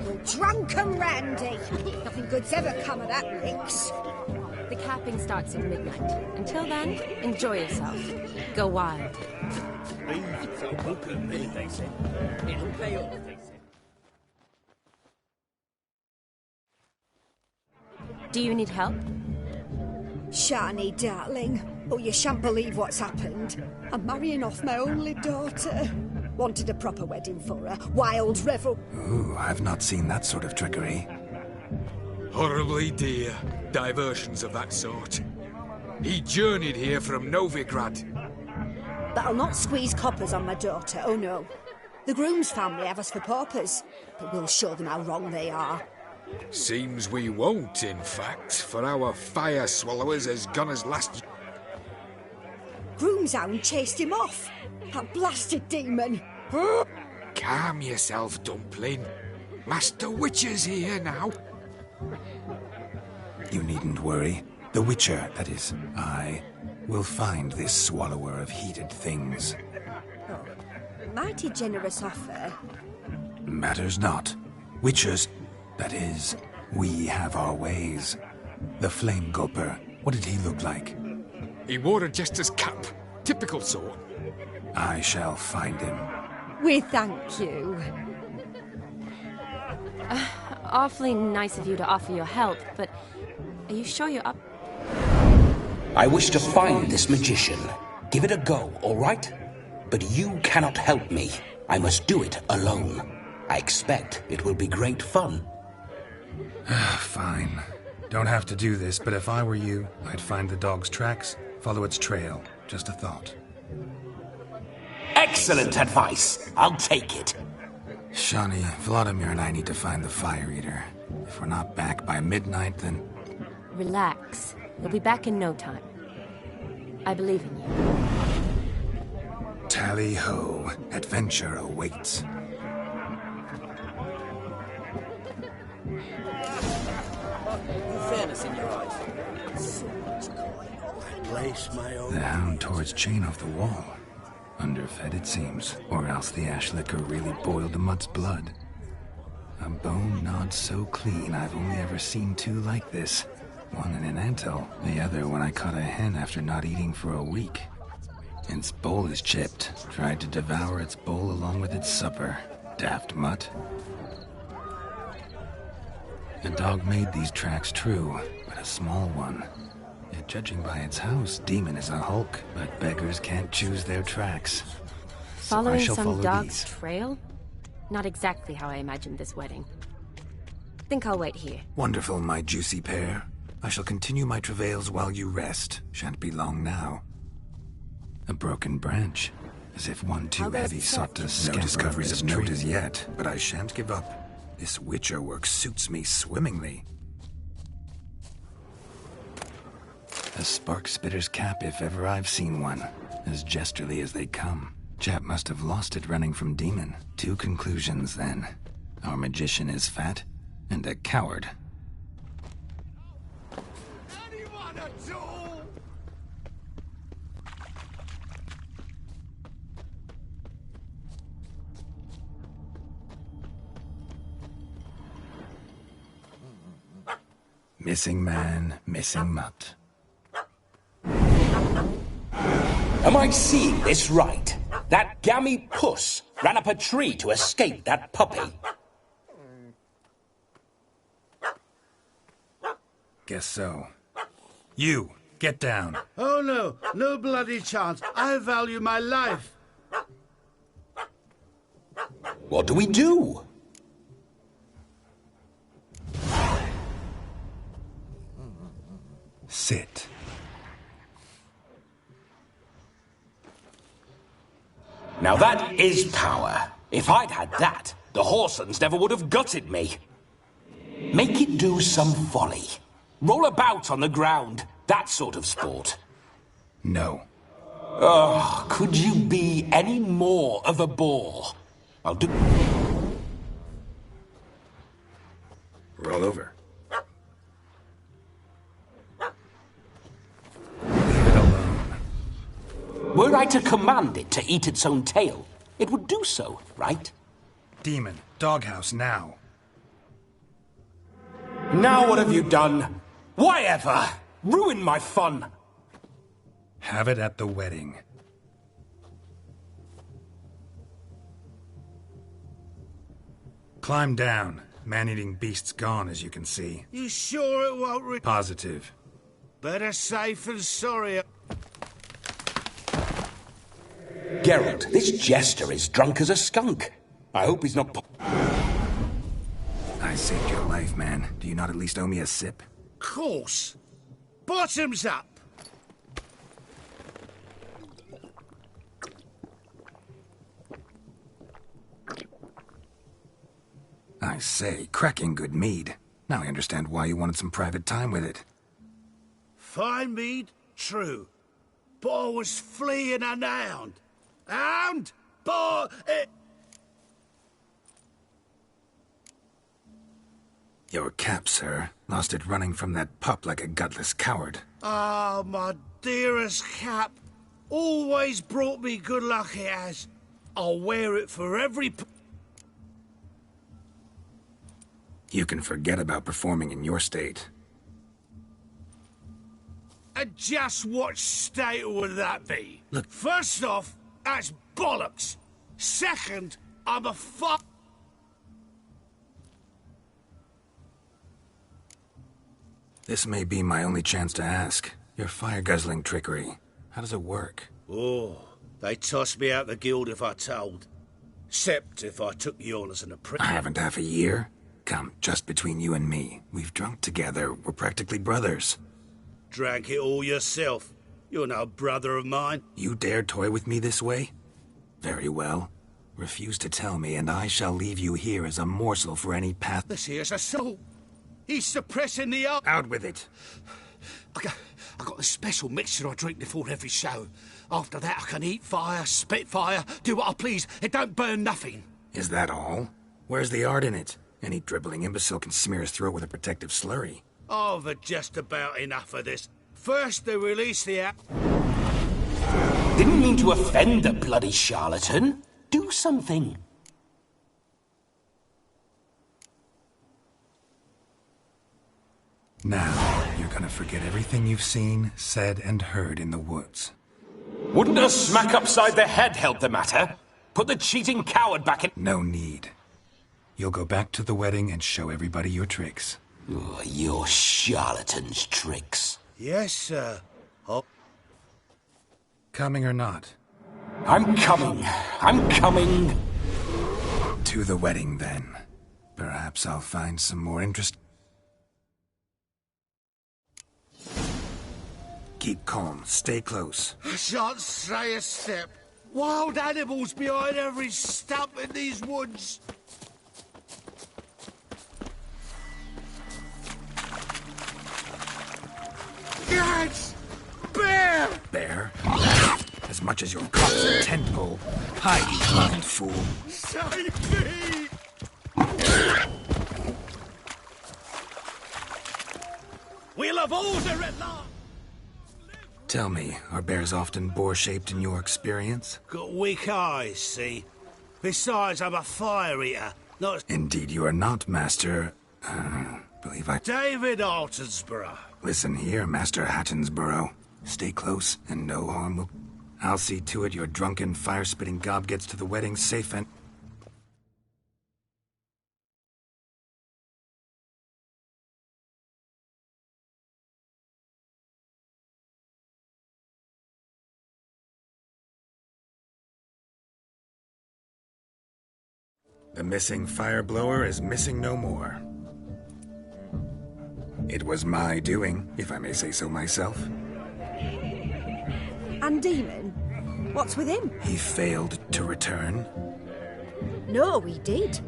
You're drunk and randy. Nothing good's ever come of that mix. The capping starts at midnight. Until then, enjoy yourself. Go wild. Do you need help? Shani, darling. Oh, you shan't believe what's happened. I'm marrying off my only daughter. Wanted a proper wedding for her. Wild revel. Ooh, I've not seen that sort of trickery. Horribly dear diversions of that sort. He journeyed here from Novigrad. But I'll not squeeze coppers on my daughter, oh no. The groom's family have us for paupers, but we'll show them how wrong they are. Seems we won't, in fact, for our fire swallowers has gone as last... Groom's hound chased him off. That blasted demon. Calm yourself, Dumpling. Master Witcher's here now. You needn't worry. The Witcher, that is, I, will find this swallower of heated things. Oh, mighty generous offer. Matters not. Witchers, that is, we have our ways. The Flame Gulper, what did he look like? He wore a jester's cap. Typical sort. I shall find him. We thank you. Awfully nice of you to offer your help, but are you sure you're up? I wish to find this magician. Give it a go, all right? But you cannot help me. I must do it alone. I expect it will be great fun. Fine. Don't have to do this, but if I were you, I'd find the dog's tracks, follow its trail. Just a thought. Excellent advice. I'll take it. Shani, Vladimir and I need to find the Fire Eater. If we're not back by midnight, then... Relax. You'll be back in no time. I believe in you. Tally-ho. Adventure awaits. Fairness in your eyes. Place my own... The hound tore its chain off the wall. Underfed, it seems, or else the ash liquor really boiled the mutt's blood. A bone gnawed so clean I've only ever seen two like this. One in an anthill, the other when I caught a hen after not eating for a week. Its bowl is chipped, tried to devour its bowl along with its supper. Daft mutt. The dog made these tracks true, but a small one. Yet judging by its house, Demon is a hulk, but beggars can't choose their tracks. Following so some follow dog's these. trail? Not exactly how I imagined this wedding. Think I'll wait here. Wonderful, my juicy pair. I shall continue my travails while you rest. Shan't be long now. A broken branch, as if one too heavy sought to scatter. No discoveries of note as yet, but I shan't give up. This witcher work suits me swimmingly. A spark spitter's cap if ever I've seen one. As jesterly as they come. Chap must have lost it running from demon. 2 conclusions then. Our magician is fat and a coward. Anyone at all? Missing man, missing mutt. Am I seeing this right? That gammy puss ran up a tree to escape that puppy. Guess so. You, get down. Oh no, no bloody chance. I value my life. What do we do? Sit. Now that is power. If I'd had that, the Horsons never would have gutted me. Make it do some folly. Roll about on the ground. That sort of sport. No. Oh, could you be any more of a bore? I'll do... Roll over. Were I to command it to eat its own tail, it would do so, right? Demon, doghouse now. Now what have you done? Why ever? Ruin my fun. Have it at the wedding. Climb down. Man-eating beast's gone, as you can see. You sure it won't Positive. Better safe than sorry. Geralt, this jester is drunk as a skunk. I hope he's not... I saved your life, man. Do you not at least owe me a sip? Course. Bottoms up. I say, cracking good mead. Now I understand why you wanted some private time with it. Fine mead, true. But I was fleeing an hound. Hound? But... Your cap, sir. Lost it running from that pup like a gutless coward. Ah, my dearest cap. Always brought me good luck it has. I'll wear it for every... You can forget about performing in your state. And just what state would that be? Look... First off, that's bollocks. Second, I'm a fuck... This may be my only chance to ask. Your fire-guzzling trickery. How does it work? Oh, they toss me out the guild if I told. Except if I took you on as an apprentice. I haven't half a year. Come, just between you and me. We've drunk together. We're practically brothers. Drank it all yourself. You're no brother of mine. You dare toy with me this way? Very well. Refuse to tell me, and I shall leave you here as a morsel for any path... This here's assault. He's suppressing the art. Out with it. I got a special mixture I drink before every show. After that, I can eat fire, spit fire, do what I please. It don't burn nothing. Is that all? Where's the art in it? Any dribbling imbecile can smear his throat with a protective slurry. I've had just about enough of this. First, they release the app. Didn't mean to offend the bloody charlatan. Do something. Now, you're gonna forget everything you've seen, said, and heard in the woods. Wouldn't a smack upside the head help the matter? Put the cheating coward back in... No need. You'll go back to the wedding and show everybody your tricks. Oh, your charlatan's tricks. Yes, sir. Oh. Coming or not? I'm coming. I'm coming. To the wedding, then. Perhaps I'll find some more interest... Keep calm. Stay close. I shan't stray a step. Wild animals behind every stump in these woods. Lads! Bear! Bear? As much as your cock's a tent pole. Hide, you blind fool. Save me! We'll have order at last! Tell me, are bears often boar-shaped in your experience? Got weak eyes, see? Besides, I'm a fire eater, not... Indeed you are not, Master... believe I... David Altonsborough. Listen here, Master Hattonsborough. Stay close, and no harm will... I'll see to it your drunken, fire-spitting gob gets to the wedding safe and... The missing fire blower is missing no more. It was my doing, if I may say so myself. And Demon? What's with him? He failed to return. No, he did.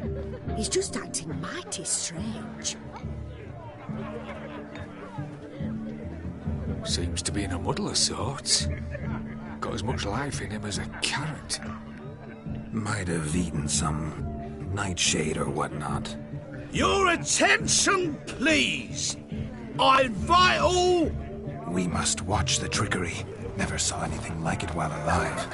He's just acting mighty strange. Seems to be in a muddle of sorts. Got as much life in him as a carrot. Might have eaten some nightshade or whatnot. Your attention, please! I invite all... We must watch the trickery. Never saw anything like it while alive.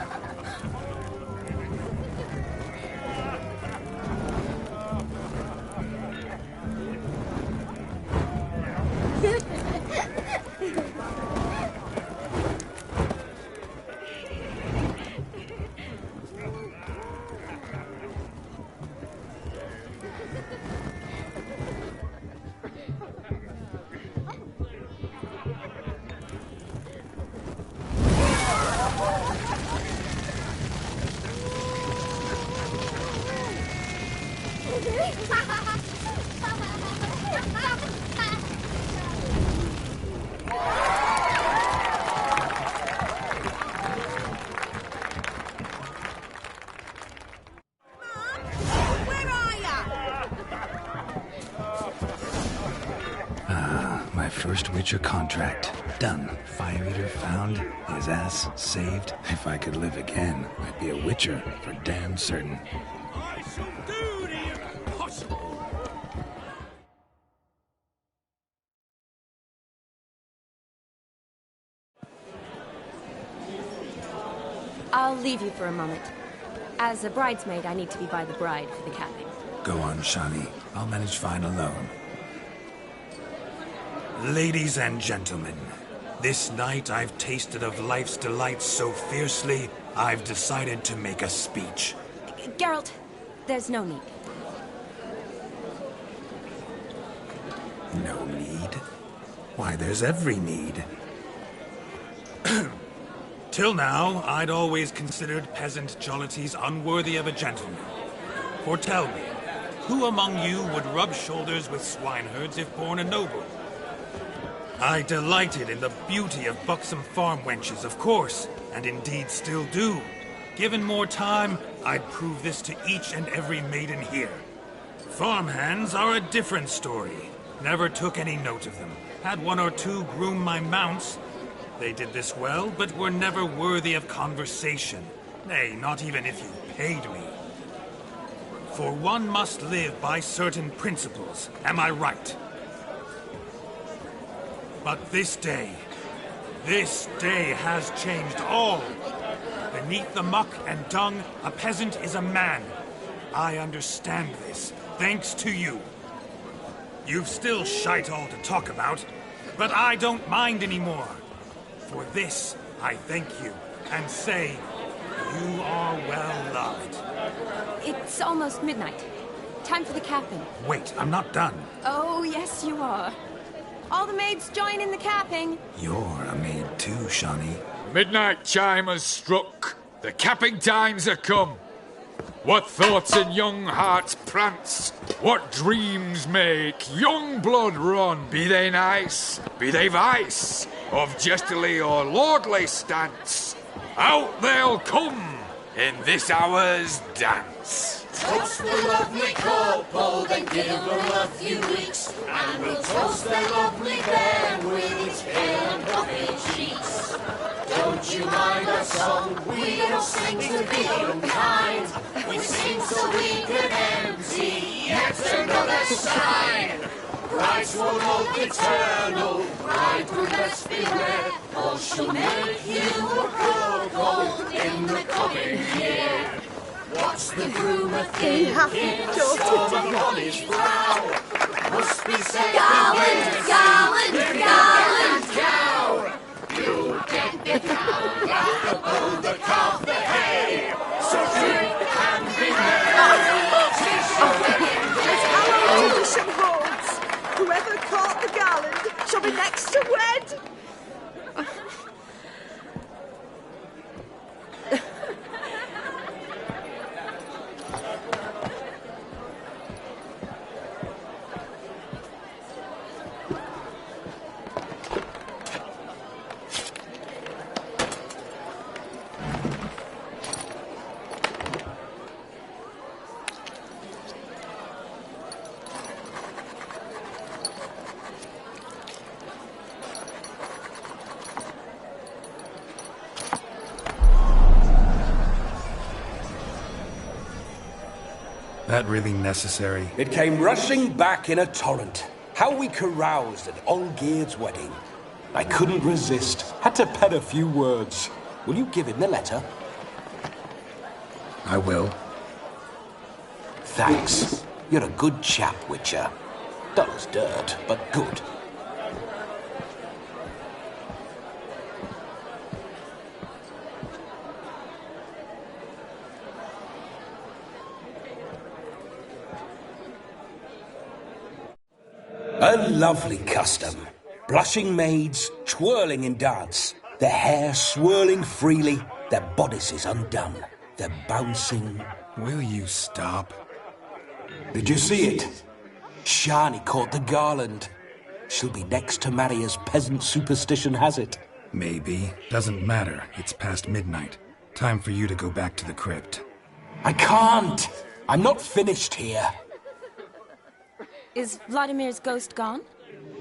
First Witcher contract. Done. Fire Eater found. His ass saved. If I could live again, I'd be a Witcher for damn certain. I shall do the impossible! I'll leave you for a moment. As a bridesmaid, I need to be by the bride for the capping. Go on, Shani. I'll manage fine alone. Ladies and gentlemen, this night I've tasted of life's delights so fiercely, I've decided to make a speech. Geralt, there's no need. No need? Why, there's every need. Till now, I'd always considered peasant jollities unworthy of a gentleman. For tell me, who among you would rub shoulders with swineherds if born a noble? I delighted in the beauty of buxom farm wenches, of course, and indeed still do. Given more time, I'd prove this to each and every maiden here. Farmhands are a different story. Never took any note of them. Had one or two groom my mounts. They did this well, but were never worthy of conversation. Nay, not even if you paid me. For one must live by certain principles, am I right? But this day has changed all. Beneath the muck and dung, a peasant is a man. I understand this, thanks to you. You've still shite all to talk about, but I don't mind anymore. For this, I thank you, and say, you are well loved. It's almost midnight. Time for the capping. Wait, I'm not done. Oh, yes, you are. All the maids join in the capping. You're a maid too, Shani. Midnight chime has struck. The capping times are come. What thoughts in young hearts prance? What dreams make young blood run? Be they nice, be they vice, of jestily or lordly stance? Out they'll come, in this hour's dance. Toast the lovely couple, then give them a few weeks, and we'll toast the lovely bear with its pale and puffy cheeks. Don't you mind our song? We don't sing to be unkind. We sing so we can empty yet another sign. Bride's one oak eternal, bridegroom best beware, or she'll make you a cuckold in the coming year. What's the groom a thinking? Storm on his brow. Must be said Garland, garland, garland, cow. You'll get the cow, laugh the bull, the calf, the hay. So drink and be merry. Tis your wedding day. Our tradition holds. Whoever caught the garland shall be next to wed. That really necessary? It came rushing back in a torrent. How we caroused at Olgierd's wedding. I couldn't resist. Had to pen a few words. Will you give him the letter? I will. Thanks. You're a good chap, Witcher. Dull as dirt, but good. A lovely custom. Blushing maids, twirling in dance. Their hair swirling freely, their bodices undone. They're bouncing. Will you stop? Did you see it? Shani caught the garland. She'll be next to marry as peasant superstition has it. Maybe. Doesn't matter. It's past midnight. Time for you to go back to the crypt. I can't. I'm not finished here. Is Vladimir's ghost gone?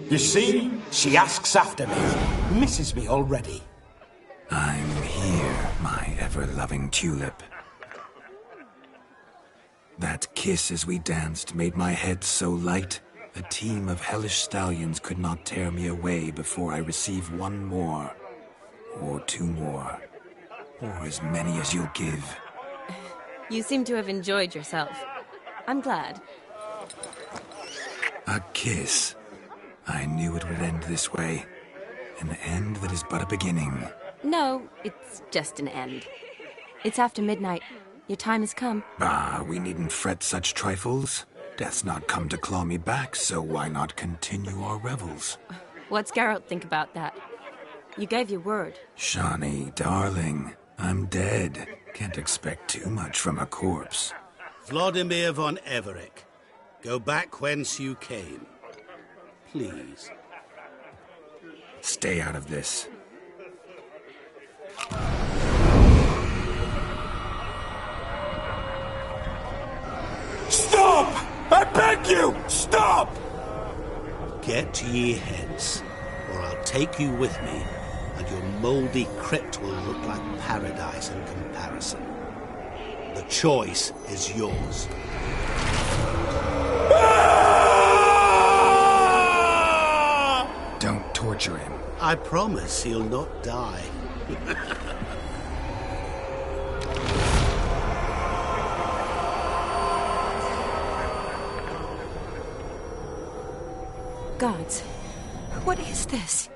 You see? She asks after me. Misses me already. I'm here, my ever-loving tulip. That kiss as we danced made my head so light, a team of hellish stallions could not tear me away before I receive one more. Or two more. Or as many as you'll give. You seem to have enjoyed yourself. I'm glad. A kiss. I knew it would end this way. An end that is but a beginning. No, it's just an end. It's after midnight. Your time has come. Ah, we needn't fret such trifles. Death's not come to claw me back, so why not continue our revels? What's Geralt think about that? You gave your word. Shani, darling, I'm dead. Can't expect too much from a corpse. Vladimir Von Evereck, go back whence you came. Please. Stay out of this. Stop! I beg you! Stop! Get ye hence, or I'll take you with me, and your mouldy crypt will look like paradise in comparison. The choice is yours. Don't torture him. I promise he'll not die. Gods, what is this?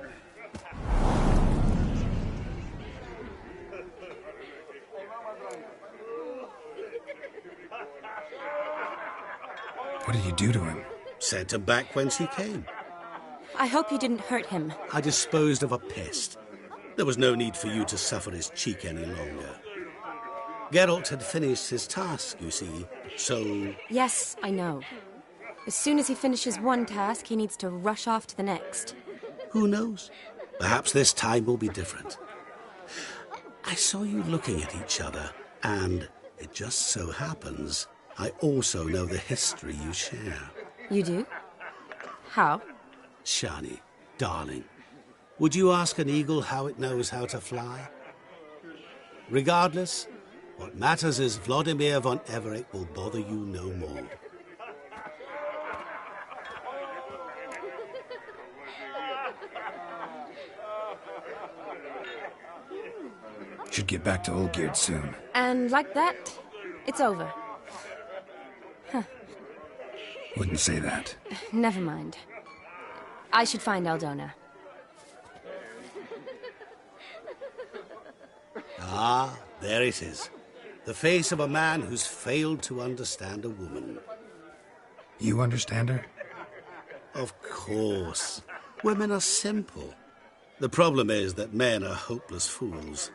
What did you do to him? Sent him back whence he came. I hope you didn't hurt him. I disposed of a pest. There was no need for you to suffer his cheek any longer. Geralt had finished his task, you see, so... Yes, I know. As soon as he finishes one task, he needs to rush off to the next. Who knows? Perhaps this time will be different. I saw you looking at each other. And it just so happens I also know the history you share. You do? How? Shani, darling, would you ask an eagle how it knows how to fly? Regardless, what matters is Vladimir von Evereck will bother you no more. Should get back to Olgierd soon. And like that, it's over. Huh. Wouldn't say that. Never mind. I should find Aldona. Ah, there it is. The face of a man who's failed to understand a woman. You understand her? Of course. Women are simple. The problem is that men are hopeless fools.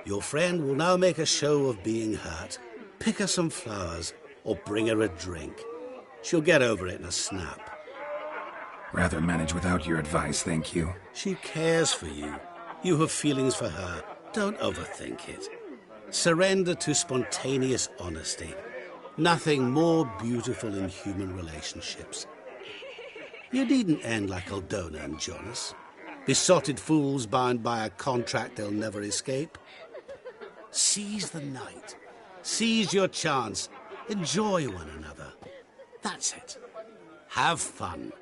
Your friend will now make a show of being hurt, pick her some flowers, or bring her a drink. She'll get over it in a snap. Rather manage without your advice, thank you. She cares for you. You have feelings for her. Don't overthink it. Surrender to spontaneous honesty. Nothing more beautiful in human relationships. You needn't end like Aldona and Jonas. Besotted fools bound by a contract they'll never escape. Seize the night. Seize your chance. Enjoy one another. That's it. Have fun.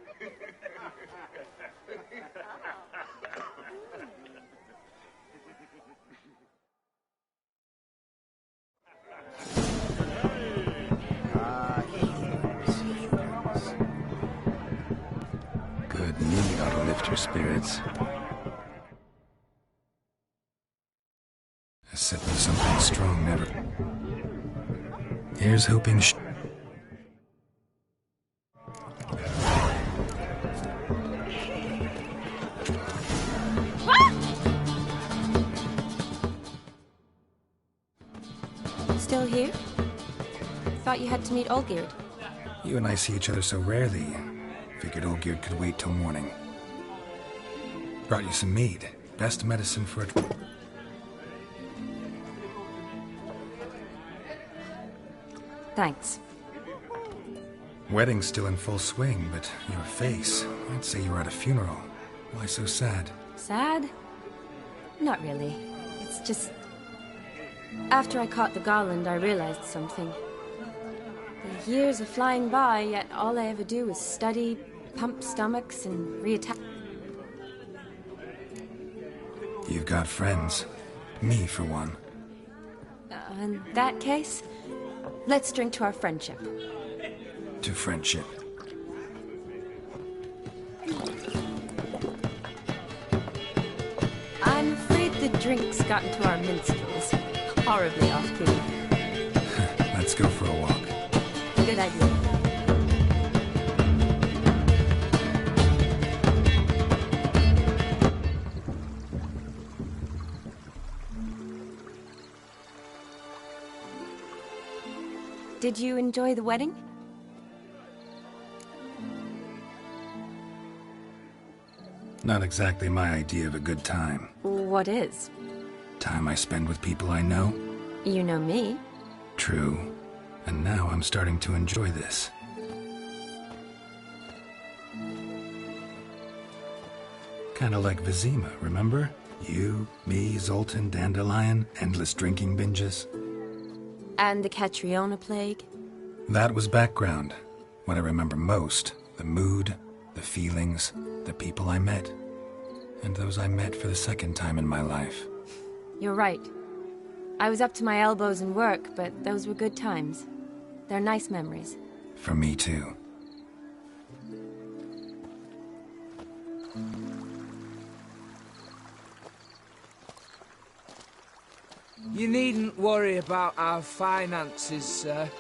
Good mead ought to lift your spirits. A sip of something strong never... Here's hoping Still here? Thought you had to meet Olgierd. You and I see each other so rarely. Figured Olgierd could wait till morning. Brought you some mead. Best medicine for it. Thanks. Wedding's still in full swing, but your face, I'd say you were at a funeral. Why so sad? Sad? Not really. It's just... After I caught the garland, I realized something. The years are flying by, yet all I ever do is study, pump stomachs, and reattach. You've got friends. Me, for one. In that case, let's drink to our friendship. To friendship. I'm afraid the drinks got into our minstrels. Horribly off-key. Let's go for a walk. Good idea. Did you enjoy the wedding? Not exactly my idea of a good time. What is? Time I spend with people I know. You know me. True. And now I'm starting to enjoy this. Kinda like Vizima, remember? You, me, Zoltan, Dandelion, endless drinking binges. And the Catriona plague? That was background. What I remember most, the mood, the feelings, the people I met. And those I met for the second time in my life. You're right. I was up to my elbows in work, but those were good times. They're nice memories. For me too. You needn't worry about our finances, sir.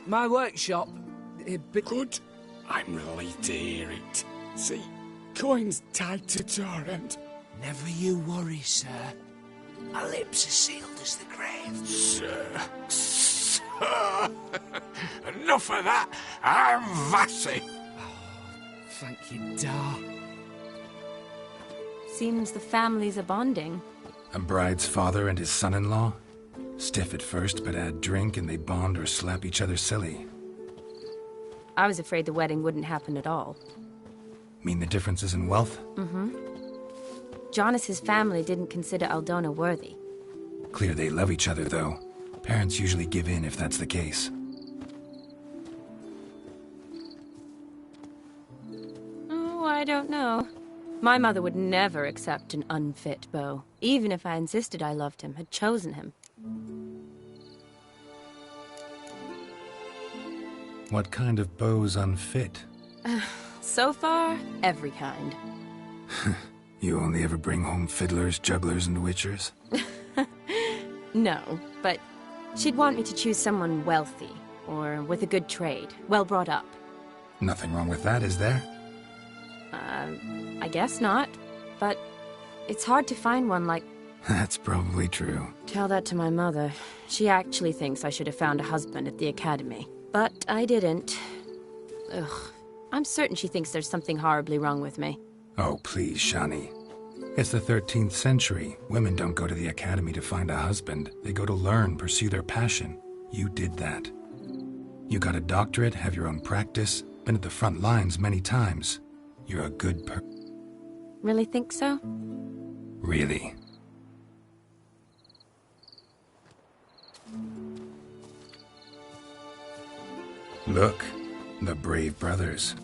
My workshop... Good. I'm relieved to hear it. See, coin's tied to torrent. Never you worry, sir. Our lips are sealed as the grave. Sir. Enough of that. I'm Vassy. Oh, thank you, Dar. Seems the families are bonding. A bride's father and his son-in-law? Stiff at first, but add drink and they bond or slap each other silly. I was afraid the wedding wouldn't happen at all. Mean the differences in wealth? Mm-hmm. Jonas's family didn't consider Aldona worthy. Clear they love each other, though. Parents usually give in if that's the case. Oh, I don't know. My mother would never accept an unfit beau, even if I insisted I loved him, had chosen him. What kind of beau's unfit? So far, every kind. You only ever bring home fiddlers, jugglers, and witchers? No, but she'd want me to choose someone wealthy, or with a good trade, well brought up. Nothing wrong with that, is there? I guess not, but it's hard to find one like... That's probably true. Tell that to my mother. She actually thinks I should have found a husband at the academy. But I didn't. Ugh. I'm certain she thinks there's something horribly wrong with me. Oh, please, Shani. It's the 13th century. Women don't go to the academy to find a husband. They go to learn, pursue their passion. You did that. You got a doctorate, have your own practice, been at the front lines many times. You're a good Really think so? Really. Look, the brave brothers.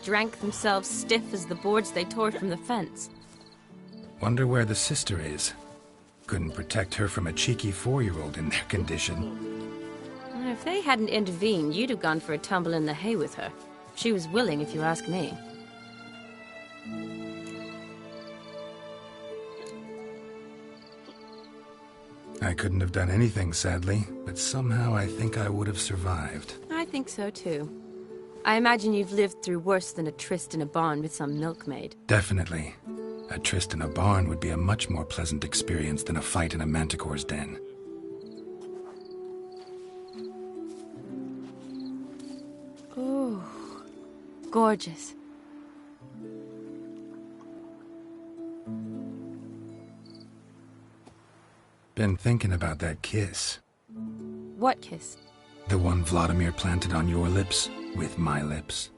Drank themselves stiff as the boards they tore from the fence. Wonder where the sister is. Couldn't protect her from a cheeky 4-year-old in their condition. If they hadn't intervened, you'd have gone for a tumble in the hay with her. She was willing, if you ask me. I couldn't have done anything, sadly, but somehow I think I would have survived. I think so, too. I imagine you've lived through worse than a tryst in a barn with some milkmaid. Definitely. A tryst in a barn would be a much more pleasant experience than a fight in a manticore's den. Ooh, gorgeous. Been thinking about that kiss. What kiss? The one Vladimir planted on your lips, with my lips.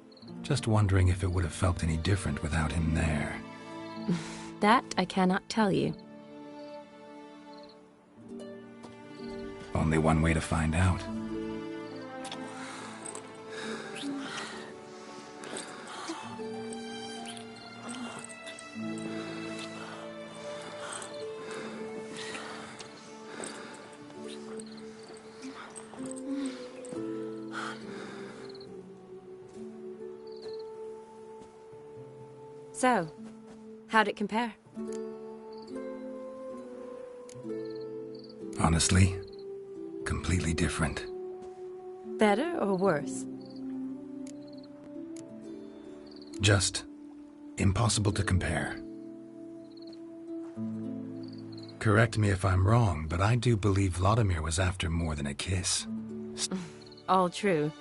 Just wondering if it would have felt any different without him there. That I cannot tell you. Only one way to find out. So, how'd it compare? Honestly, completely different. Better or worse? Just impossible to compare. Correct me if I'm wrong, but I do believe Vladimir was after more than a kiss. All true.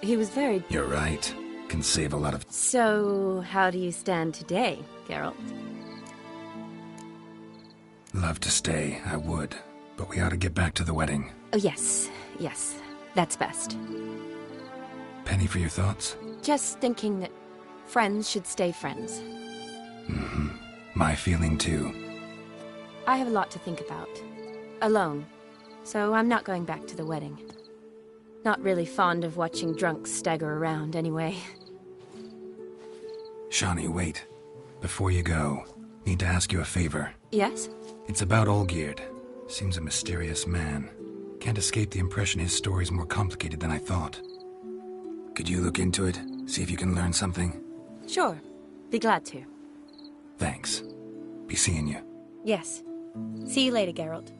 He was very... You're right. Can save a lot of... So, how do you stand today, Geralt? Love to stay, I would. But we ought to get back to the wedding. Oh, yes. Yes. That's best. Penny for your thoughts? Just thinking that friends should stay friends. Mm-hmm. My feeling too. I have a lot to think about. Alone. So I'm not going back to the wedding. Not really fond of watching drunks stagger around, anyway. Shani, wait. Before you go, need to ask you a favor. Yes? It's about Olgierd. Seems a mysterious man. Can't escape the impression his story's more complicated than I thought. Could you look into it? See if you can learn something? Sure. Be glad to. Thanks. Be seeing you. Yes. See you later, Geralt.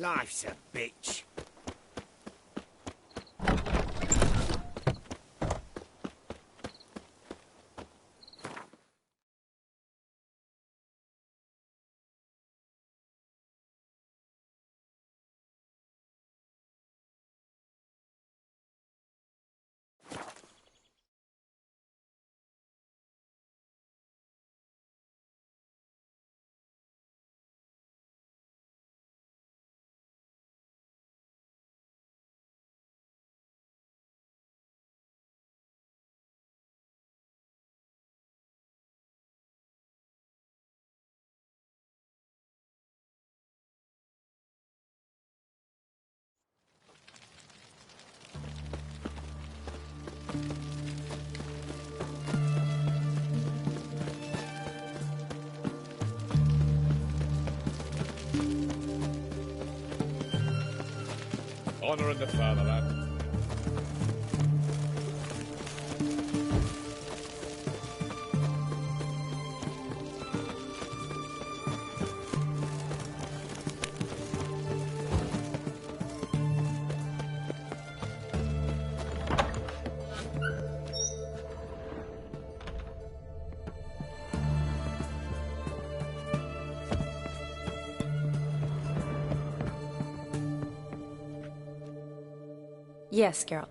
Life's a bitch. Honouring the fatherland. Yes, Geralt.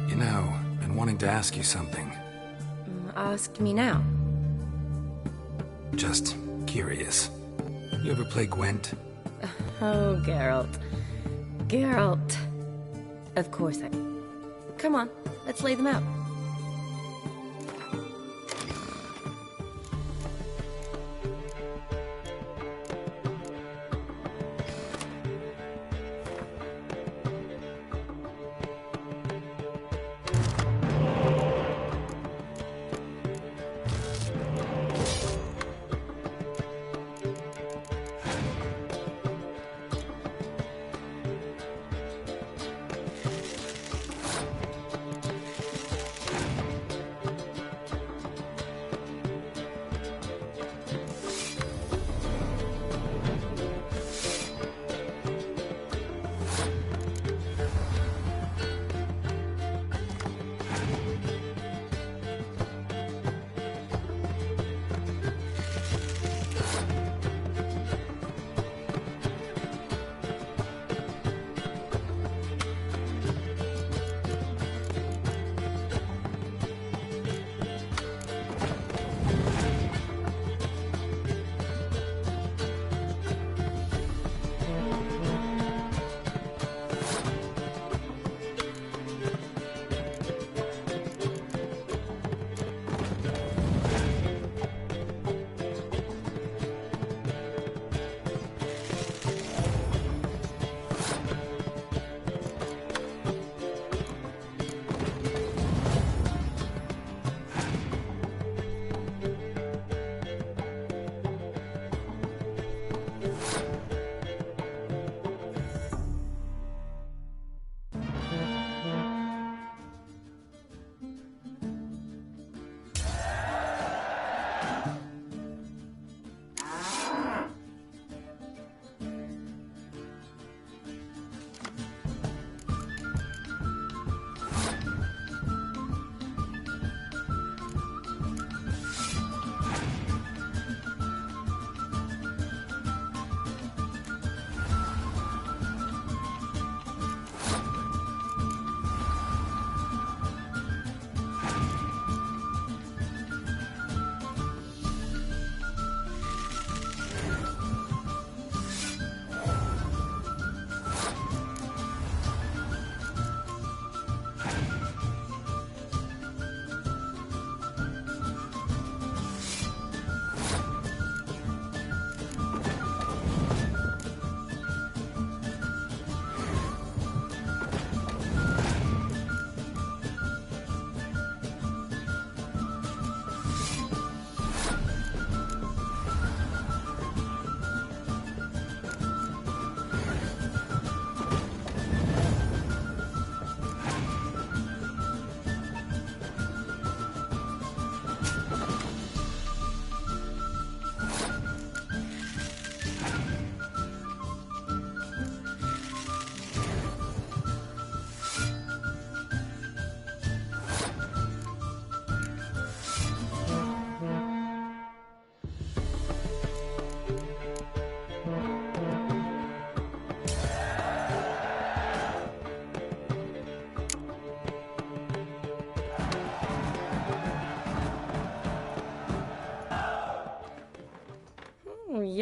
You know, been wanting to ask you something. Ask me now. Just curious. You ever play Gwent? Oh, Geralt. Geralt. Of course I... Come on, let's lay them out.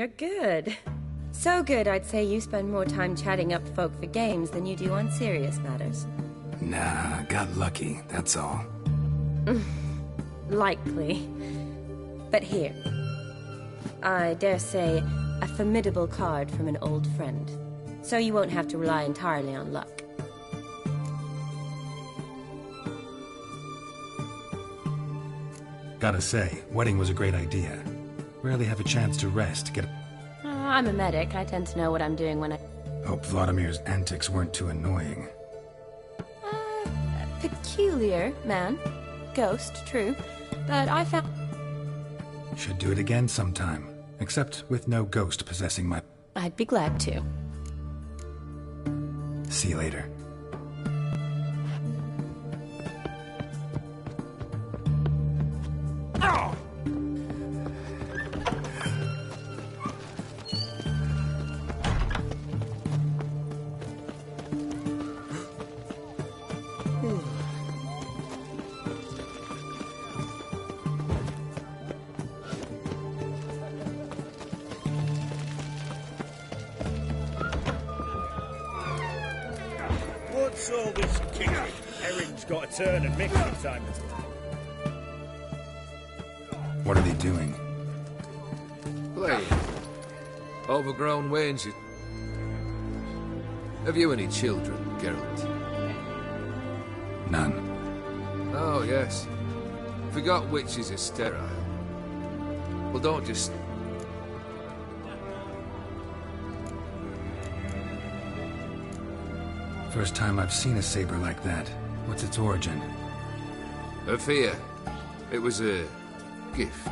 you're good. So good, I'd say you spend more time chatting up folk for games than you do on serious matters. Nah, got lucky, that's all. Likely. But here. I dare say, a formidable card from an old friend. So you won't have to rely entirely on luck. Gotta say, wedding was a great idea. Rarely have a chance to rest, I'm a medic. I tend to know what I'm doing when I... Hope Vladimir's antics weren't too annoying. Peculiar man. Ghost, true. But I found... Should do it again sometime. Except with no ghost possessing my... I'd be glad to. See you later. What's all this kicking? Herring's got a turn and mix from time to time. What are they doing? Playing. Overgrown wenches. Have you any children, Geralt? None. Oh, yes. Forgot witches are sterile. Well, don't just... First time I've seen a saber like that. What's its origin? A fear. It was a gift.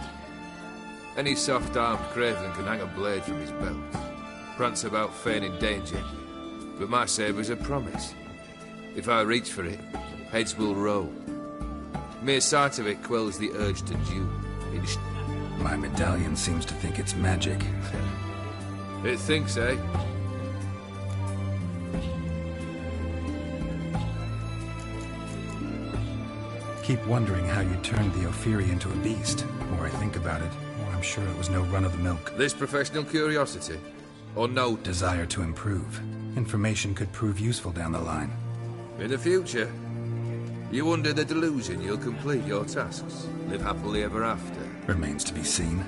Any soft-armed craven can hang a blade from his belt. Prance about feigning danger. But my saber's a promise. If I reach for it, heads will roll. Mere sight of it quells the urge to duel. My medallion seems to think it's magic. It thinks, eh? Keep wondering how you turned the Ophiri into a beast. The more I think about it, the more I'm sure it was no run of the milk. This professional curiosity? Or no desire to improve? Information could prove useful down the line. In the future? You under the delusion you'll complete your tasks, live happily ever after? Remains to be seen.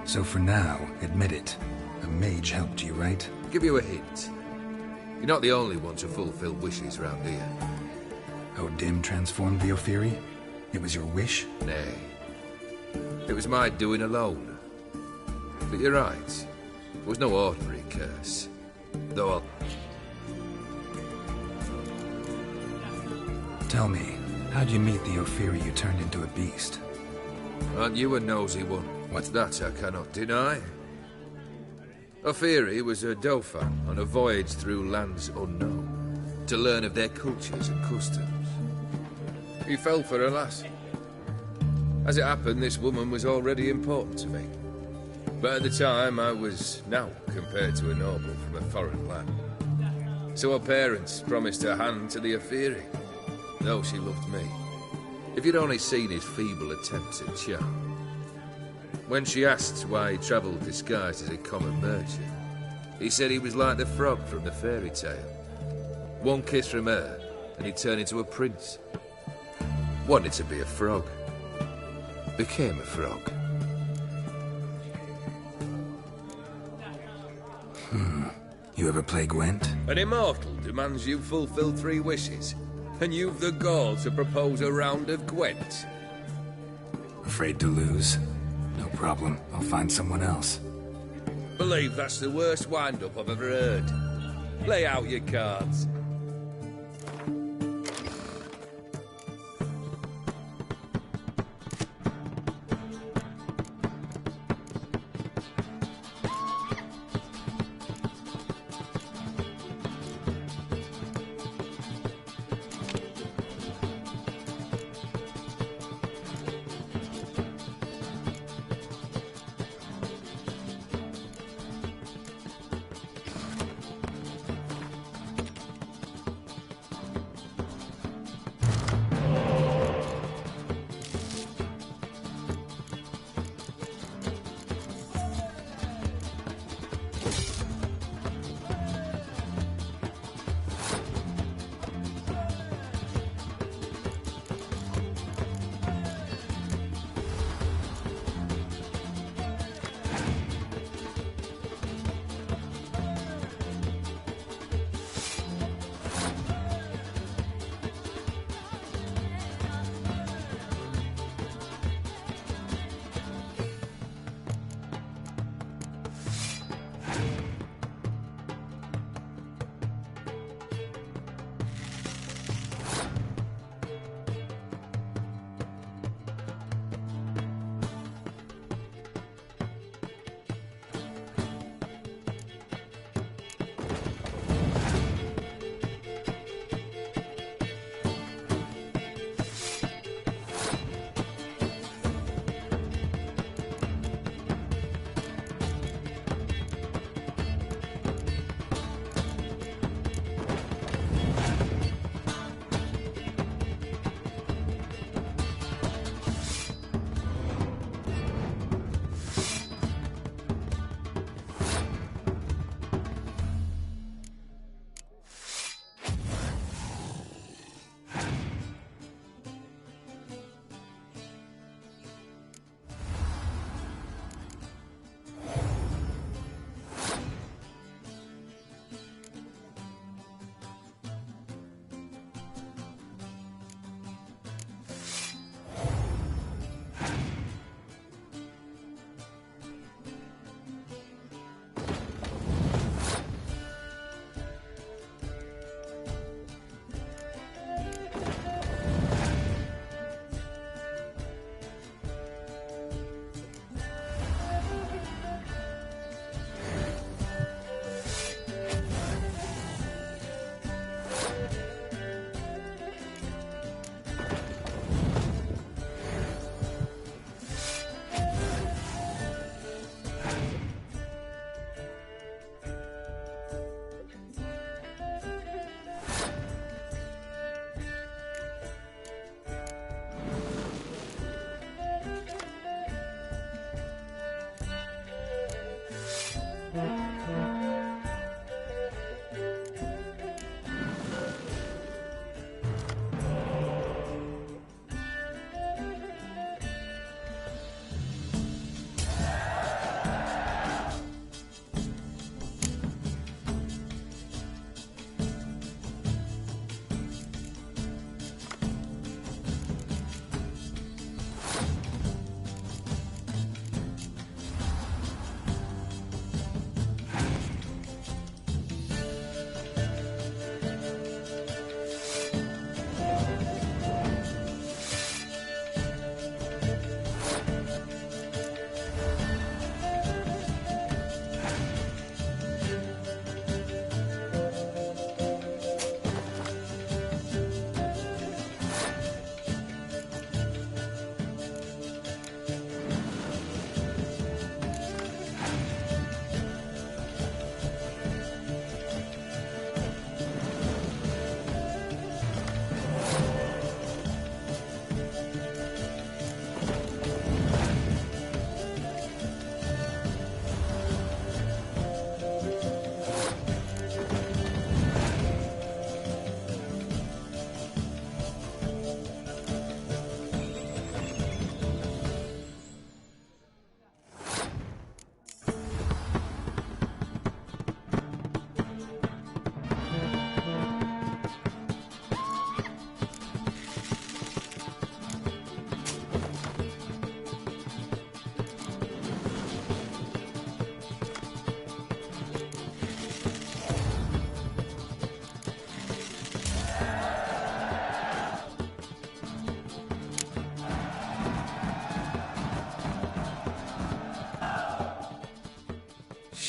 So for now, admit it. A mage helped you, right? Give you a hint. You're not the only one to fulfill wishes round here. O'Dimm transformed the Ophiri? It was your wish? Nay. It was my doing alone. But you're right. It was no ordinary curse. Though I'll... Tell me, how'd you meet the Ophiri you turned into a beast? Aren't you a nosy one? What's that I cannot deny? Ophiri was a dauphin on a voyage through lands unknown, to learn of their cultures and customs. He fell for a lass. As it happened, this woman was already important to me. But at the time, I was now compared to a noble from a foreign land. So her parents promised her hand to the Ophiri, though she loved me. If you'd only seen his feeble attempts at charm. When she asked why he travelled disguised as a common merchant, he said he was like the frog from the fairy tale. One kiss from her, and he turned into a prince. Wanted to be a frog. Became a frog. You ever play Gwent? An immortal demands you fulfill 3 wishes, and you've the gall to propose a round of Gwent. Afraid to lose? No problem. I'll find someone else. Believe that's the worst wind-up I've ever heard. Lay out your cards.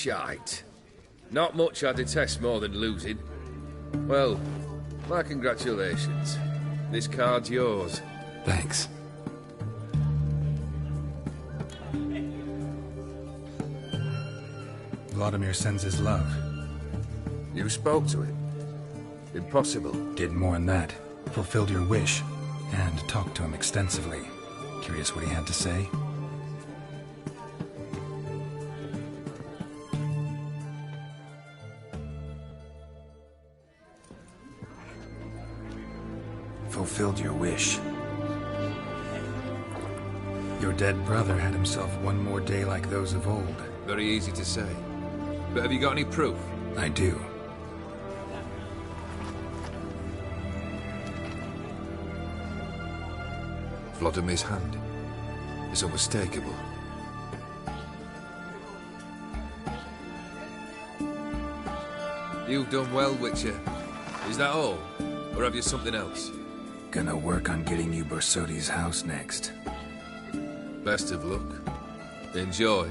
shite. Not much I detest more than losing. Well, my congratulations. This card's yours. Thanks. Vladimir sends his love. You spoke to him? Impossible. Did more than that. Fulfilled your wish. And talked to him extensively. Curious what he had to say? Fulfilled your wish. Your dead brother had himself one more day like those of old. Very easy to say. But have you got any proof? I do. Vladimir's hand is unmistakable. You've done well, Witcher. Is that all? Or have you something else? Gonna work on getting you Borsodi's house next. Best of luck. Enjoy.